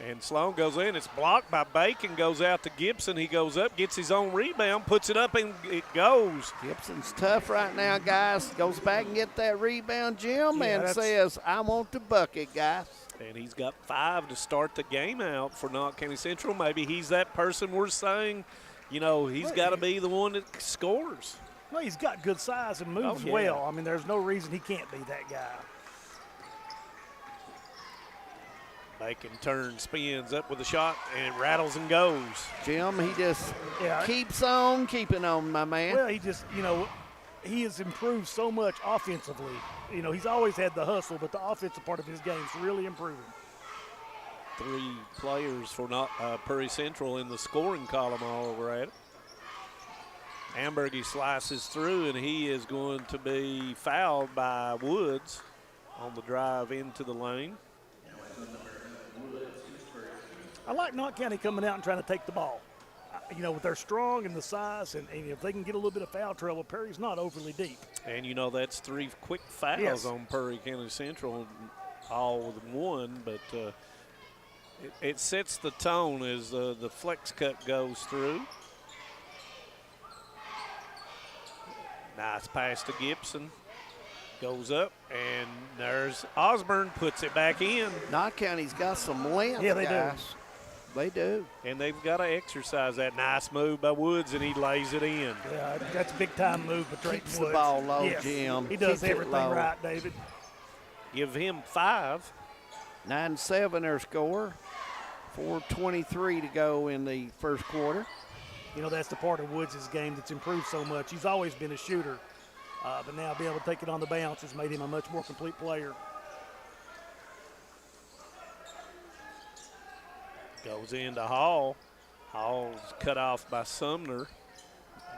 And Sloan goes in. It's blocked by Bacon, goes out to Gibson. He goes up, gets his own rebound, puts it up, and it goes. Gibson's tough right now, guys. Goes back and get that rebound, Jim, and says, I want the bucket, guys. And he's got 5 to start the game out for Knott County Central. Maybe he's that person we're saying, you know, he's got to be the one that scores. No, he's got good size and moves well. I mean, there's no reason he can't be that guy. Bacon turns, spins up with a shot, and it rattles and goes. Jim, he just keeps on keeping on, my man. Well, he just, you know, he has improved so much offensively. You know, he's always had the hustle, but the offensive part of his game is really improving. 3 players for Prairie Central in the scoring column all over at it. Ambergy slices through, and he is going to be fouled by Woods on the drive into the lane. I like Knott County coming out and trying to take the ball. You know, they're strong in the size, and if they can get a little bit of foul trouble, Perry's not overly deep. And, you know, that's 3 quick fouls on Prairie County Central, all with 1, but it sets the tone as the flex cut goes through. Nice pass to Gibson. Goes up, and there's Osborne, puts it back in. Knott County's got some length, Yeah, they guys. do. They do. And they've got to exercise that. Nice move by Woods, and he lays it in. Yeah, that's a big-time move by Drayton Keeps Woods. the ball low, yes. Jim. He does Keeps it everything low. right, David. Give him 5. 9-7 their score. 4:23 to go in the first quarter. You know, that's the part of Woods' game that's improved so much. He's always been a shooter, but now being able to take it on the bounce has made him a much more complete player. Goes into Hall. Hall's cut off by Sumner.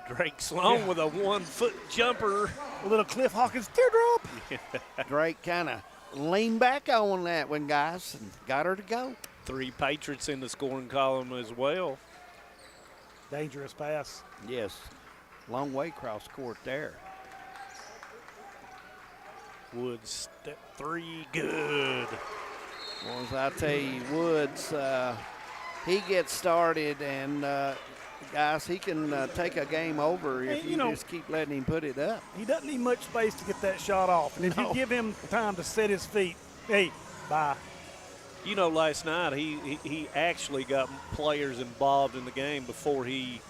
Drake Sloan with a 1-foot jumper. A little Cliff Hawkins teardrop. Drake kind of leaned back on that one, guys, and got her to go. 3 Patriots in the scoring column as well. Dangerous pass. Yes. Long way across court there. Woods, step 3, good. Well, as I tell you, Woods, he gets started, and guys, he can take a game over if you just keep letting him put it up. He doesn't need much space to get that shot off. And if you give him time to set his feet, hey, bye. You know, last night he actually got players involved in the game before he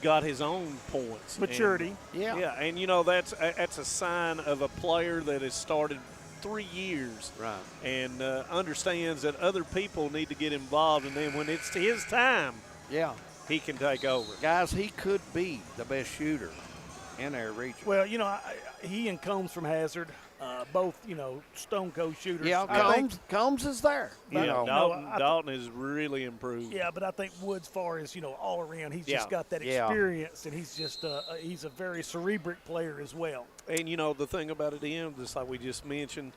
got his own points. Maturity. Yeah. Yeah, and you know that's a sign of a player that has started 3 years, right, and understands that other people need to get involved, and then when it's his time, yeah, he can take over. Guys, he could be the best shooter in their region. Well, you know, he and Combs from Hazard, both, you know, stone cold shooters. Yeah, Combs is there. Yeah, Dalton has really improved. Yeah, but I think Woods, far as, you know, all around, he's just got that experience, and he's just he's a very cerebric player as well. And, you know, the thing about it is, just like we just mentioned,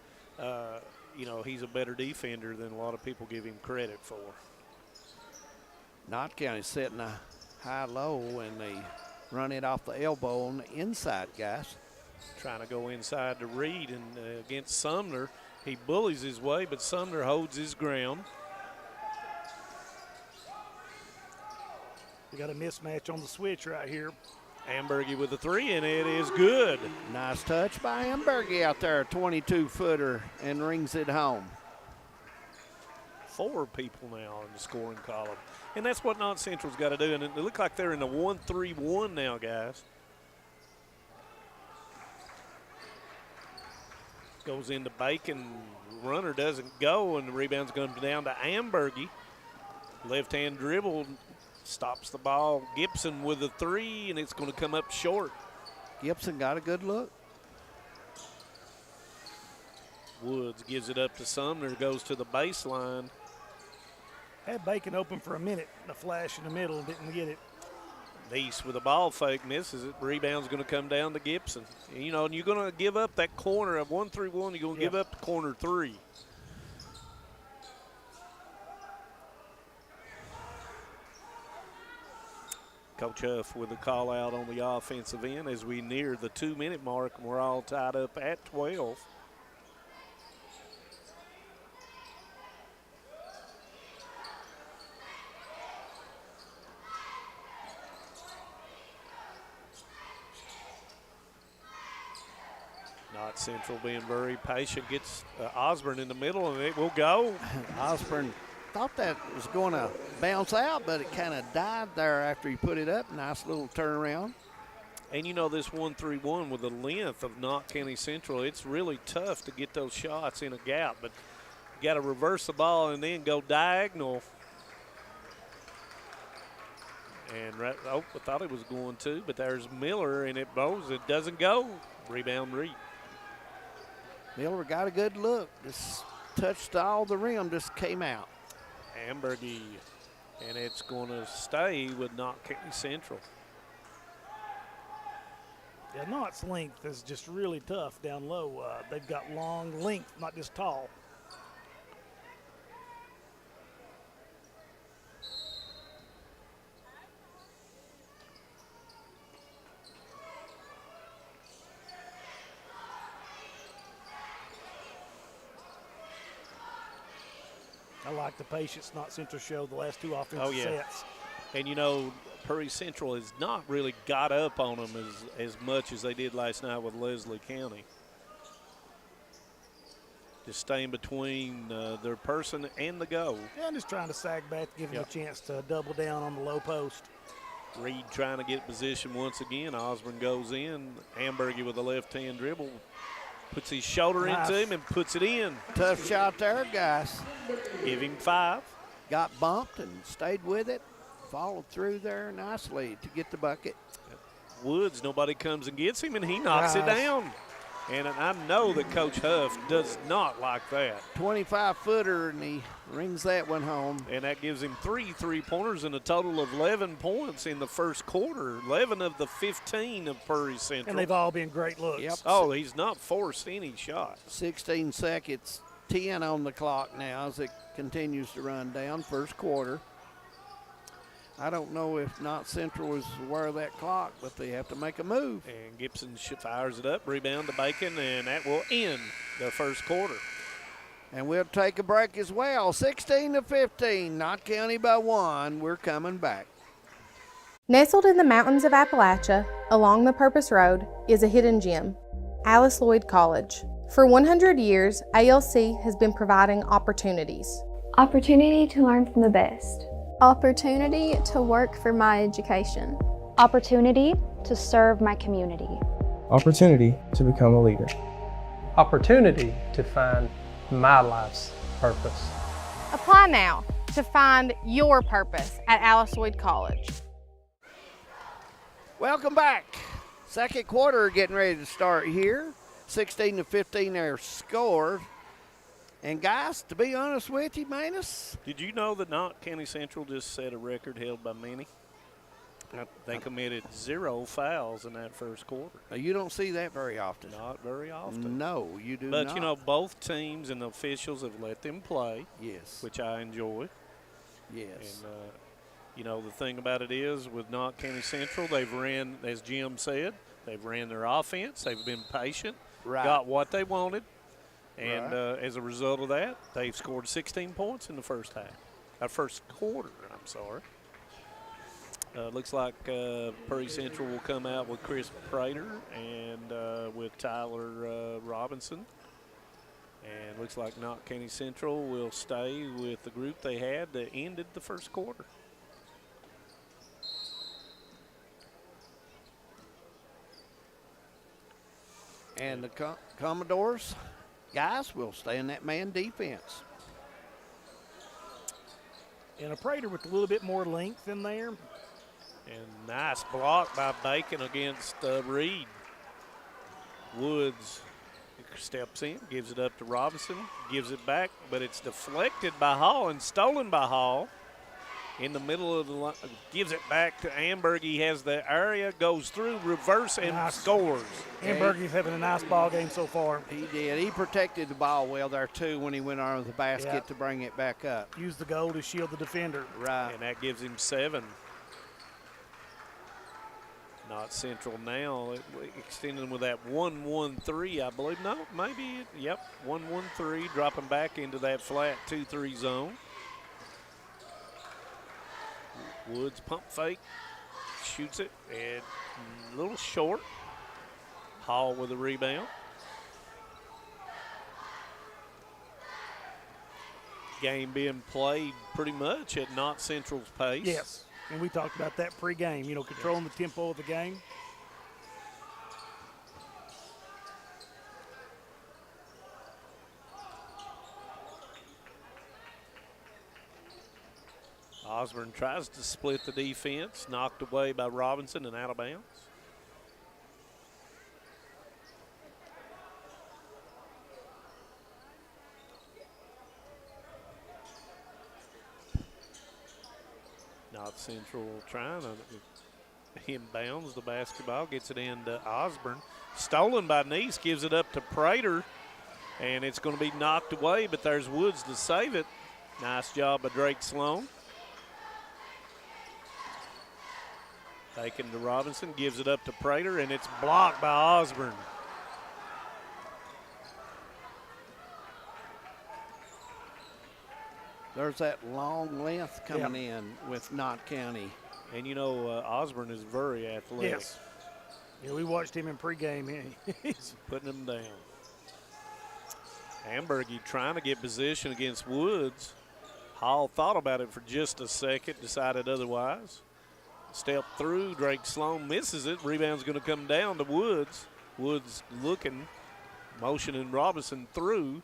you know, he's a better defender than a lot of people give him credit for. Knott County setting a high-low, and they run it off the elbow on the inside, guys. Trying to go inside to Reed, and against Sumner, he bullies his way, but Sumner holds his ground. We got a mismatch on the switch right here. Ambergy with a 3, and it is good. Nice touch by Ambergy out there, 22-footer, and rings it home. 4 people now in the scoring column. And that's what Knott Central's got to do. And it looks like they're in the 1-3-1 now, guys. Goes into Bacon. Runner doesn't go, and the rebound's going down to Ambergy. Left-hand dribble stops the ball. Gibson with a 3, and it's going to come up short. Gibson got a good look. Woods gives it up to Sumner, goes to the baseline. Had Bacon open for a minute, a flash in the middle, and didn't get it. Neese with a ball fake, misses it. Rebound's going to come down to Gibson. You know, and you're going to give up that corner of 1-3-1. You're going to give up the corner 3. Coach Huff with a call out on the offensive end as we near the 2-minute mark, and we're all tied up at 12. Knott Central being very patient, gets Osborne in the middle, and it will go. Osborne thought that was going to bounce out, but it kind of died there after he put it up. Nice little turnaround. And you know, this 1-3-1 with the length of Knott County Central, it's really tough to get those shots in a gap, but you got to reverse the ball and then go diagonal. And I thought it was going to, but there's Miller, and it bows. It doesn't go. Rebound Reed. Miller got a good look. Just touched all the rim, just came out. Ambergy, and it's going to stay with Knott County Central. Yeah, Knott's length is just really tough down low. They've got long length, not just tall. I like the patience Knott Central showed the last 2 offensive sets. And, you know, Prairie Central has not really got up on them as much as they did last night with Leslie County. Just staying between their person and the goal. Yeah, I'm just trying to sag back, give him a chance to double down on the low post. Reed trying to get position once again. Osborne goes in. Ambergy with a left-hand dribble. Puts his shoulder into him and puts it in. Tough shot there, guys. Give him 5. Got bumped and stayed with it. Followed through there nicely to get the bucket. Woods, nobody comes and gets him, and he knocks it down. And I know that Coach Huff does not like that. 25-footer, and he rings that one home. And that gives him 3 3-pointers and a total of 11 points in the first quarter. 11 of the 15 of Prairie Central. And they've all been great looks. Yep. Oh, he's not forced any shot. 16 seconds, 10 on the clock now as it continues to run down. First quarter. I don't know if Knott Central is aware of that clock, but they have to make a move. And Gibson fires it up, rebound to Bacon, and that will end the first quarter. And we'll take a break as well. 16-15, Knott County by 1. We're coming back. Nestled in the mountains of Appalachia, along the Purpose Road, is a hidden gem, Alice Lloyd College. For 100 years, ALC has been providing opportunities. Opportunity to learn from the best. Opportunity to work for my education. Opportunity to serve my community. Opportunity to become a leader. Opportunity to find my life's purpose. Apply now to find your purpose at Alice Lloyd College. Welcome back. Second quarter getting ready to start here. 16-15 their score. And guys, to be honest with you, Manus. Did you know that Knott County Central just set a record held by many? They committed 0 fouls in that first quarter. You don't see that very often. Not very often. No, you do not. But, you know, both teams and the officials have let them play. Yes. Which I enjoy. Yes. And, you know, the thing about it is with Knott County Central, they've ran, as Jim said, they've ran their offense. They've been patient. Right. Got what they wanted. And as a result of that, they've scored 16 points in the first quarter, I'm sorry. Looks like Prairie Central will come out with Chris Prater and with Tyler Robinson. And looks like Knott County Central will stay with the group they had that ended the first quarter. And the Commodores, guys, will stay in that man defense. And a Prater with a little bit more length in there. And nice block by Bacon against Reed. Woods steps in, gives it up to Robinson, gives it back, but it's deflected by Hall and stolen by Hall. In the middle of the line, gives it back to Amberg. He has the area, goes through, reverse, and scores. Ambergy's having a nice ball game so far. He did. He protected the ball well there, too, when he went under the basket to bring it back up. Used the goal to shield the defender. Right. And that gives him 7. Knott Central now extending with that 1-1-3, I believe. No, maybe, 1-1-3, dropping back into that flat 2-3 zone. Woods pump fake, shoots it, and a little short. Hall with a rebound. Game being played pretty much at Knott Central's pace. Yes, and we talked about that pregame, controlling the tempo of the game. Osborne tries to split the defense, knocked away by Robinson and out of bounds. Knott Central trying to inbounds the basketball, gets it into Osborne. Stolen by Neese, gives it up to Prater, and it's going to be knocked away, but there's Woods to save it. Nice job by Drake Sloan. Taken to Robinson, gives it up to Prater, and it's blocked by Osborne. There's that long length coming in with Knott County. And, you know, Osborne is very athletic. Yes. Yeah, we watched him in pregame. He's putting them down. Ambergy trying to get position against Woods. Hall thought about it for just a second, decided otherwise. Step through, Drake Sloan misses it. Rebound's going to come down to Woods. Woods looking, motioning Robinson through.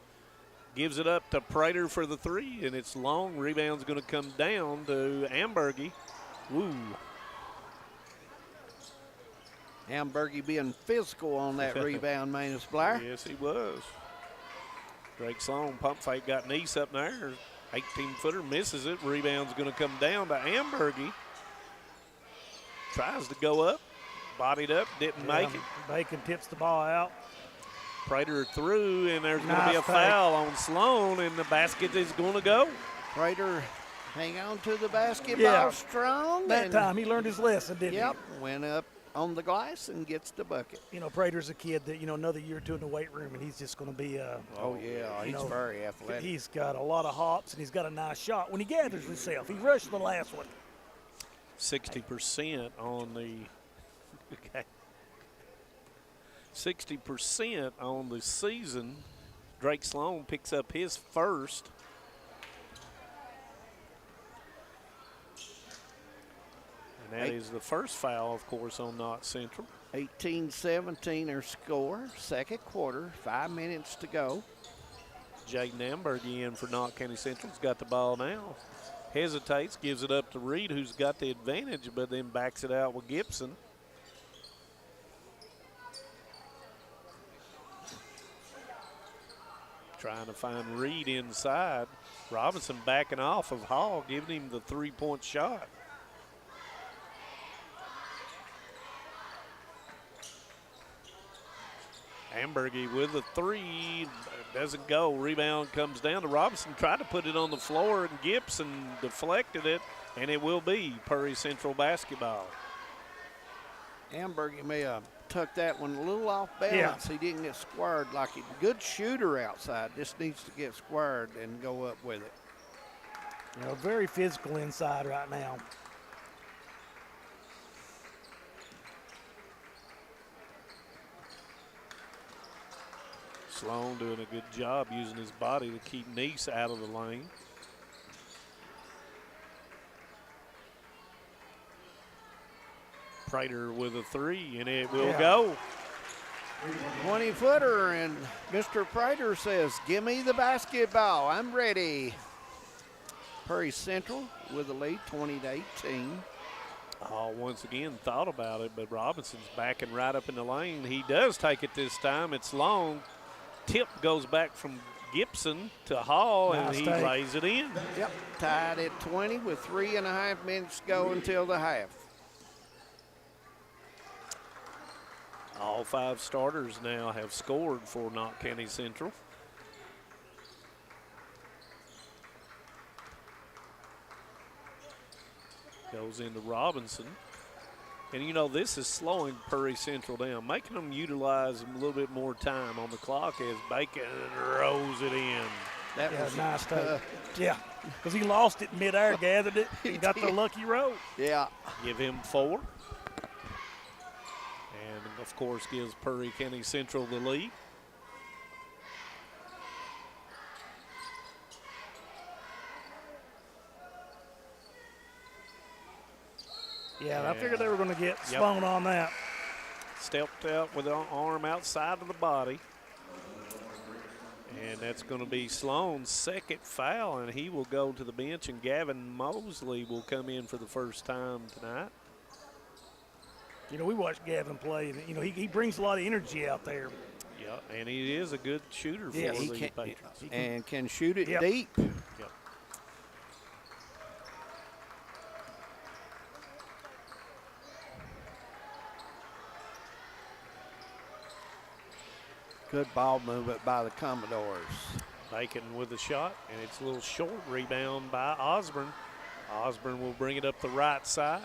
Gives it up to Prater for the three, and it's long. Rebound's going to come down to Ambergy. Woo. Ambergy being physical on that rebound, Manus Blair. Yes, he was. Drake Sloan, pump fake, got Nice up there. 18-footer, misses it. Rebound's going to come down to Ambergy. Tries to go up, bodied up, didn't make it. Bacon tips the ball out. Prater through, and there's going to be a foul on Sloan, and the basket is going to go. Prater hang on to the basketball strong. That time he learned his lesson, didn't he? Yep, went up on the glass and gets the bucket. You know, Prater's a kid that, you know, another year or two in the weight room, and he's just going to be he's very athletic. He's got a lot of hops, and he's got a nice shot when he gathers himself. He rushed the last one. 60% on the 60% on the season. Drake Sloan picks up his first. And that is the first foul, of course, on Knott Central. 18-17 their score, second quarter, 5 minutes to go. Jaden Ambergy in for Knott County Central's got the ball now. Hesitates, gives it up to Reed, who's got the advantage, but then backs it out with Gibson. Trying to find Reed inside. Robinson backing off of Hall, giving him the three-point shot. Ambergy with a three, doesn't go. Rebound comes down to Robinson. Tried to put it on the floor, and Gibson deflected it, and it will be Prairie Central basketball. Ambergy may have tucked that one a little off balance. He didn't get squared like a good shooter outside. Just needs to get squared and go up with it. You know, very physical inside right now. Sloan doing a good job using his body to keep Nice out of the lane. Prater with a three, and it will go. 20-footer, and Mr. Prater says, give me the basketball. I'm ready. Prairie Central with the lead, 20-18. Oh, once again, thought about it, but Robinson's backing right up in the lane. He does take it this time. It's long. Tip goes back from Gibson to Hall, and he lays it in. Yep, tied at 20 with 3.5 minutes to go until the half. All five starters now have scored for Knott County Central. Goes into Robinson. And, you know, this is slowing Prairie Central down, making them utilize a little bit more time on the clock as Bacon rolls it in. That was nice take. Yeah, because he lost it midair, gathered it, and got the lucky roll. Yeah. Give him 4. And, of course, gives Prairie County Central the lead. Yeah, I figured they were going to get Sloan on that. Stepped out with an arm outside of the body. And that's going to be Sloan's second foul, and he will go to the bench, and Gavin Mosley will come in for the first time tonight. You know, we watched Gavin play, and, you know, he brings a lot of energy out there. Yeah, and he is a good shooter for the Patriots. And can shoot it deep. Yep. Good ball movement by the Commodores. Bacon with a shot, and it's a little short rebound by Osborne. Osborne will bring it up the right side.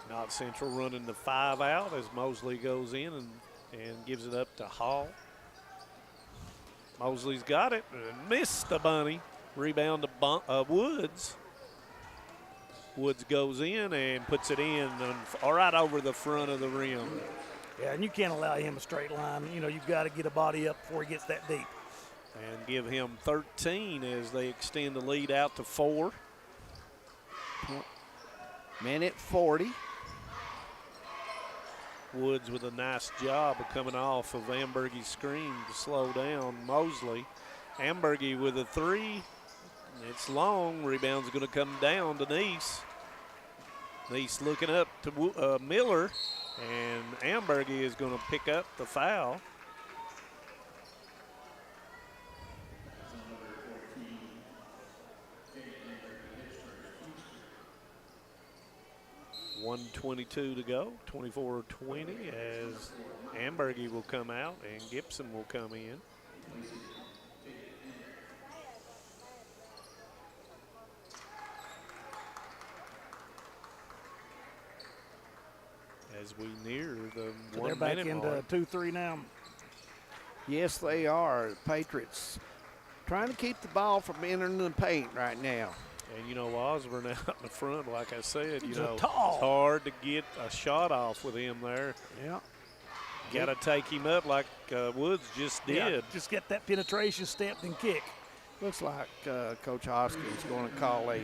Knott Central running the 5 out as Mosley goes in and gives it up to Hall. Mosley's got it and missed the bunny. Rebound to Woods. Woods goes in and puts it in right over the front of the rim. Yeah, and you can't allow him a straight line. You know, you've got to get a body up before he gets that deep. And give him 13 as they extend the lead out to 4. Minute 40. Woods with a nice job of coming off of Ambergy's screen to slow down Mosley. Ambergy with a 3. It's long. Rebound's going to come down to Neese. Neese looking up to Miller, and Ambergy is going to pick up the foul. .122 to go, 24-20 as Ambergy will come out and Gibson will come in. As we near the so 1 minute they're back into 2-3 now. Yes, they are. Patriots trying to keep the ball from entering the paint right now. And, you know, Osborne out in the front, like I said, you know, tall. It's hard to get a shot off with him there. Yeah. Got to take him up like Woods just did. Yeah, just get that penetration, stepped, and kick. Looks like Coach Hoskins going to call a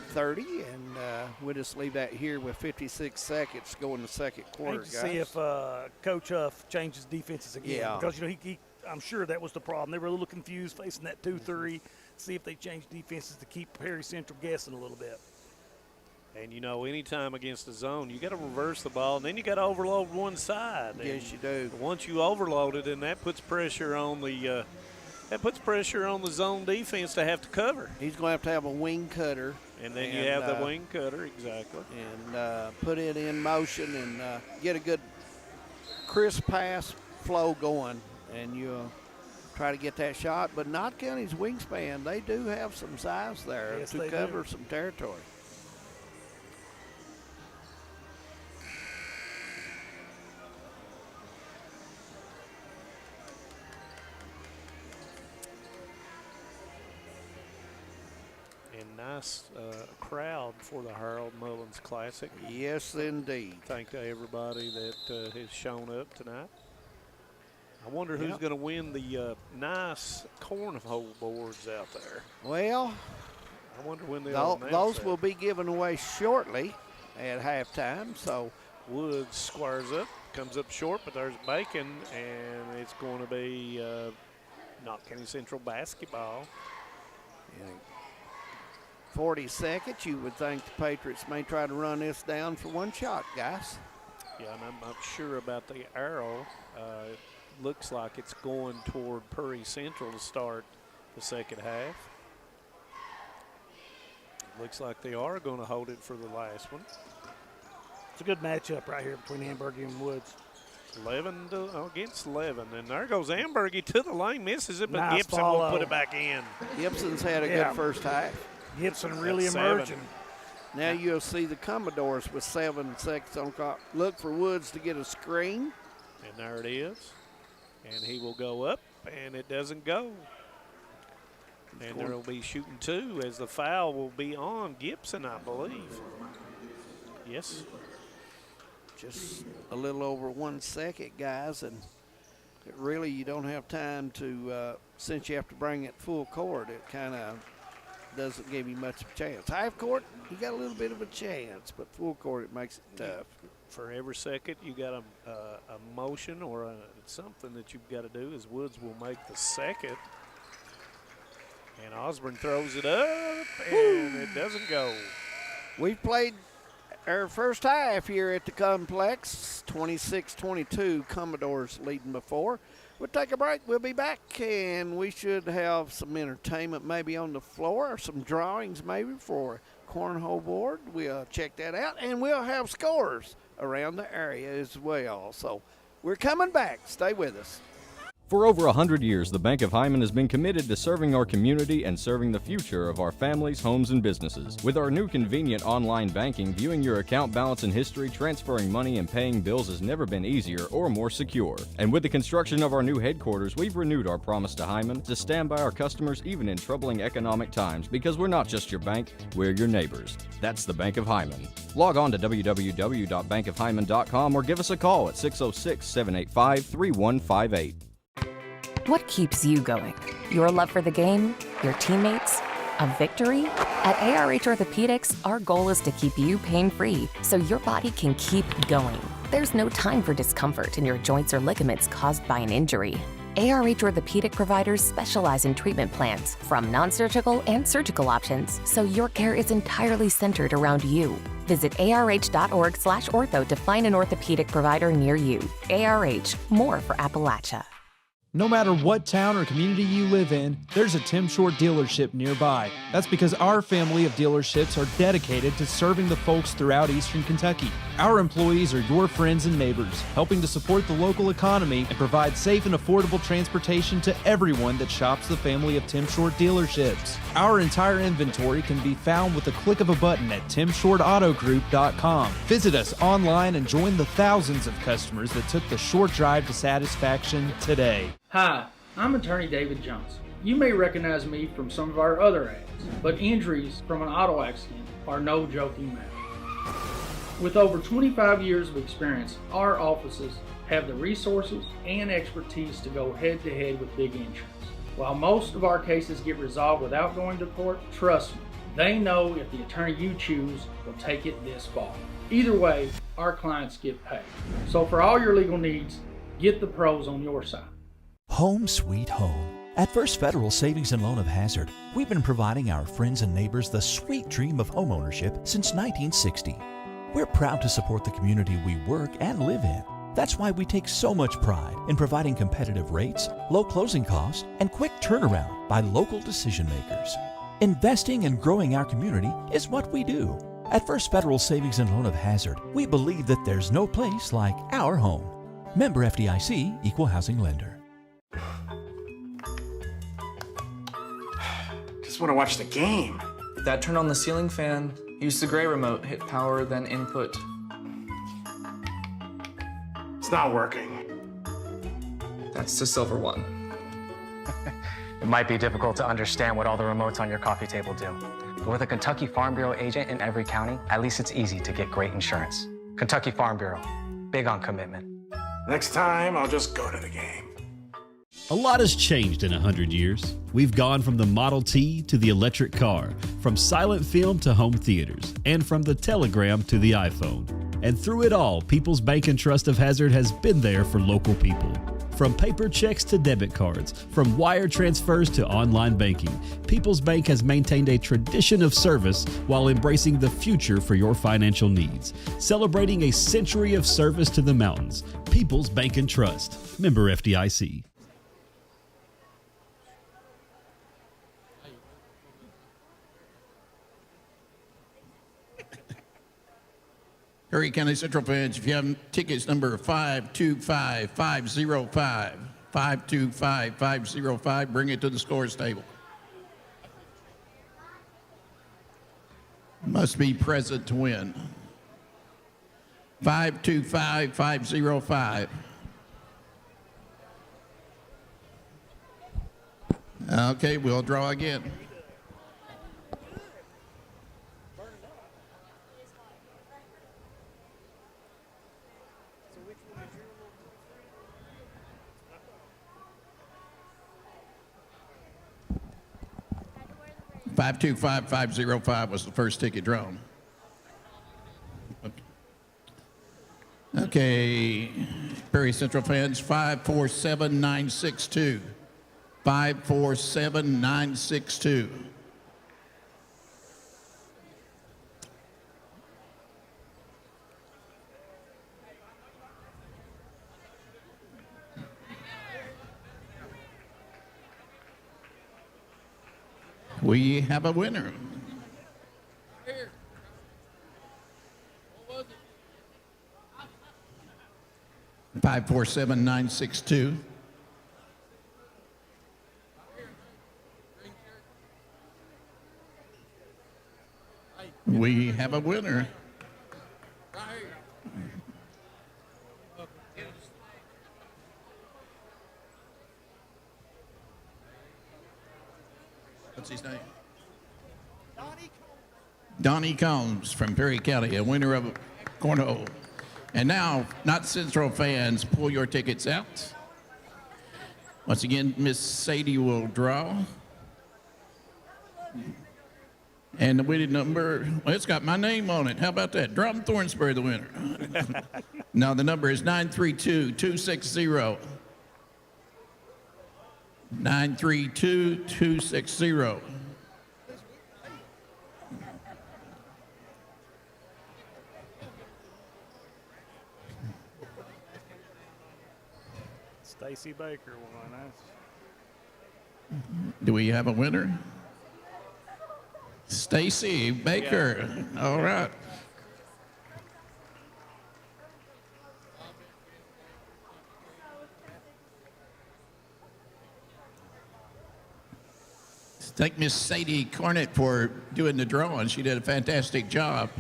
30, and we'll just leave that here with 56 seconds to go in the second quarter, guys. See if Coach Huff changes defenses again. Yeah. Because, you know, I'm sure that was the problem. They were a little confused facing that 2-3. See if they change defenses to keep Perry Central guessing a little bit. And, you know, anytime against the zone, you got to reverse the ball, and then you got to overload one side. Yes, you do. Once you overload it, and that puts pressure on the zone defense to have to cover. He's going to have a wing cutter. And then you have the wing cutter, exactly. And put it in motion and get a good crisp pass flow going, and you'll try to get that shot. But Knott County's wingspan, they do have some size there to cover some territory. Nice crowd for the Harold Mullins Classic. Yes, indeed. Thank everybody that has shown up tonight. I wonder who's going to win the nice cornhole boards out there. Well, I wonder when they'll announce those that. will be given away shortly at halftime. So Woods squares up, comes up short, but there's Bacon, and it's going to be Knott County Central basketball. Yeah. 40 seconds, you would think the Patriots may try to run this down for one shot, guys. Yeah, and I'm not sure about the arrow. It looks like it's going toward Perry Central to start the second half. Looks like they are going to hold it for the last one. It's a good matchup right here between Ambergy and Woods. 11 against 11. And there goes Ambergy to the lane, misses it, but nice Gibson follow. will put it back in. Gibson's had a good first half. Gibson really That's emerging. 7. Now you'll see the Commodores with 7 seconds on clock. Look for Woods to get a screen. And there it is. And he will go up, and it doesn't go. And there will be shooting 2 as the foul will be on Gibson, I believe. Yes. Just a little over 1 second, guys, and really you don't have time to, since you have to bring it full court, it kind of doesn't give you much of a chance. Half court, you got a little bit of a chance, but full court, it makes it tough. For every second you got a motion or something that you've got to do, as Woods will make the second. And Osborne throws it up, and it doesn't go. We've played our first half here at the complex, 26-22, Commodores leading before. We'll take a break. We'll be back, and we should have some entertainment maybe on the floor or some drawings maybe for a cornhole board. We'll check that out, and we'll have scores around the area as well. So we're coming back. Stay with us. For over 100 years, the Bank of Hyman has been committed to serving our community and serving the future of our families, homes, and businesses. With our new convenient online banking, viewing your account balance and history, transferring money, and paying bills has never been easier or more secure. And with the construction of our new headquarters, we've renewed our promise to Hyman to stand by our customers even in troubling economic times, because we're not just your bank, we're your neighbors. That's the Bank of Hyman. Log on to www.bankofhyman.com or give us a call at 606-785-3158. What keeps you going? Your love for the game? Your teammates? A victory? At ARH Orthopedics, our goal is to keep you pain-free so your body can keep going. There's no time for discomfort in your joints or ligaments caused by an injury. ARH Orthopedic providers specialize in treatment plans, from non-surgical and surgical options, so your care is entirely centered around you. Visit arh.org/ortho to find an orthopedic provider near you. ARH, more for Appalachia. No matter what town or community you live in, there's a Tim Short dealership nearby. That's because our family of dealerships are dedicated to serving the folks throughout Eastern Kentucky. Our employees are your friends and neighbors, helping to support the local economy and provide safe and affordable transportation to everyone that shops the family of Tim Short dealerships. Our entire inventory can be found with the click of a button at timshortautogroup.com. Visit us online and join the thousands of customers that took the short drive to satisfaction today. Hi, I'm attorney David Johnson. You may recognize me from some of our other ads, but injuries from an auto accident are no joking matter. With over 25 years of experience, our offices have the resources and expertise to go head-to-head with big insurance. While most of our cases get resolved without going to court, trust me, they know if the attorney you choose will take it this far. Either way, our clients get paid. So for all your legal needs, get the pros on your side. Home sweet home. At First Federal Savings and Loan of Hazard, we've been providing our friends and neighbors the sweet dream of homeownership since 1960. We're proud to support the community we work and live in. That's why we take so much pride in providing competitive rates, low closing costs, and quick turnaround by local decision makers. Investing and growing our community is what we do. At First Federal Savings and Loan of Hazard, we believe that there's no place like our home. Member FDIC, Equal Housing Lender. Just want to watch the game. That turned on the ceiling fan. Use the gray remote. Hit power, then input. It's not working. That's the silver one. It might be difficult to understand what all the remotes on your coffee table do. But with a Kentucky Farm Bureau agent in every county, at least it's easy to get great insurance. Kentucky Farm Bureau, big on commitment. Next time, I'll just go to the game. A lot has changed in 100 years. We've gone from the Model T to the electric car, from silent film to home theaters, and from the telegram to the iPhone. And through it all, People's Bank and Trust of Hazard has been there for local people. From paper checks to debit cards, from wire transfers to online banking, People's Bank has maintained a tradition of service while embracing the future for your financial needs. Celebrating a century of service to the mountains. People's Bank and Trust. Member FDIC. Curry County Central Feds, if you have tickets number 525505, 525505, bring it to the scores table. Must be present to win. 525505. Okay, we'll draw again. Five 525505 was the first ticket drawn. Okay, Perry Central fans, 547962. 547962. We have a winner. 547962. We have a winner. What's his name? Donnie Combs from Perry County, a winner of cornhole. And now, Knott Central fans, pull your tickets out. Once again, Miss Sadie will draw. And the winning number, well, it's got my name on it. How about that? Drum Thornsbury, the winner. Now the number is 932-260. 932-260. Stacy Baker won. Do we have a winner? Stacy Baker. Yeah. All right. Thank Miss Sadie Cornett for doing the drawing. She did a fantastic job.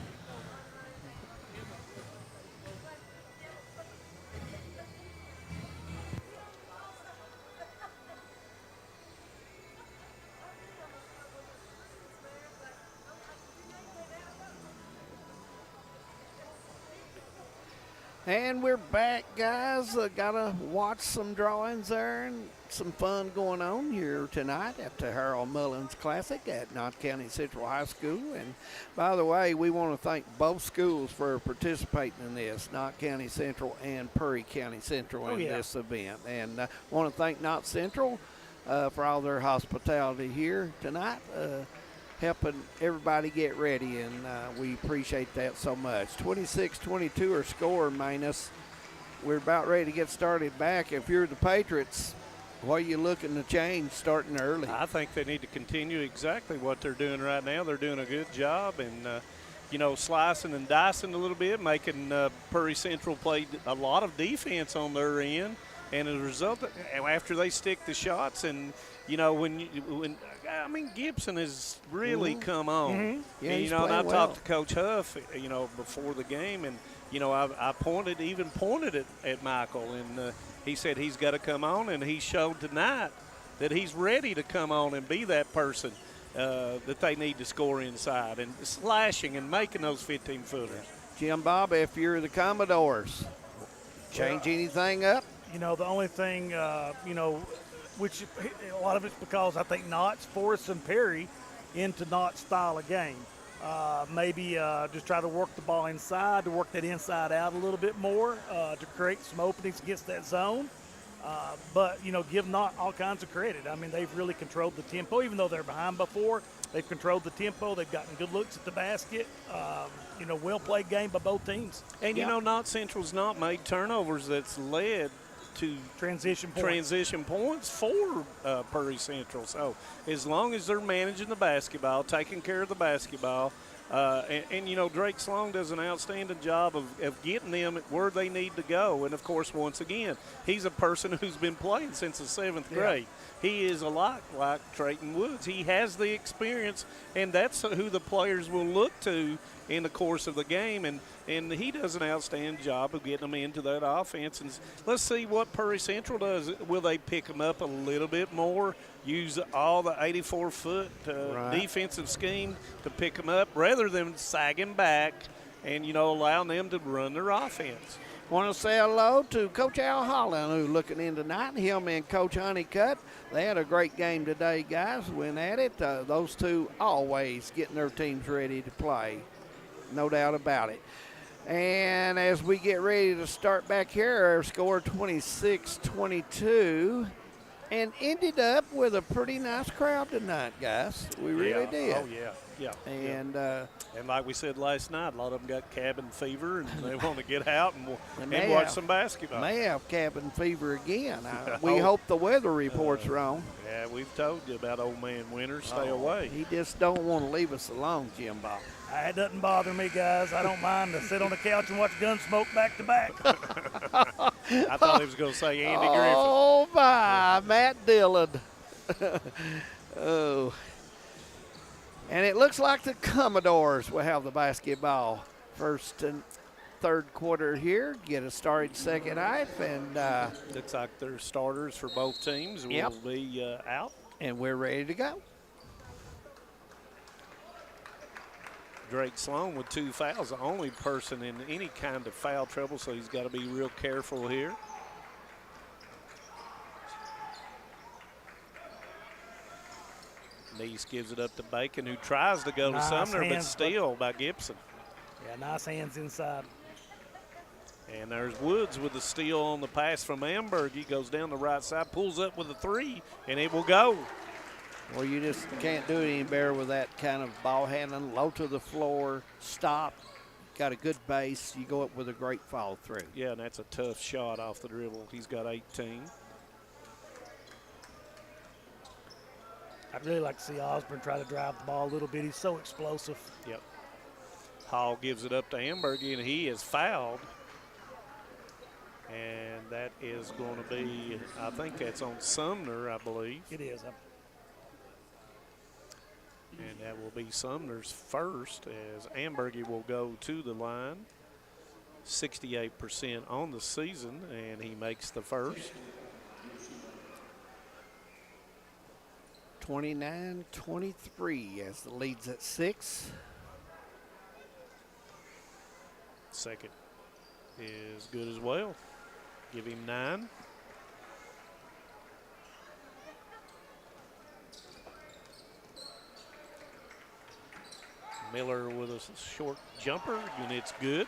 And we're back, guys. Gotta watch some drawings there and some fun going on here tonight at the Harold Mullins Classic at Knott County Central High School. And by the way, we want to thank both schools for participating in this, Knott County Central and Perry County Central in this event. And want to thank Knott Central for all their hospitality here tonight. Helping everybody get ready, and we appreciate that so much. 26-22 our score, Manus. We're about ready to get started back. If you're the Patriots, what are you looking to change starting early? I think they need to continue exactly what they're doing right now. They're doing a good job, and you know, slicing and dicing a little bit, making Perry Central play a lot of defense on their end, and as a result, after they stick the shots, and you know, when I mean, Gibson has really come on. Yeah, and, he's you know, and I playing talked to Coach Huff, you know, before the game, and, you know, I pointed at Michael, and he said he's got to come on, and he showed tonight that he's ready to come on and be that person that they need to score inside, and slashing and making those 15-footers. Jim Bob, if you're the Commodores, change anything up? You know, the only thing, you know, which a lot of it's because I think Knott's forcing Perry into Knott's style of game. Maybe just try to work the ball inside, to work that inside out a little bit more, to create some openings against that zone. But, you know, give Knott all kinds of credit. I mean, they've really controlled the tempo. Even though they're behind before, they've controlled the tempo. They've gotten good looks at the basket. You know, well-played game by both teams. And, you know, Knott Central's not made turnovers that's led to transition points for Perry Central. So as long as they're managing the basketball, taking care of the basketball, and you know, Drake Sloan does an outstanding job of getting them where they need to go. And, of course, once again, he's a person who's been playing since the 7th grade. He is a lot like Trayton Woods. He has the experience, and that's who the players will look to in the course of the game, and he does an outstanding job of getting them into that offense. And let's see what Perry Central does. Will they pick them up a little bit more, use all the 84-foot defensive scheme to pick them up rather than sagging back and, you know, allowing them to run their offense? Want to say hello to Coach Al Holland, who's looking in tonight. Him and Coach Honeycutt. They had a great game today, guys. Went at it. Those two always getting their teams ready to play. No doubt about it. And as we get ready to start back here, our score 26-22, and ended up with a pretty nice crowd tonight, guys. We really did. Oh, yeah. And like we said last night, a lot of them got cabin fever, and they want to get out and watch some basketball. May have cabin fever again. We hope the weather report's wrong. Yeah, we've told you about old man Winter. Stay away. He just don't want to leave us alone, Jim Bob. It doesn't bother me, guys. I don't mind to sit on the couch and watch Gunsmoke back to back. I thought he was going to say Andy Griffin. Oh, my, Matt Dillon. Oh. And it looks like the Commodores will have the basketball. First and third quarter here. Get a started second half. And looks like their starters for both teams will be out. And we're ready to go. Drake Sloan with 2 fouls, the only person in any kind of foul trouble, so he's got to be real careful here. Neese gives it up to Bacon, who tries to go to Sumner, but steal by Gibson. Yeah, nice hands inside. And there's Woods with the steal on the pass from Amberg. He goes down the right side, pulls up with a 3, and it will go. Well, you just can't do it any better with that kind of ball handling, low to the floor, stop, got a good base. You go up with a great follow through. Yeah, and that's a tough shot off the dribble. He's got 18. I'd really like to see Osborne try to drive the ball a little bit. He's so explosive. Yep. Hall gives it up to Amberg, and he is fouled. And that is going to be, I think that's on Sumner, I believe. It is. And that will be Sumner's first, as Ambergy will go to the line. 68% on the season, and he makes the first. 29-23 as the lead's at 6. Second is good as well. Give him 9. Miller with a short jumper, and it's good.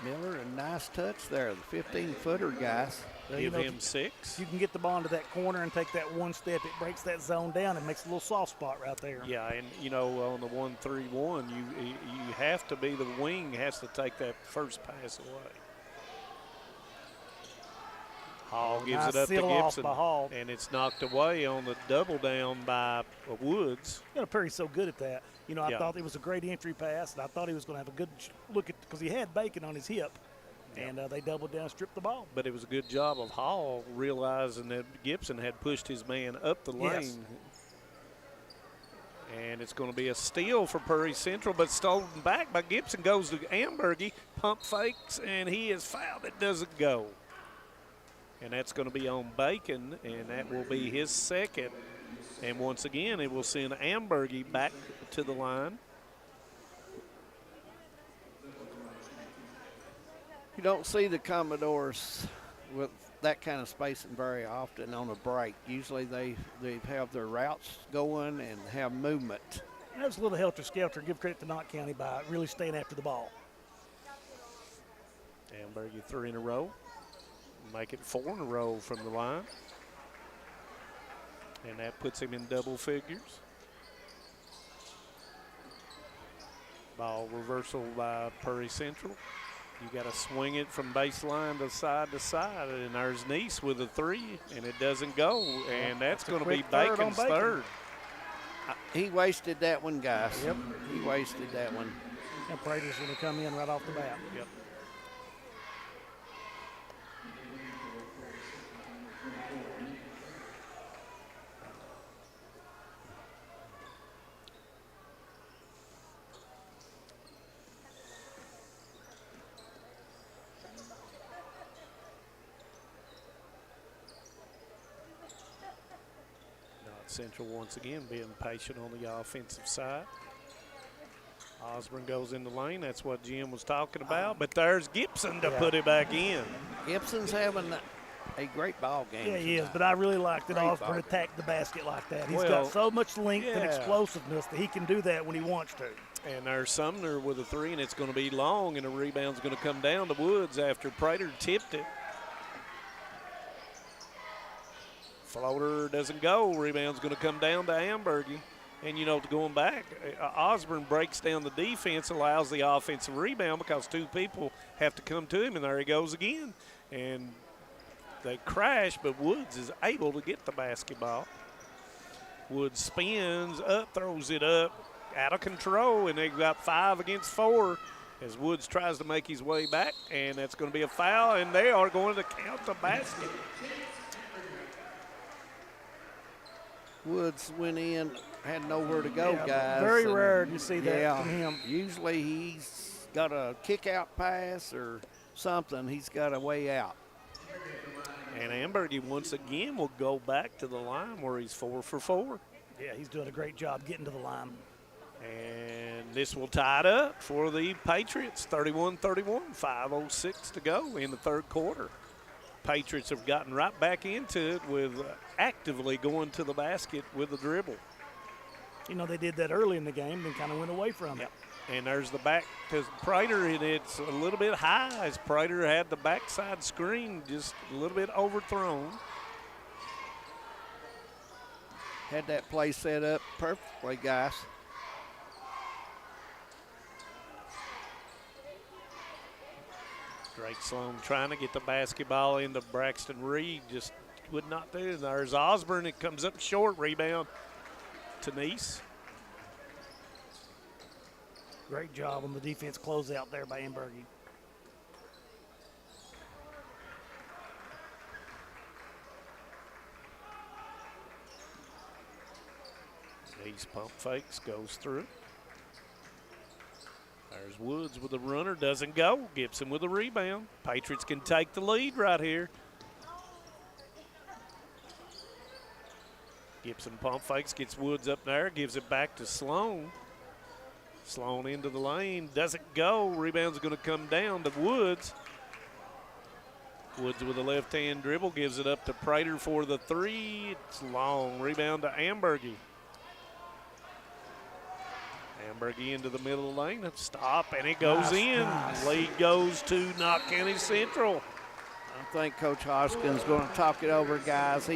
Miller, a nice touch there, the 15-footer, guys. Give him 6. You can get the ball into that corner and take that one step. It breaks that zone down and makes a little soft spot right there. Yeah, and, you know, on the 1-3-1, you have to be, the wing has to take that first pass away. Hall gives it up to Gibson, and it's knocked away on the double down by Woods. You know, Perry's so good at that. You know, I thought it was a great entry pass, and I thought he was going to have a good look at, because he had Bacon on his hip, and they doubled down and stripped the ball. But it was a good job of Hall realizing that Gibson had pushed his man up the lane. Yes. And it's going to be a steal for Prairie Central, but stolen back by Gibson. Goes to Ambergy, pump fakes, and he is fouled. It doesn't go. And that's going to be on Bacon, and that will be his second. And once again, it will send Ambergy back to the line. You don't see the Commodores with that kind of spacing very often on a break. Usually they have their routes going and have movement. That was a little helter-skelter. Give credit to Knott County by really staying after the ball. Ambergy 3 in a row. Make it 4 in a row from the line. And that puts him in double figures. Ball reversal by Prairie Central. You got to swing it from baseline to side, and there's Neese with a 3, and it doesn't go, and that's going to be Bacon's third. He wasted that one, guys. Yep. He wasted that one. And Prater's going to come in right off the bat. Yep. Central once again being patient on the offensive side. Osborne goes in the lane. That's what Jim was talking about. But there's Gibson to put it back in. Gibson's having a great ball game. Yeah, he is. But I really like that Osborne attacked the basket like that. He's got so much length and explosiveness that he can do that when he wants to. And there's Sumner with a 3, and it's going to be long, and the rebound's going to come down to Woods after Prater tipped it. Floater doesn't go. Rebound's going to come down to Ambergy. And, you know, going back, Osborne breaks down the defense, allows the offensive rebound because 2 people have to come to him, and there he goes again. And they crash, but Woods is able to get the basketball. Woods spins up, throws it up, out of control, and they've got 5 against 4 as Woods tries to make his way back, and that's going to be a foul, and they are going to count the basket. Woods went in had nowhere to go, guys. Very rare to see that from him. Usually he's got a kick-out pass or something. He's got a way out. And Ambergy once again will go back to the line where he's 4 for 4. Yeah, he's doing a great job getting to the line. And this will tie it up for the Patriots, 31-31, 5:06 to go in the third quarter. Patriots have gotten right back into it with actively going to the basket with the dribble. You know, they did that early in the game, then kind of went away from it. And there's the back to Prater, and it's a little bit high as Prater had the backside screen just a little bit overthrown. Had that play set up perfectly, guys. Drake Sloan trying to get the basketball into Braxton Reed, just would not do. There's Osborne, it comes up short, rebound to Nice. Great job on the defense closeout there by Ambergy. Nice pump fakes, goes through. There's Woods with a runner, doesn't go. Gibson with a rebound. Patriots can take the lead right here. Gibson pump fakes, gets Woods up there, gives it back to Sloan. Sloan into the lane, doesn't go. Rebound's going to come down to Woods. Woods with a left-hand dribble, gives it up to Prater for the three. It's long. Rebound to Ambergy. Ambergy into the middle of the lane. Stop, and it goes in. Nice. Lead goes to Knott County Central. I think Coach Hoskins is going to talk it over, guys.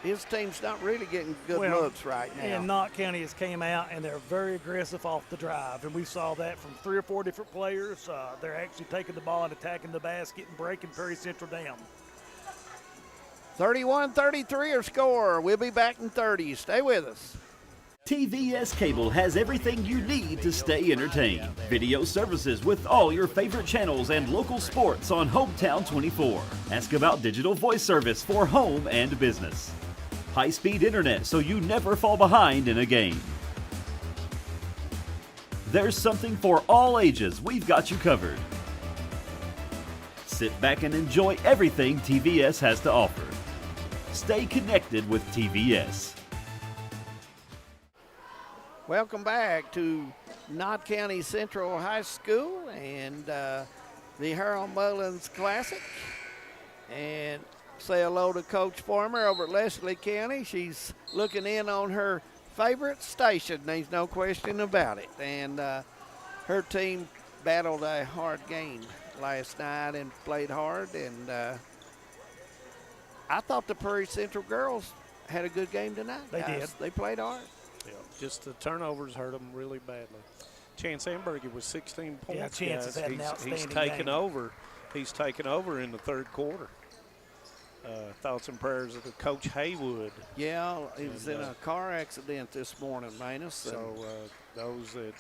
His team's not really getting good looks right now. And Knott County has came out, and they're very aggressive off the drive. And we saw that from 3 or 4 different players. They're actually taking the ball and attacking the basket and breaking Perry Central down. 31-33 our score. We'll be back in 30. Stay with us. TVS Cable has everything you need to stay entertained. Video services with all your favorite channels and local sports on Hometown 24. Ask about digital voice service for home and business. High-speed internet so you never fall behind in a game. There's something for all ages. We've got you covered. Sit back and enjoy everything TVS has to offer. Stay connected with TVS. Welcome back to Knott County Central High School and the Harold Mullins Classic. And say hello to Coach Farmer over at Leslie County. She's looking in on her favorite station. There's no question about it. And her team battled a hard game last night and played hard. And I thought the Prairie Central girls had a good game tonight. They did. They played hard. Yeah, just the turnovers hurt them really badly. Chance Ambergy was 16 points. Yeah, Chance has had an outstanding he's taken game. over. He's taken over in the third quarter. Thoughts and prayers of Coach Haywood. Yeah, he was in a car accident this morning, Manus. So those that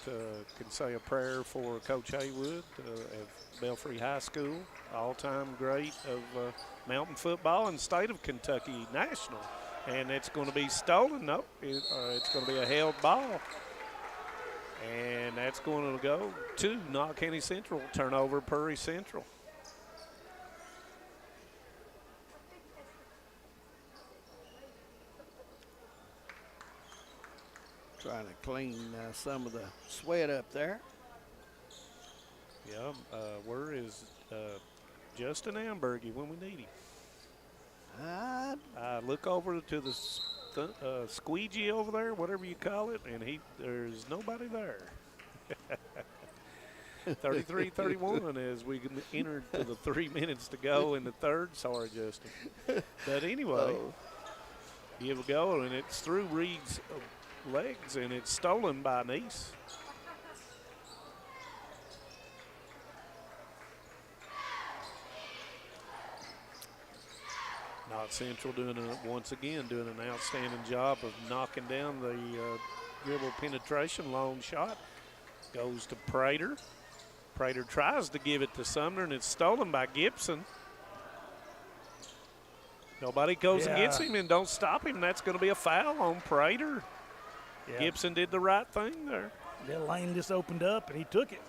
can say a prayer for Coach Haywood at Belfry High School, all-time great of mountain football in the state of Kentucky national. And it's going to be stolen. No, it's going to be a held ball. And that's going to go to Knott County Central. Turnover, Prairie Central. Trying to clean some of the sweat up there. Yeah, where is Justin Ambergy when we need him? I look over to the squeegee over there, whatever you call it, and there's nobody there. 33-31 as we enter to the 3 minutes to go in the third. Sorry, Justin. But anyway, give a go, and it's through Reed's legs, and it's stolen by Nice. Knott Central once again doing an outstanding job of knocking down the dribble penetration. Long shot goes to Prater. Prater tries to give it to Sumner, and it's stolen by Gibson. Nobody goes and gets him and don't stop him. That's going to be a foul on Prater. Gibson did the right thing there. That lane just opened up, and he took it.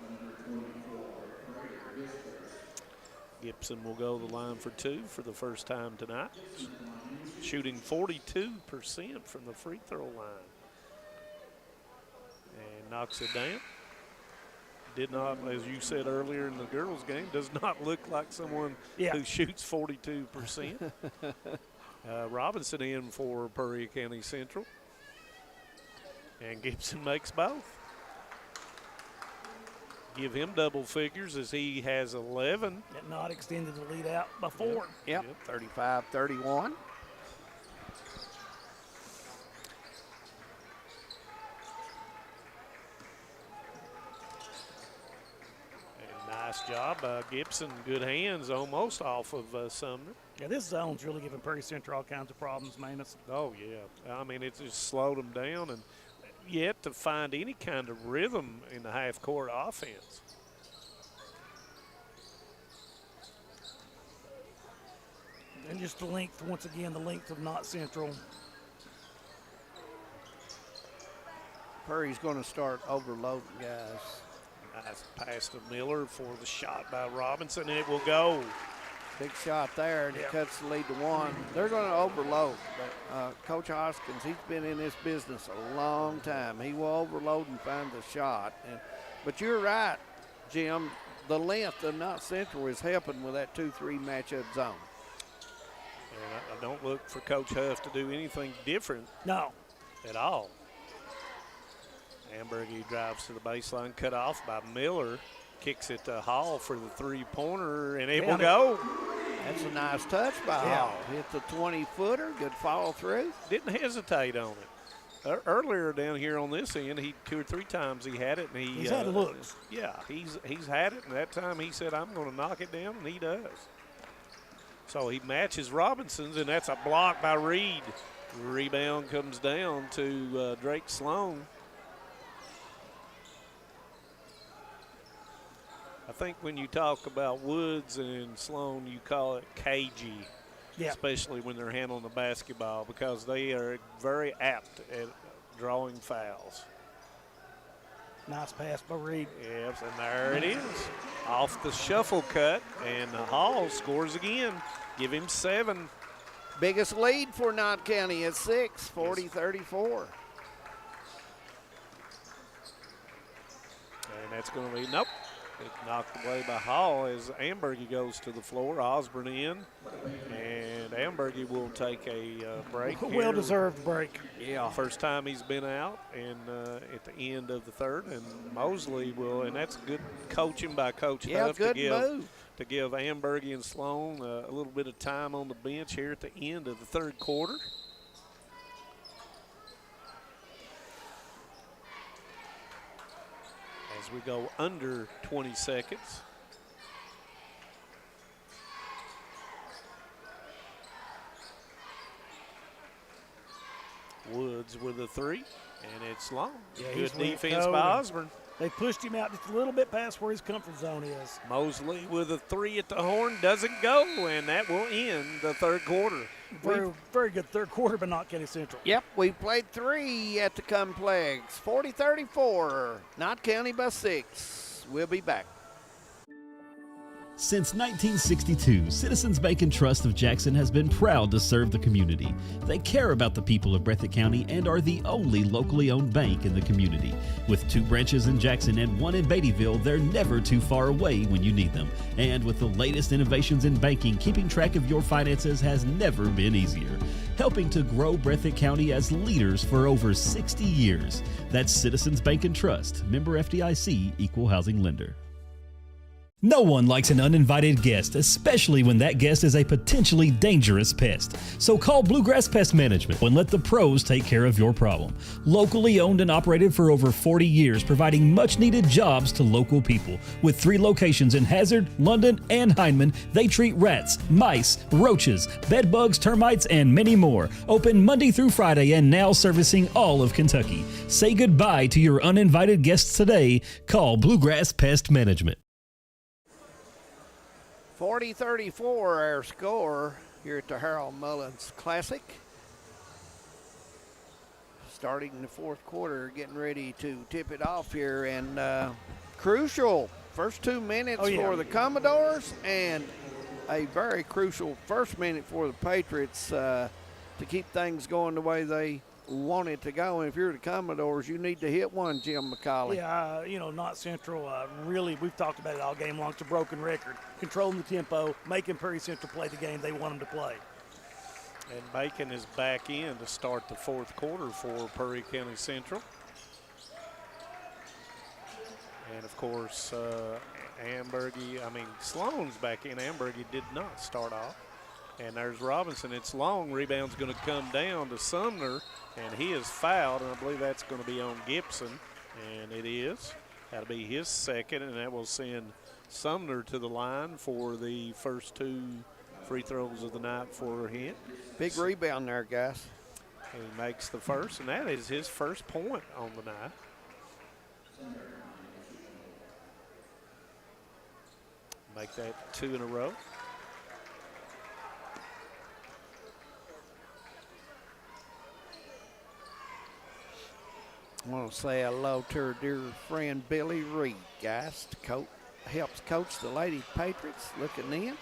Gibson will go the line for 2 for the first time tonight, shooting 42% from the free throw line. And knocks it down. Did not, as you said earlier in the girls' game, does not look like someone who shoots 42%. Robinson in for Prairie County Central. And Gibson makes both. Give him double figures as he has 11. That Knott extended the lead out by 4. Yep. 35-31. Nice job by Gibson. Good hands almost off of Sumner. Yeah, this zone's really giving Prairie Central all kinds of problems, man. Oh, yeah. I mean, it's just slowed them down and yet to find any kind of rhythm in the half-court offense. And just the length, once again, the length of Knott Central. Prairie's going to start overloading, guys. Nice pass to Miller for the shot by Robinson, and it will go. Big shot there, and it cuts the lead to 1. They're going to overload, but Coach Hoskins, he's been in this business a long time. He will overload and find the shot. But you're right, Jim. The length of Knott Central is helping with that 2-3 matchup zone. And I don't look for Coach Huff to do anything different. No. At all. Ambergy drives to the baseline, cut off by Miller. Kicks it to Hall for the three-pointer, and it will go. That's a nice touch by Hall. Hit the 20-footer, good follow through. Didn't hesitate on it. Earlier down here on this end, he 2 or 3 times he had it, and he's had looks. Yeah, he's had it, and that time he said, "I'm going to knock it down," and he does. So he matches Robinson's, and that's a block by Reed. Rebound comes down to Drake Sloan. I think when you talk about Woods and Sloan, you call it cagey, especially when they're handling the basketball, because they are very apt at drawing fouls. Nice pass by Reed. Yes, and there it is. Off the shuffle cut, and Hall scores again. Give him 7. Biggest lead for Knott County at 6, 40-34. And that's going to be, nope. It's knocked away by Hall as Ambergy goes to the floor. Osborne in, and Ambergy will take a break. Well-deserved break. Yeah. First time he's been out, and at the end of the third, and Mosley will, and that's good coaching by Coach Huff good move. To give Ambergy and Sloan a little bit of time on the bench here at the end of the third quarter. As we go under 20 seconds. Woods with a 3, and it's long. Good defense by Osborne. They pushed him out just a little bit past where his comfort zone is. Mosley with a 3 at the horn, doesn't go, and that will end the third quarter. Very good third quarter by Knott County Central. Yep, we played 3 at the complex. 40-34, Knott County by 6. We'll be back. Since 1962, Citizens Bank and Trust of Jackson has been proud to serve the community. They care about the people of Breathitt County and are the only locally owned bank in the community. With 2 branches in Jackson and 1 in Beattyville, they're never too far away when you need them. And with the latest innovations in banking, keeping track of your finances has never been easier. Helping to grow Breathitt County as leaders for over 60 years. That's Citizens Bank and Trust, member FDIC, equal housing lender. No one likes an uninvited guest, especially when that guest is a potentially dangerous pest. So call Bluegrass Pest Management and let the pros take care of your problem. Locally owned and operated for over 40 years, providing much-needed jobs to local people. With 3 locations in Hazard, London, and Hindman, they treat rats, mice, roaches, bed bugs, termites, and many more. Open Monday through Friday and now servicing all of Kentucky. Say goodbye to your uninvited guests today. Call Bluegrass Pest Management. 40-34 our score here at the Harold Mullins Classic. starting the fourth quarter, getting ready to tip it off here. And crucial first 2 minutes for the Commodores, and a very crucial first minute for the Patriots to keep things going the way they want it to go. And if you're the Commodores, you need to hit one, Jim McCauley. Yeah, Knott Central, really, we've talked about it all game long. It's a broken record. Controlling the tempo, making Perry Central play the game they want them to play. And Bacon is back in to start the fourth quarter for Perry County Central. And, of course, Sloan's back in. Ambergy did not start off. And there's Robinson. It's long. Rebound's going to come down to Sumner, and he is fouled, and I believe that's going to be on Gibson, and it is. That'll be his second, and that will send Sumner to the line for the first 2 free throws of the night for him. Big rebound there, guys. He makes the first, and that is his first point on the night. Make that 2 in a row. I want to say hello to our dear friend Billy Reed, guys. Helps coach the Lady Patriots. Looking in.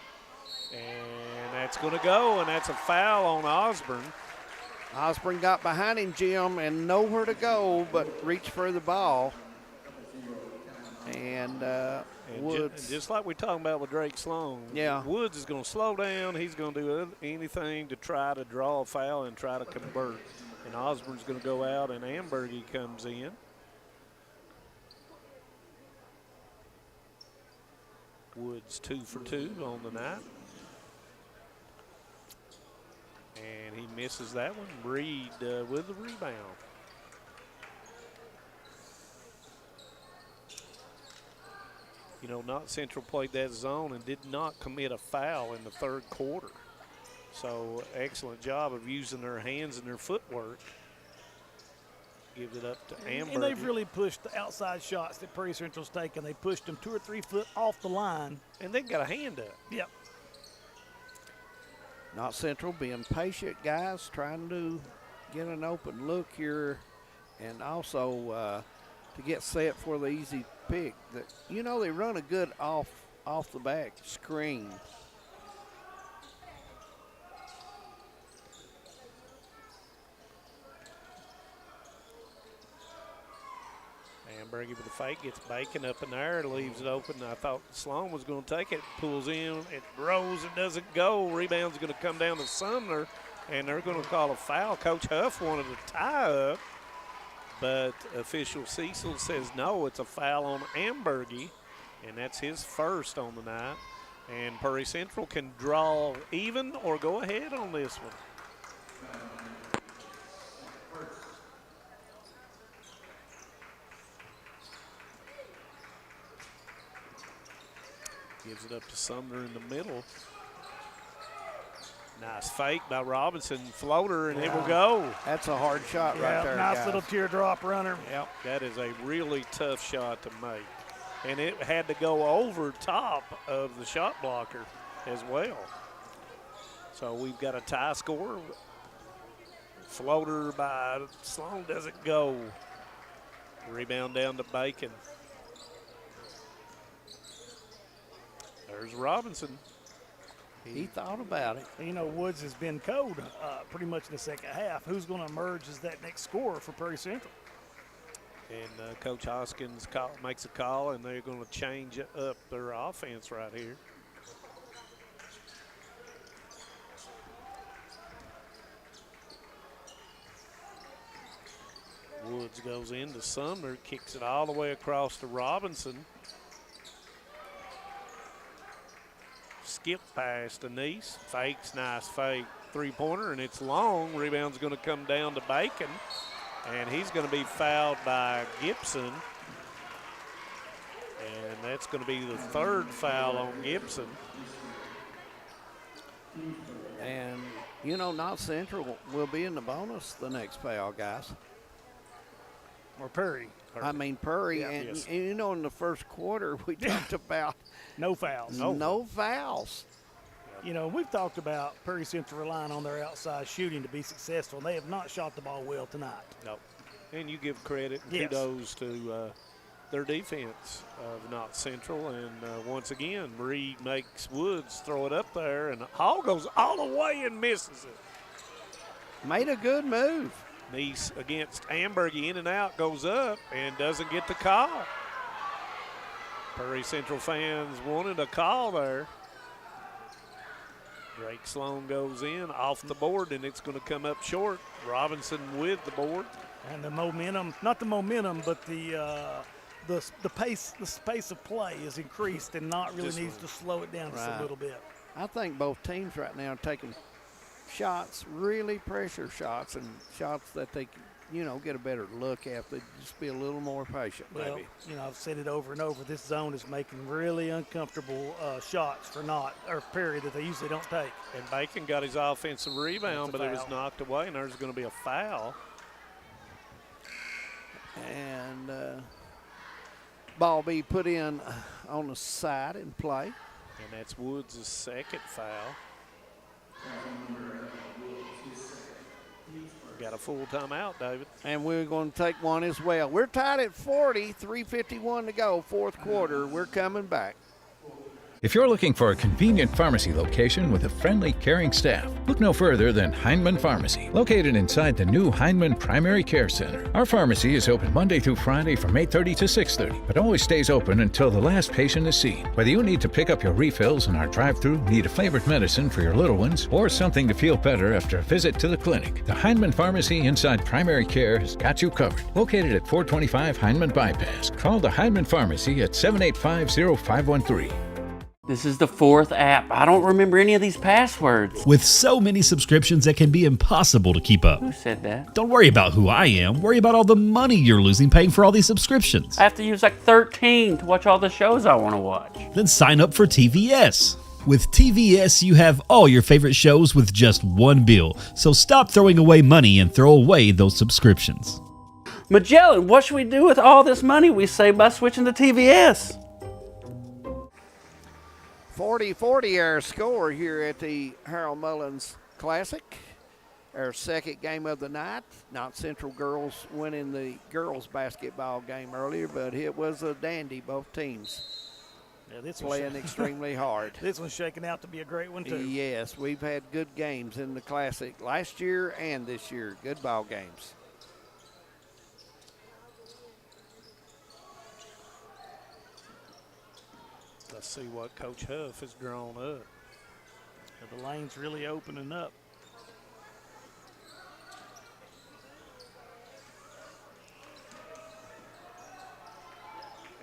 And that's going to go, and that's a foul on Osborne. Osborne got behind him, Jim, and nowhere to go but reach for the ball. And Woods. Just like we're talking about with Drake Sloan, Woods is going to slow down. He's going to do anything to try to draw a foul and try to convert. And Osborne's going to go out, and Ambergy comes in. Woods 2 for 2 on the night. And he misses that one. Reed with the rebound. Knott Central played that zone and did not commit a foul in the third quarter. So excellent job of using their hands and their footwork. Gives it up to Amber. And they've really pushed the outside shots that Perry Central's taken. They pushed them 2 or 3 foot off the line. And they've got a hand up. Yep. Knott Central being patient, guys, trying to get an open look here, and also to get set for the easy pick. They run a good off the back screen. Ambergy with the fake, gets Bacon up in there, leaves it open. I thought Sloan was going to take it, pulls in, it grows, it doesn't go. Rebound's going to come down to Sumner, and they're going to call a foul. Coach Huff wanted to tie up, but official Cecil says no, it's a foul on Ambergy, and that's his first on the night. And Perry Central can draw even or go ahead on this one. Gives it up to Sumner in the middle. Nice fake by Robinson. Floater, and it will go. That's a hard shot right there, nice guys. little teardrop runner. Yep, that is a really tough shot to make. And it had to go over top of the shot blocker as well. So we've got a tie score. Floater by Sloan doesn't go. Rebound down to Bacon. There's Robinson. He thought about it. Woods has been cold pretty much in the second half. Who's going to emerge as that next scorer for Perry Central? And Coach Hoskins makes a call, and they're going to change up their offense right here. Woods goes into Sumner, kicks it all the way across to Robinson. Skip past Denise, fakes, nice fake, three-pointer, and it's long. Rebound's going to come down to Bacon, and he's going to be fouled by Gibson. And that's going to be the third foul on Gibson. And, Knott Central will be in the bonus the next foul, guys. Or Perry. I mean Perry. Yeah, and, yes. in the first quarter we talked about no fouls. No fouls. You know, we've talked about Perry Central relying on their outside shooting to be successful, and they have not shot the ball well tonight. No. And you give credit and kudos to their defense of Knott Central. And once again, Reed makes Woods throw it up there, and Hall goes all the way and misses it. Made a good move. Nice against Ambergy, in and out, goes up and doesn't get the call. Perry Central fans wanted a call there. Drake Sloan goes in off the board, and it's going to come up short. Robinson with the board. And the momentum, not the momentum, but the pace of play is increased, and Knott really needs to slow it down just a little bit. I think both teams right now are taking shots, really pressure shots, and shots that they can, you know, get a better look at. They just be a little more patient, well, maybe. You know, I've said it over and over. This zone is making really uncomfortable shots for Knott, or Perry, that they usually don't take. And Bacon got his offensive rebound, but it was knocked away, and there's going to be a foul. And ball be put in on the side and play. And that's Woods' second foul. Got a full timeout, David. And we're going to take one as well. We're tied at 40, 3:51 to go, fourth quarter. We're coming back. If you're looking for a convenient pharmacy location with a friendly, caring staff, look no further than Heinemann Pharmacy, located inside the new Heinemann Primary Care Center. Our pharmacy is open Monday through Friday from 8:30 to 6:30, but always stays open until the last patient is seen. Whether you need to pick up your refills in our drive-thru, need a flavored medicine for your little ones, or something to feel better after a visit to the clinic, the Heinemann Pharmacy inside Primary Care has got you covered. Located at 425 Heinemann Bypass. Call the Heinemann Pharmacy at 785-0513. This is the fourth app. I don't remember any of these passwords. With so many subscriptions, it can be impossible to keep up. Who said that? Don't worry about who I am. Worry about all the money you're losing paying for all these subscriptions. I have to use like 13 to watch all the shows I want to watch. Then sign up for TVS. With TVS, you have all your favorite shows with just one bill. So stop throwing away money and throw away those subscriptions. Magellan, what should we do with all this money we save by switching to TVS? 40-40 our score here at the Harold Mullins Classic. Our second game of the night. Knott Central girls winning the girls basketball game earlier, but it was a dandy, both teams. Yeah, this playing extremely hard. This one's shaking out to be a great one, too. Yes, we've had good games in the Classic last year and this year. Good ball games. Let's see what Coach Huff has drawn up. The lane's really opening up.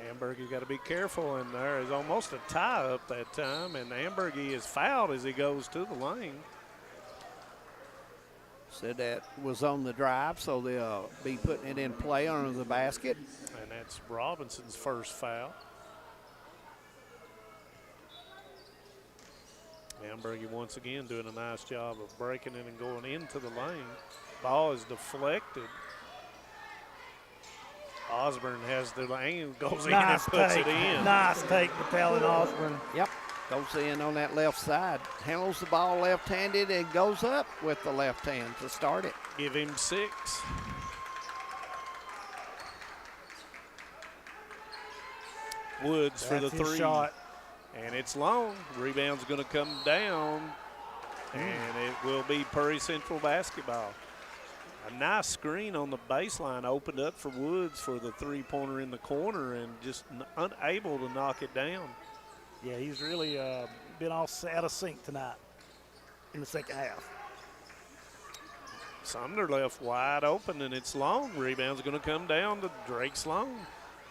Ambergy got to be careful, and there is almost a tie up that time, and Ambergy is fouled as he goes to the lane. Said that was on the drive, so they'll be putting it in play under the basket. And that's Robinson's first foul. Ambergy once again doing a nice job of breaking it and going into the lane. Ball is deflected. Osborne has the lane, goes in and puts it in. Nice take for Talon Osborne. Yep, goes in on that left side. Handles the ball left-handed and goes up with the left hand to start it. Give him 6. Woods for the 3. Shot. And it's long. Rebound's going to come down, and it will be Perry Central basketball. A nice screen on the baseline opened up for Woods for the three-pointer in the corner and just unable to knock it down. Yeah, he's really been all out of sync tonight in the second half. Sumner left wide open, and it's long. Rebound's going to come down to Drake Sloan.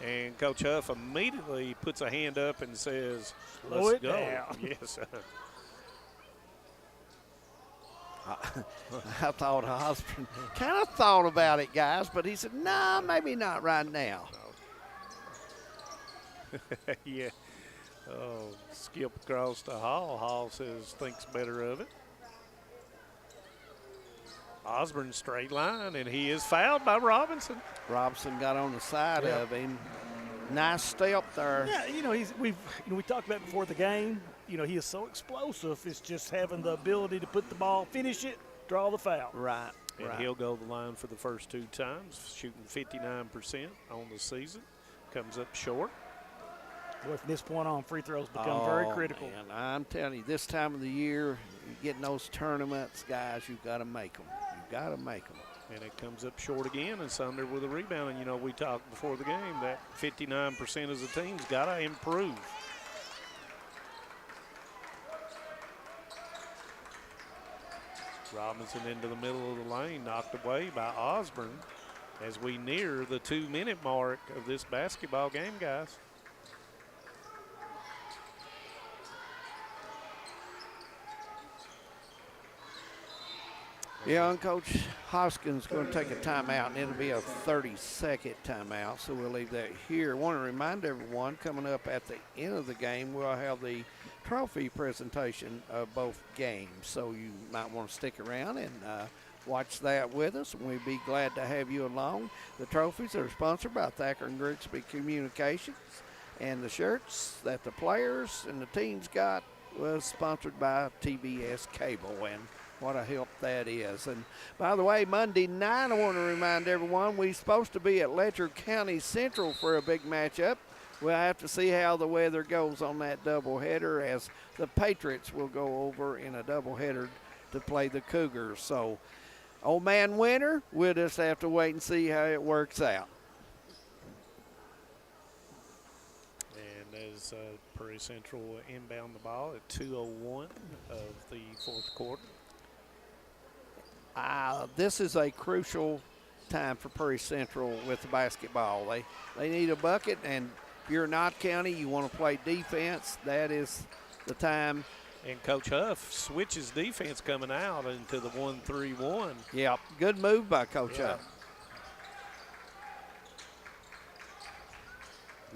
And Coach Huff immediately puts a hand up and says, let's go. Down. Yes. I thought Osborne kind of thought about it, guys, but he said, nah, maybe not right now. Yeah. Oh, skip across to Hall. Hall says, thinks better of it. Osborne straight line, and he is fouled by Robinson. Robinson got on the side of him. Nice step there. Yeah, we talked about before the game. you know, he is so explosive. It's just having the ability to put the ball, finish it, draw the foul. Right. And he'll go the line for the first 2 times, shooting 59% on the season. Comes up short. Boy, from this point on, free throws become very critical. Man, I'm telling you, this time of the year, you get in those tournaments, guys, you've got to make them. You've got to make them. And it comes up short again, and Sumner with a rebound. And, you know, we talked before the game that 59% as a team's got to improve. Robinson into the middle of the lane, knocked away by Osborne as we near the 2-minute mark of this basketball game, guys. Yeah, and Coach Hoskins going to take a timeout, and it'll be a 30-second timeout, so we'll leave that here. I want to remind everyone, coming up at the end of the game, we'll have the trophy presentation of both games, so you might want to stick around and watch that with us, and we'd be glad to have you along. The trophies are sponsored by Thacker and Grigsby Communications, and the shirts that the players and the teams got was sponsored by TBS Cable, and what a help that is. And by the way, Monday night, I want to remind everyone, we're supposed to be at Letcher County Central for a big matchup. We'll have to see how the weather goes on that doubleheader, as the Patriots will go over in a doubleheader to play the Cougars. So, old man Winter, we'll just have to wait and see how it works out. And as Prairie Central will inbound the ball at 2:01 of the fourth quarter. This is a crucial time for Prairie Central with the basketball. They need a bucket, and if you're Knott County, you want to play defense, that is the time. And Coach Huff switches defense coming out into the 1-3-1. Yep, good move by Coach Huff.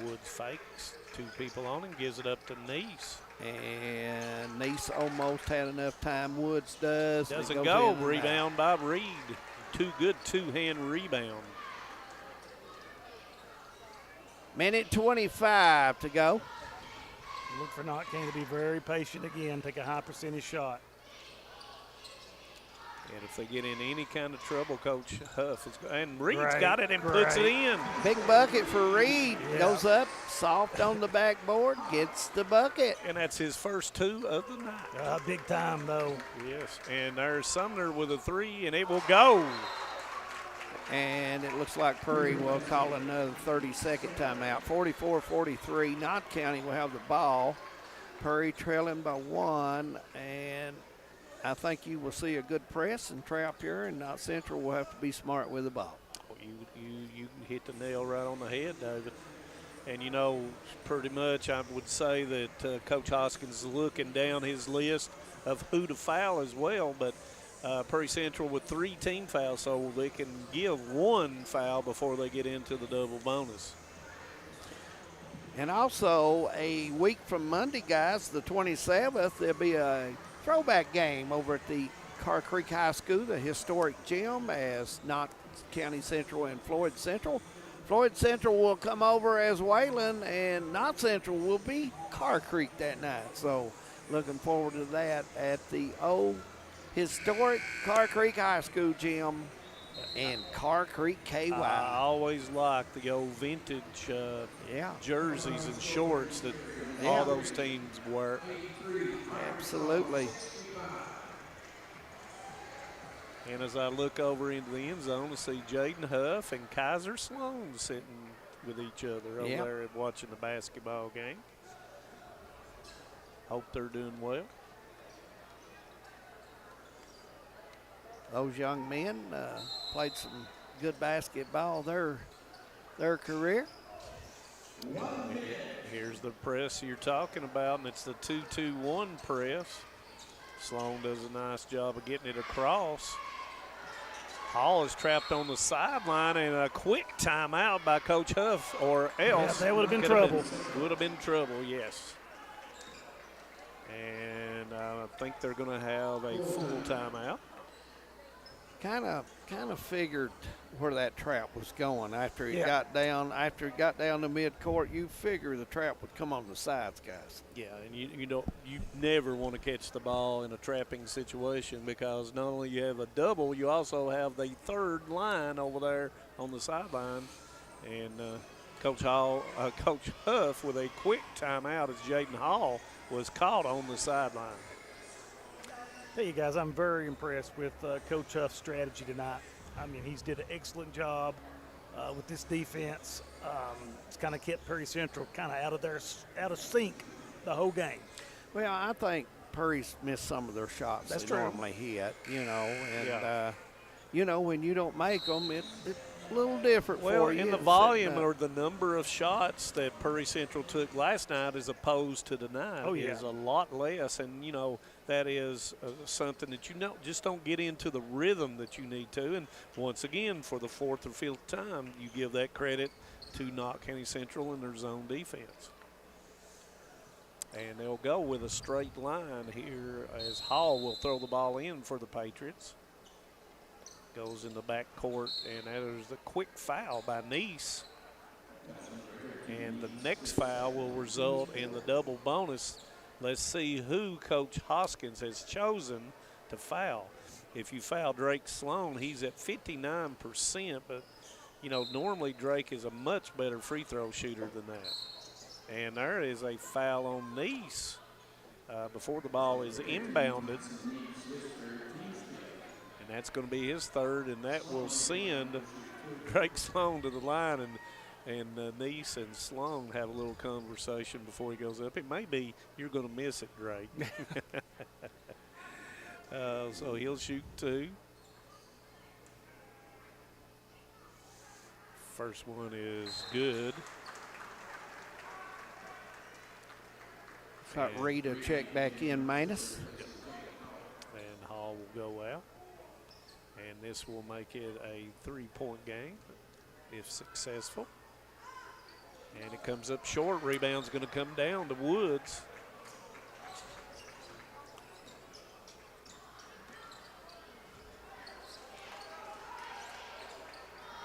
Woods fakes, 2 people on him, gives it up to Neese. And Neese almost had enough time. Woods does. Doesn't go. Rebound by Reed. Good 2-hand rebound. Minute 25 to go. Look for Knott County to be very patient again, take a high percentage shot. And if they get in any kind of trouble, Coach Huff is and Reed's got it and puts it in. Big bucket for Reed. Yeah. Goes up, soft on the backboard, gets the bucket. And that's his first 2 of the night. Big time, though. Yes, and there's Sumner with a 3, and it will go. And it looks like Prairie will call another 30-second timeout. 44-43, Knott County will have the ball. Prairie trailing by 1, and I think you will see a good press and trap here, and Knott Central will have to be smart with the ball. You hit the nail right on the head, David. And, you know, pretty much I would say that Coach Hoskins is looking down his list of who to foul as well, but Prairie Central with 3 team fouls, so they can give 1 foul before they get into the double bonus. And also, a week from Monday, guys, the 27th, there'll be a throwback game over at the Carr Creek High School, the historic gym, as Knott County Central and Floyd Central. Floyd Central will come over as Wayland, and Knott Central will be Carr Creek that night. So looking forward to that at the old historic Carr Creek High School gym in Carr Creek, KY. I always like the old vintage jerseys and shorts that all those teams wear. Absolutely. And as I look over into the end zone, I see Jaden Huff and Kaiser Sloan sitting with each other over there watching the basketball game. Hope they're doing well. Those young men played some good basketball their career. Here's the press you're talking about, and it's the 2-2-1 press. Sloan does a nice job of getting it across. Hall is trapped on the sideline, and a quick timeout by Coach Huff, or else. Yeah, that would have been trouble. Would have been trouble, yes. And I think they're going to have a full timeout. kind of figured where that trap was going after it Yeah. got down. After it got down to midcourt, you figure the trap would come on the sides, guys. Yeah, and you never want to catch the ball in a trapping situation, because not only you have a double, you also have the third line over there on the sideline, and Coach Huff with a quick timeout as Jaden Hall was caught on the sideline. Tell you guys, I'm very impressed with Coach Huff's strategy tonight. I mean, he's did an excellent job with this defense. It's kind of kept Perry Central kind of out of sync the whole game. Well, I think Perry's missed some of their shots That's they true. normally hit, and when you don't make them, it's a little different for you. In the volume or the number of shots that Perry Central took last night as opposed to tonight is a lot less, and that is something that just don't get into the rhythm that you need to. And once again, for the fourth or fifth time, you give that credit to Knott County Central and their zone defense. And they'll go with a straight line here as Hall will throw the ball in for the Patriots. Goes in the back court, and that is the quick foul by Neese. And the next foul will result in the double bonus. Let's see who Coach Hoskins has chosen to foul. If you foul Drake Sloan, he's at 59%, but, normally Drake is a much better free throw shooter than that. And there is a foul on Neese before the ball is inbounded. And that's going to be his third, and that will send Drake Sloan to the line, and Neese and Sloan have a little conversation before he goes up. It may be, you're going to miss it, Drake. So he'll shoot two. First one is good. Got Rita check back in minus. And Hall will go out. And this will make it a 3-point game if successful. And it comes up short. Rebound's going to come down to Woods.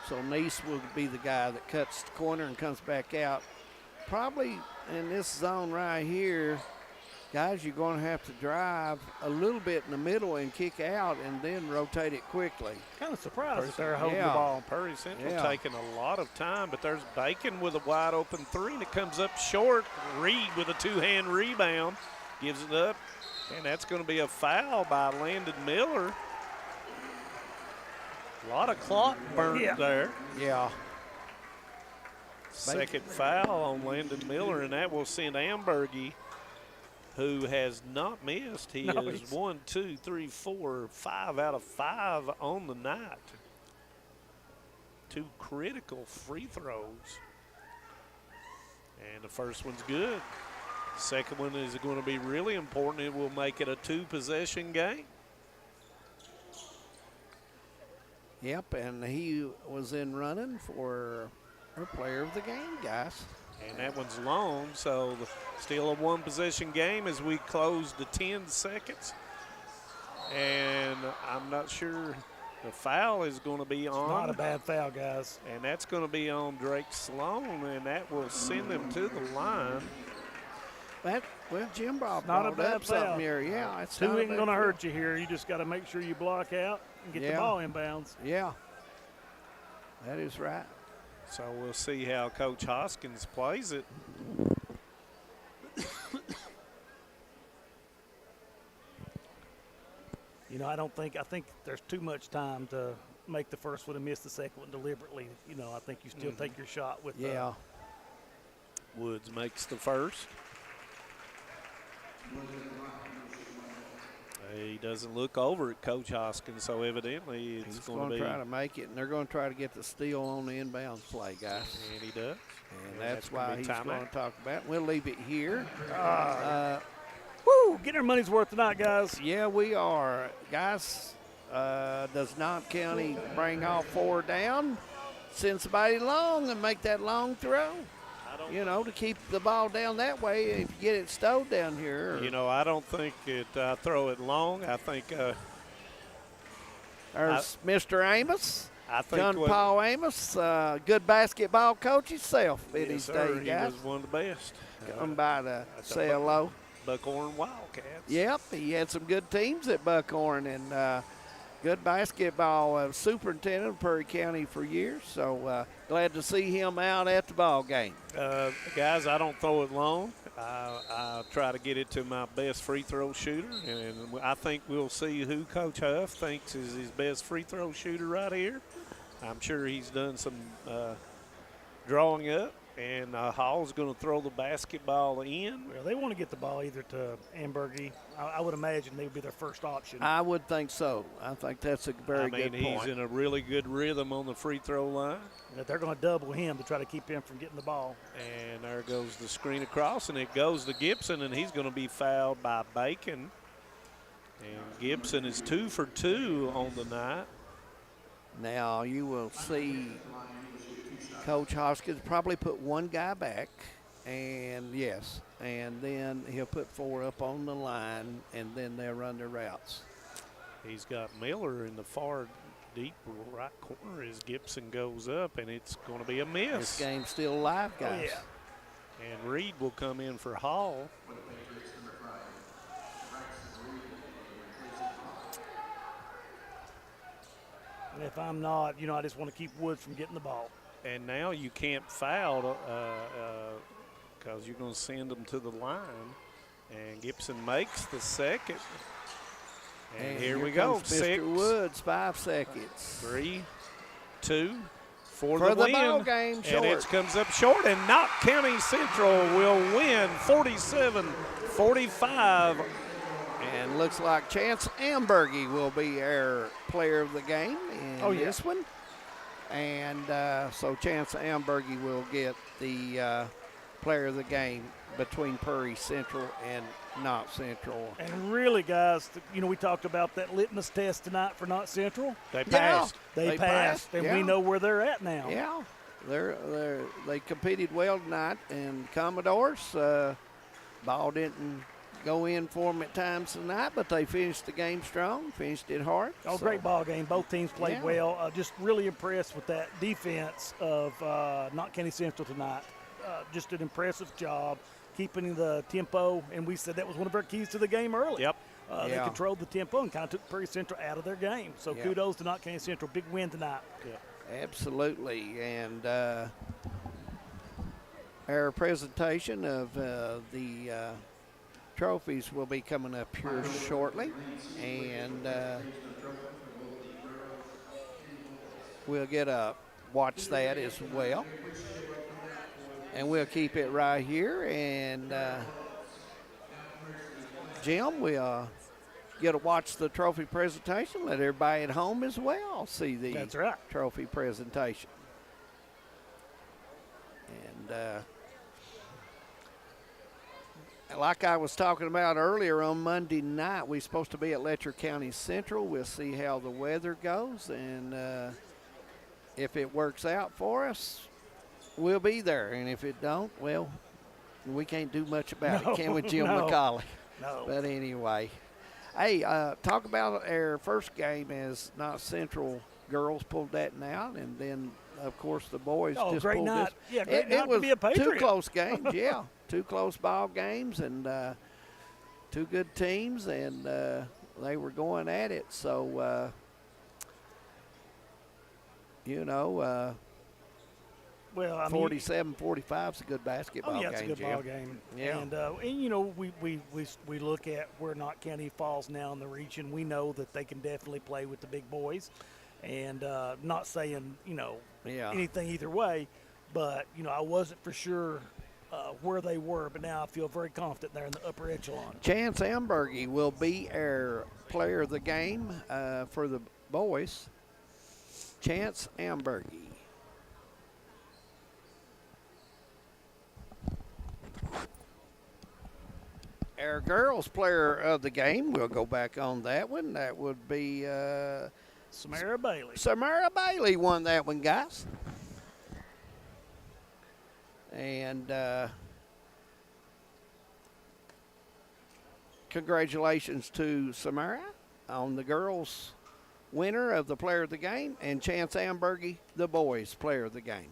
So Neese will be the guy that cuts the corner and comes back out. Probably in this zone right here, guys, you're going to have to drive a little bit in the middle and kick out and then rotate it quickly. Kind of surprised that they're holding the ball. Perry Central taking a lot of time, but there's Bacon with a wide open three, and it comes up short. Reed with a two-hand rebound gives it up, and that's going to be a foul by Landon Miller. A lot of clock burnt there. Yeah. Second foul on Landon Miller, and that will send Ambergy, who has not missed. He is 1, 2, 3, 4, 5 out of 5 on the night. 2 critical free throws. And the first one's good. Second one is going to be really important. It will make it a 2-possession game. Yep, and he was in running for our player of the game, guys. And that one's long, so still a 1-possession game as we close to 10 seconds. And I'm not sure the foul is going to be on. Not a bad foul, guys. And that's going to be on Drake Sloan, and that will send them to the line. Jim Bob Not a brought bad up something foul. here. Yeah, it's Two not a ain't bad going to foul. hurt you here. You just got to make sure you block out and get the ball inbounds. Yeah, that is right. So we'll see how Coach Hoskins plays it. I think there's too much time to make the first one and miss the second one deliberately. I think you still take your shot with Woods makes the first. He doesn't look over at Coach Hoskins, so evidently it's going to be. Try to make it, and they're going to try to get the steal on the inbound play, guys. And he does. And that's why he's going to talk about it. We'll leave it here. Getting our money's worth tonight, guys. Yeah, we are. Guys, does Knott County bring all 4 down, send somebody long and make that long throw? To keep the ball down that way if you get it stowed down here. I don't think throw it long. I think There's Mr. Amos. I think John Paul Amos, good basketball coach himself in his day, he guys. was one of the best. Come by to say hello. Buckhorn Wildcats. Yep, he had some good teams at Buckhorn and good basketball superintendent of Perry County for years. So glad to see him out at the ball game. Guys, I don't throw it long. I try to get it to my best free throw shooter, and I think we'll see who Coach Huff thinks is his best free throw shooter right here. I'm sure he's done some drawing up, and Hall's going to throw the basketball in. Well, they want to get the ball either to Ambergy. I would imagine they would be their first option. I would think so. I think that's a very good point. He's in a really good rhythm on the free throw line. But they're going to double him to try to keep him from getting the ball. And there goes the screen across, and it goes to Gibson, and he's going to be fouled by Bacon. And Gibson is 2 for 2 on the night. Now you will see Coach Hoskins probably put one guy back, and then he'll put 4 up on the line, and then they'll run their routes. He's got Miller in the far deep right corner as Gibson goes up, and it's going to be a miss. This game's still alive, guys. Oh, yeah. And Reed will come in for Hall. And if I'm not, I just want to keep Woods from getting the ball. And now you can't foul because you're going to send them to the line. And Gibson makes the second. And here we go. Mr. 6. Woods, 5 seconds. 3, 2 for the win. ball game. And it comes up short. And Knott County Central will win 47-45. And looks like Chance Ambergy will be our player of the game in this one. And so Chance Ambergy will get the player of the game between Perry Central and Knott Central. And really, guys, we talked about that litmus test tonight for Knott Central. They passed. They passed, and we know where they're at now. Yeah, they competed well tonight, and Commodores ball didn't go in for them at times tonight, but they finished the game strong, finished it hard. Oh, great ball game. Both teams played well. Just really impressed with that defense of Knott County Central tonight. Just an impressive job keeping the tempo, and we said that was one of our keys to the game early. Yep. They controlled the tempo and kind of took Perry Central out of their game. So kudos to Knott County Central. Big win tonight. Yeah. Absolutely. And our presentation of the trophies will be coming up here shortly, and we'll get watch that as well, and we'll keep it right here. And Jim, we'll get to watch the trophy presentation. Let everybody at home as well see the trophy presentation. And like I was talking about earlier, on Monday night, we're supposed to be at Letcher County Central. We'll see how the weather goes, and if it works out for us, we'll be there. And if it don't, well, we can't do much about it, can we, Jim McCauley? No. But anyway, hey, talk about our first game as Knott Central girls pulled that out, and then, of course, the boys just great pulled night. this. Yeah, great night it was to be a Patriot. 2 close games, yeah. 2 close ball games, and 2 good teams, and they were going at it. So, 47-45 is a good basketball game. It's a good Jim. ball game. Yeah. And we look at where Knott County falls now in the region. We know that they can definitely play with the big boys, and not saying anything either way, but I wasn't for sure where they were, but now I feel very confident they're in the upper echelon. Chance Ambergy will be our player of the game for the boys. Chance Ambergy. Our girls player of the game, we'll go back on that one. That would be Samara Bailey. Samara Bailey won that one, guys. And congratulations to Samara on the girls winner of the player of the game, and Chance Ambergy, the boys player of the game.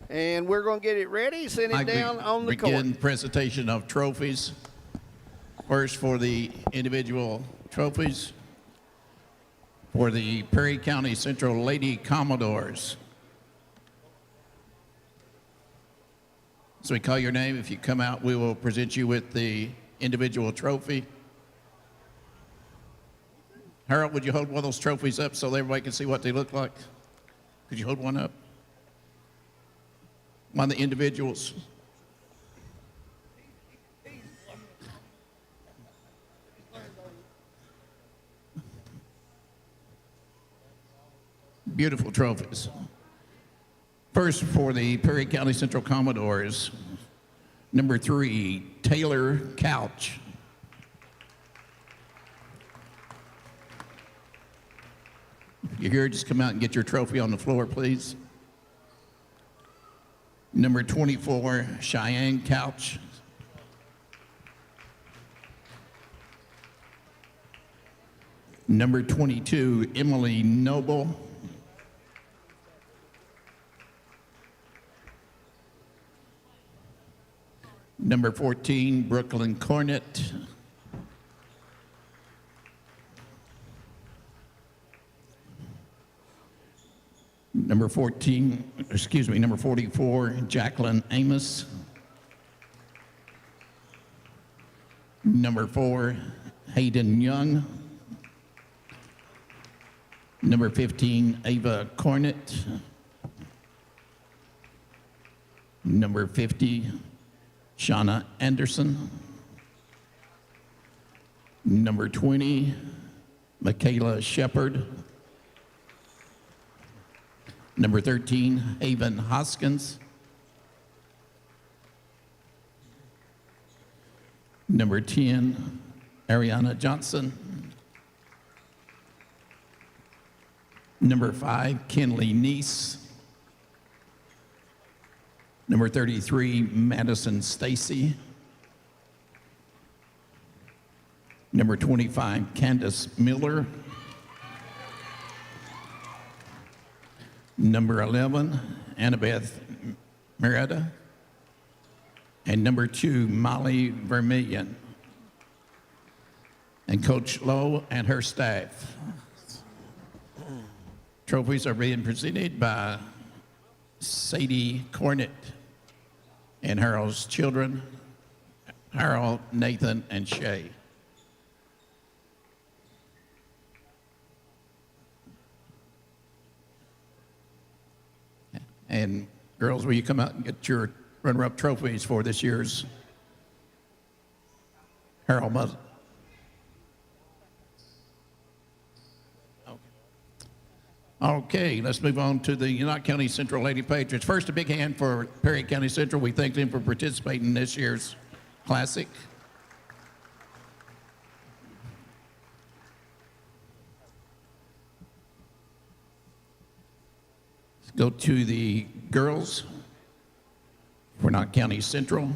And we're going to get it ready, send it down on the court. Begin presentation of trophies. First for the individual trophies for the Perry County Central Lady Commodores. So we call your name. If you come out, we will present you with the individual trophy. Harold, would you hold one of those trophies up so everybody can see what they look like? Could you hold one up? One of the individuals. Beautiful trophies. First for the Perry County Central Commodores, number 3, Taylor Couch. If you're here, just come out and get your trophy on the floor, please. Number 24, Cheyenne Couch. Number 22, Emily Noble. Number 14, Brooklyn Cornett. Number 44, Jacqueline Amos. Number 4, Hayden Young. Number 15, Ava Cornett. Number 50, Shauna Anderson. Number 20, Michaela Shepard. Number 13, Haven Hoskins. Number 10, Ariana Johnson. Number 5, Kenley Neese. Number 33, Madison Stacy. Number 25, Candace Miller. Number 11, Annabeth Merida. And number 2, Molly Vermillion. And Coach Lowe and her staff. Trophies are being presented by Sadie Cornett and Harold's children, Harold, Nathan, and Shay. And girls, will you come out and get your runner-up trophies for this year's Harold Mullins? Okay, let's move on to the Knott County Central Lady Patriots. First, a big hand for Perry County Central. We thank them for participating in this year's Classic. Let's go to the girls for Knott County Central.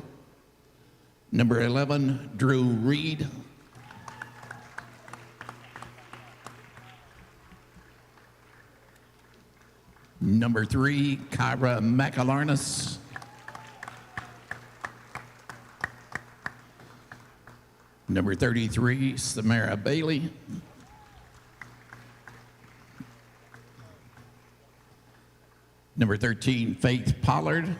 Number 11, Drew Reed. Number 3, Kyra McAlarness. Number 33, Samara Bailey. Number 13, Faith Pollard.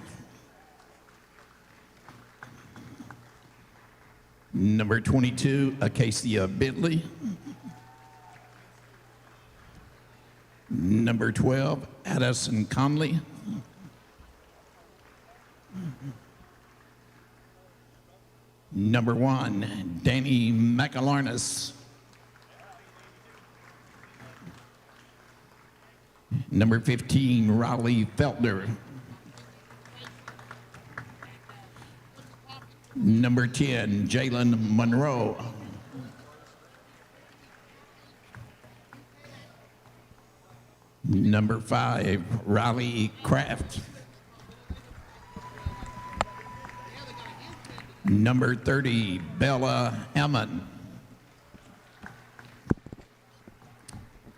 Number 22, Acacia Bentley. Number 12, Addison Conley. Number 1, Danny McAlarness. Number 15, Raleigh Feltner. Number 10, Jalen Monroe. Number 5, Riley Kraft. Number 30, Bella Hammond.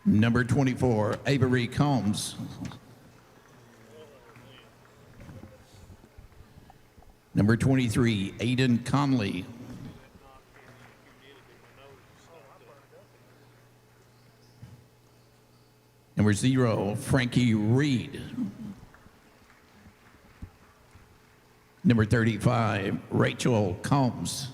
Number 24, Avery Combs. Number 23, Aiden Conley. Number 0, Frankie Reed. Number 35, Rachel Combs.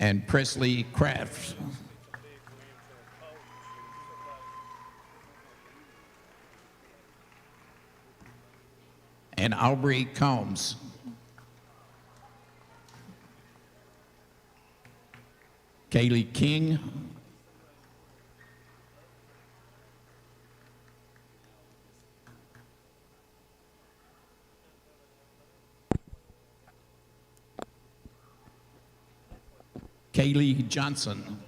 And Presley Crafts. And Aubrey Combs. Kaylee King. Kaylee Johnson.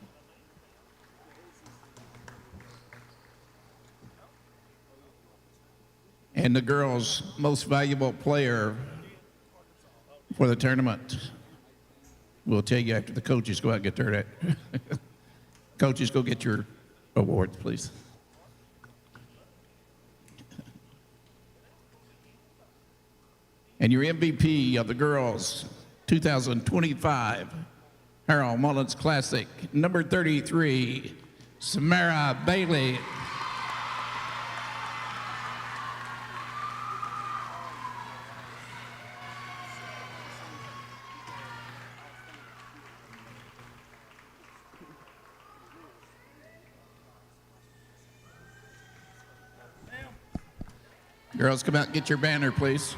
And the girls' most valuable player for the tournament. We'll tell you after the coaches go out and get their coaches, go get your awards, please. And your MVP of the girls' 2025 Harold Mullins Classic, number 33, Samara Bailey. Girls, come out and get your banner, please.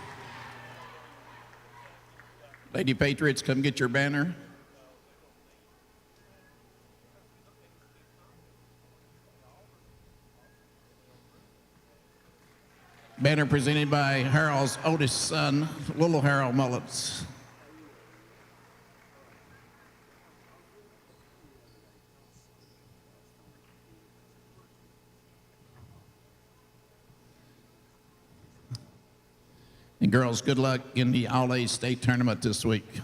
Lady Patriots, come get your banner. Banner presented by Harold's oldest son, little Harold Mullins. And girls, good luck in the All-A State Tournament this week.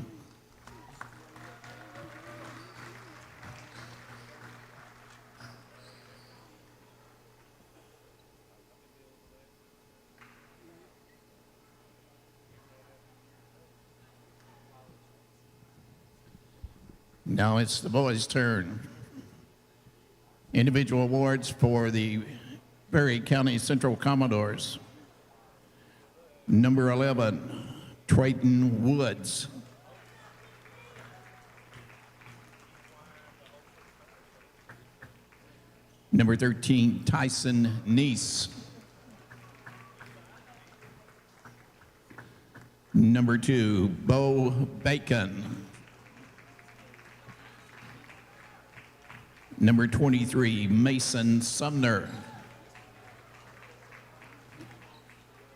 Now it's the boys' turn. Individual awards for the Berry County Central Commodores. Number 11, Trayton Woods. Number 13, Tyson Neese. Number 2, Bo Bacon. Number 23, Mason Sumner.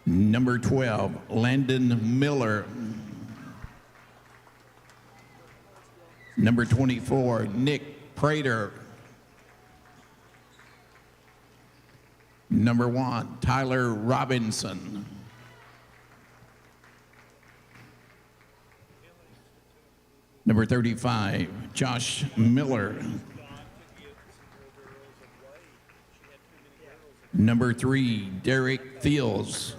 Number 12, Landon Miller. Number 24, Nick Prater. Number 1, Tyler Robinson. Number 35, Josh Miller. Number 3, Derek Fields.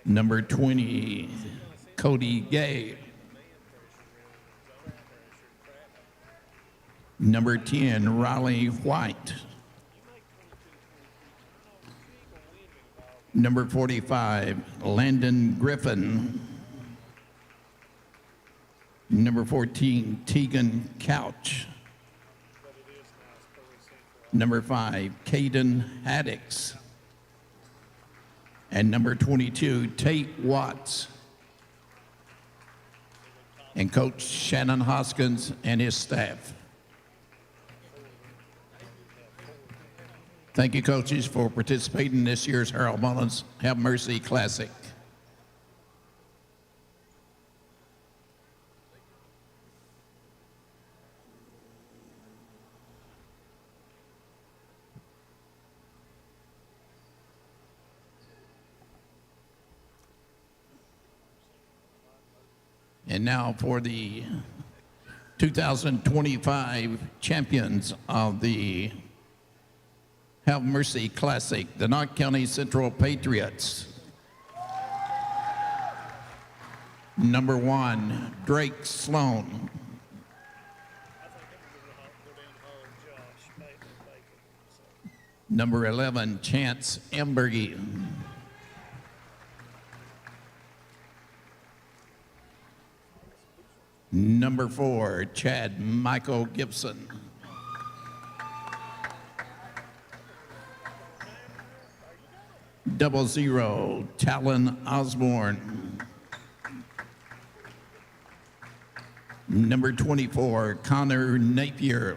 Number 20, Cody Gay. Number 10, Riley White. Number 45, Landon Griffin. Number 14, Tegan Couch. Number 5, Caden Haddix. And number 22, Tate Watts. And Coach Shannon Hoskins and his staff. Thank you, coaches, for participating in this year's Harold Mullins Have Mercy Classic. And now for the 2025 champions of the Have Mercy Classic, the Knott County Central Patriots. Number 1, Drake Sloan. Number 11, Chance Embergy. Number 4, Chad Michael Gibson. Double 0, Talon Osborne. Number 24, Connor Napier.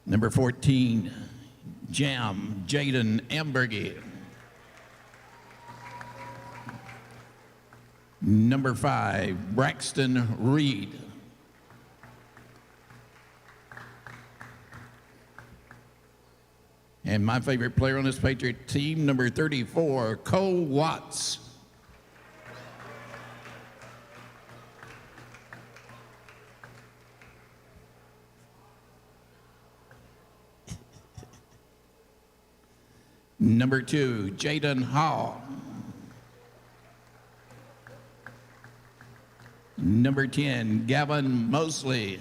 Number 14, Jam Jaden Embergy. Number 5, Braxton Reed. And my favorite player on this Patriot team, number 34, Cole Watts. Number 2, Jaden Hall. Number 10, Gavin Mosley.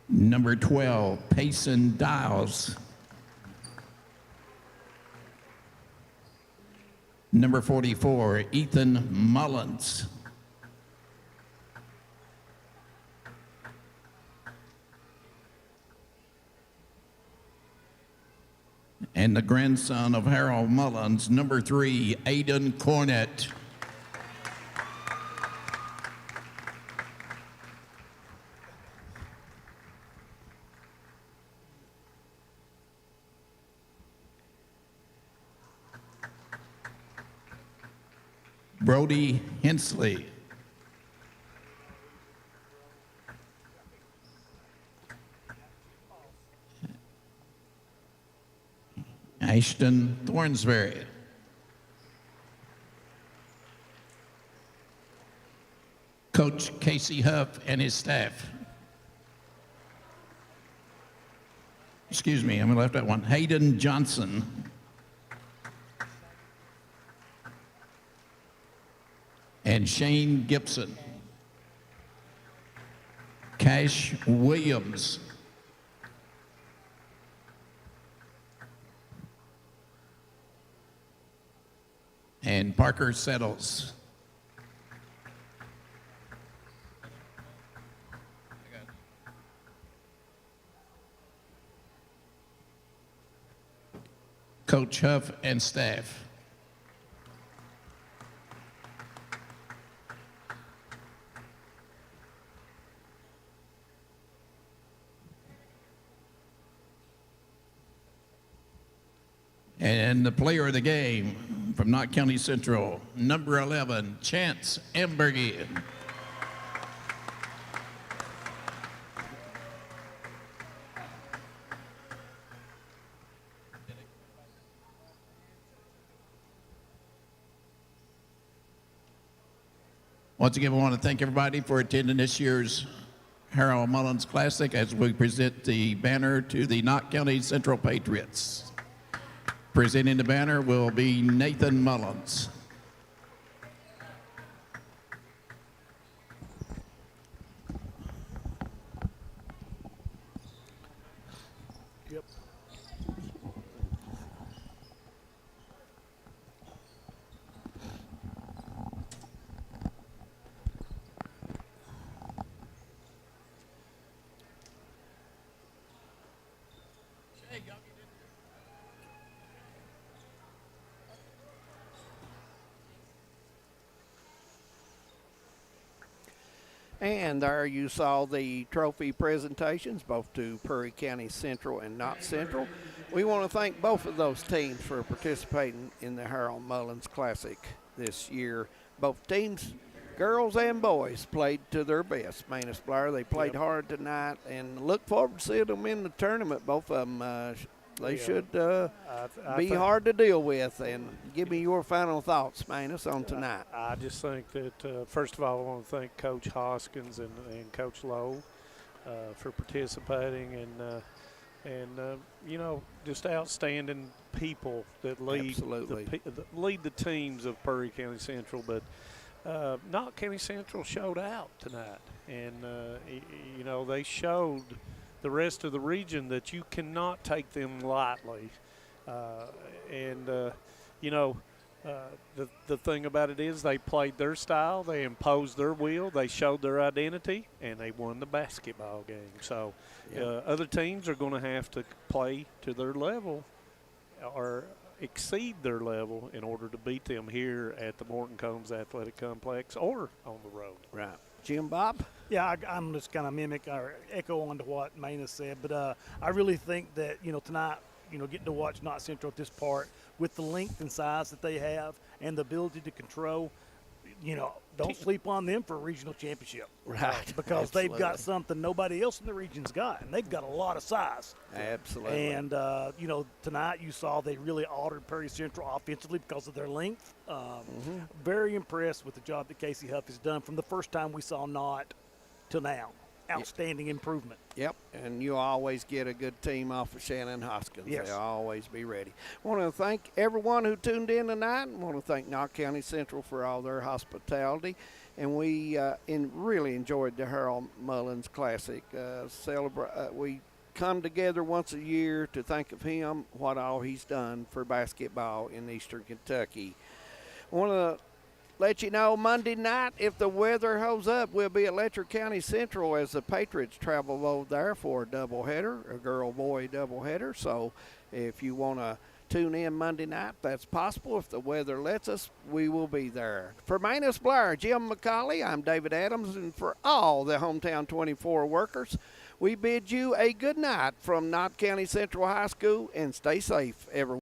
Number 12, Payson Dials. Number 44, Ethan Mullins. And the grandson of Harold Mullins, number 3, Aiden Cornett. Brody Hensley. Ashton Thornsberry. Coach Casey Huff and his staff. Excuse me, I left that one. Hayden Johnson. And Shane Gibson. Cash Williams. And Parker Settles. Coach Huff and staff. And the player of the game from Knott County Central, number 11, Chance Embergy. Once again, we want to thank everybody for attending this year's Harold Mullins Classic as we present the banner to the Knott County Central Patriots. Presenting the banner will be Nathan Mullins. Yep. And there you saw the trophy presentations, both to Prairie County Central and Knott Central. We want to thank both of those teams for participating in the Harold Mullins Classic this year. Both teams, girls and boys, played to their best. Manus Blair, they played hard tonight, and look forward to seeing them in the tournament. Both of them They should be hard to deal with. And give me your final thoughts, Manus, on tonight. I just think that, first of all, I want to thank Coach Hoskins and Coach Lowe for participating and just outstanding people that lead the teams of Perry County Central. But Knott County Central showed out tonight, and they showed the rest of the region that you cannot take them lightly. The thing about it is they played their style, they imposed their will, they showed their identity, and they won the basketball game. So other teams are going to have to play to their level or exceed their level in order to beat them here at the Morton Combs Athletic Complex or on the road. Right. Jim Bob? Yeah, I'm just going to mimic or echo on to what Manus said, but I really think that, tonight, getting to watch Knott Central at this part with the length and size that they have and the ability to control, don't sleep on them for a regional championship. Right. Because they've got something nobody else in the region's got, and they've got a lot of size. Absolutely. And, tonight you saw they really altered Perry Central offensively because of their length. Very impressed with the job that Casey Huff has done from the first time we saw Knott till now. Outstanding improvement. Yep, and you always get a good team off of Shannon Hoskins. Yes. They'll always be ready. I want to thank everyone who tuned in tonight. I want to thank Knott County Central for all their hospitality. And we really enjoyed the Harold Mullins Classic. We come together once a year to think of him, what all he's done for basketball in Eastern Kentucky. I want to let you know Monday night, if the weather holds up, we'll be at Letcher County Central as the Patriots travel over there for a doubleheader, a girl-boy doubleheader. So if you want to tune in Monday night, that's possible. If the weather lets us, we will be there. For Manus Blair, Jim McCauley, I'm David Adams, and for all the Hometown 24 workers, we bid you a good night from Knott County Central High School, and stay safe, everyone.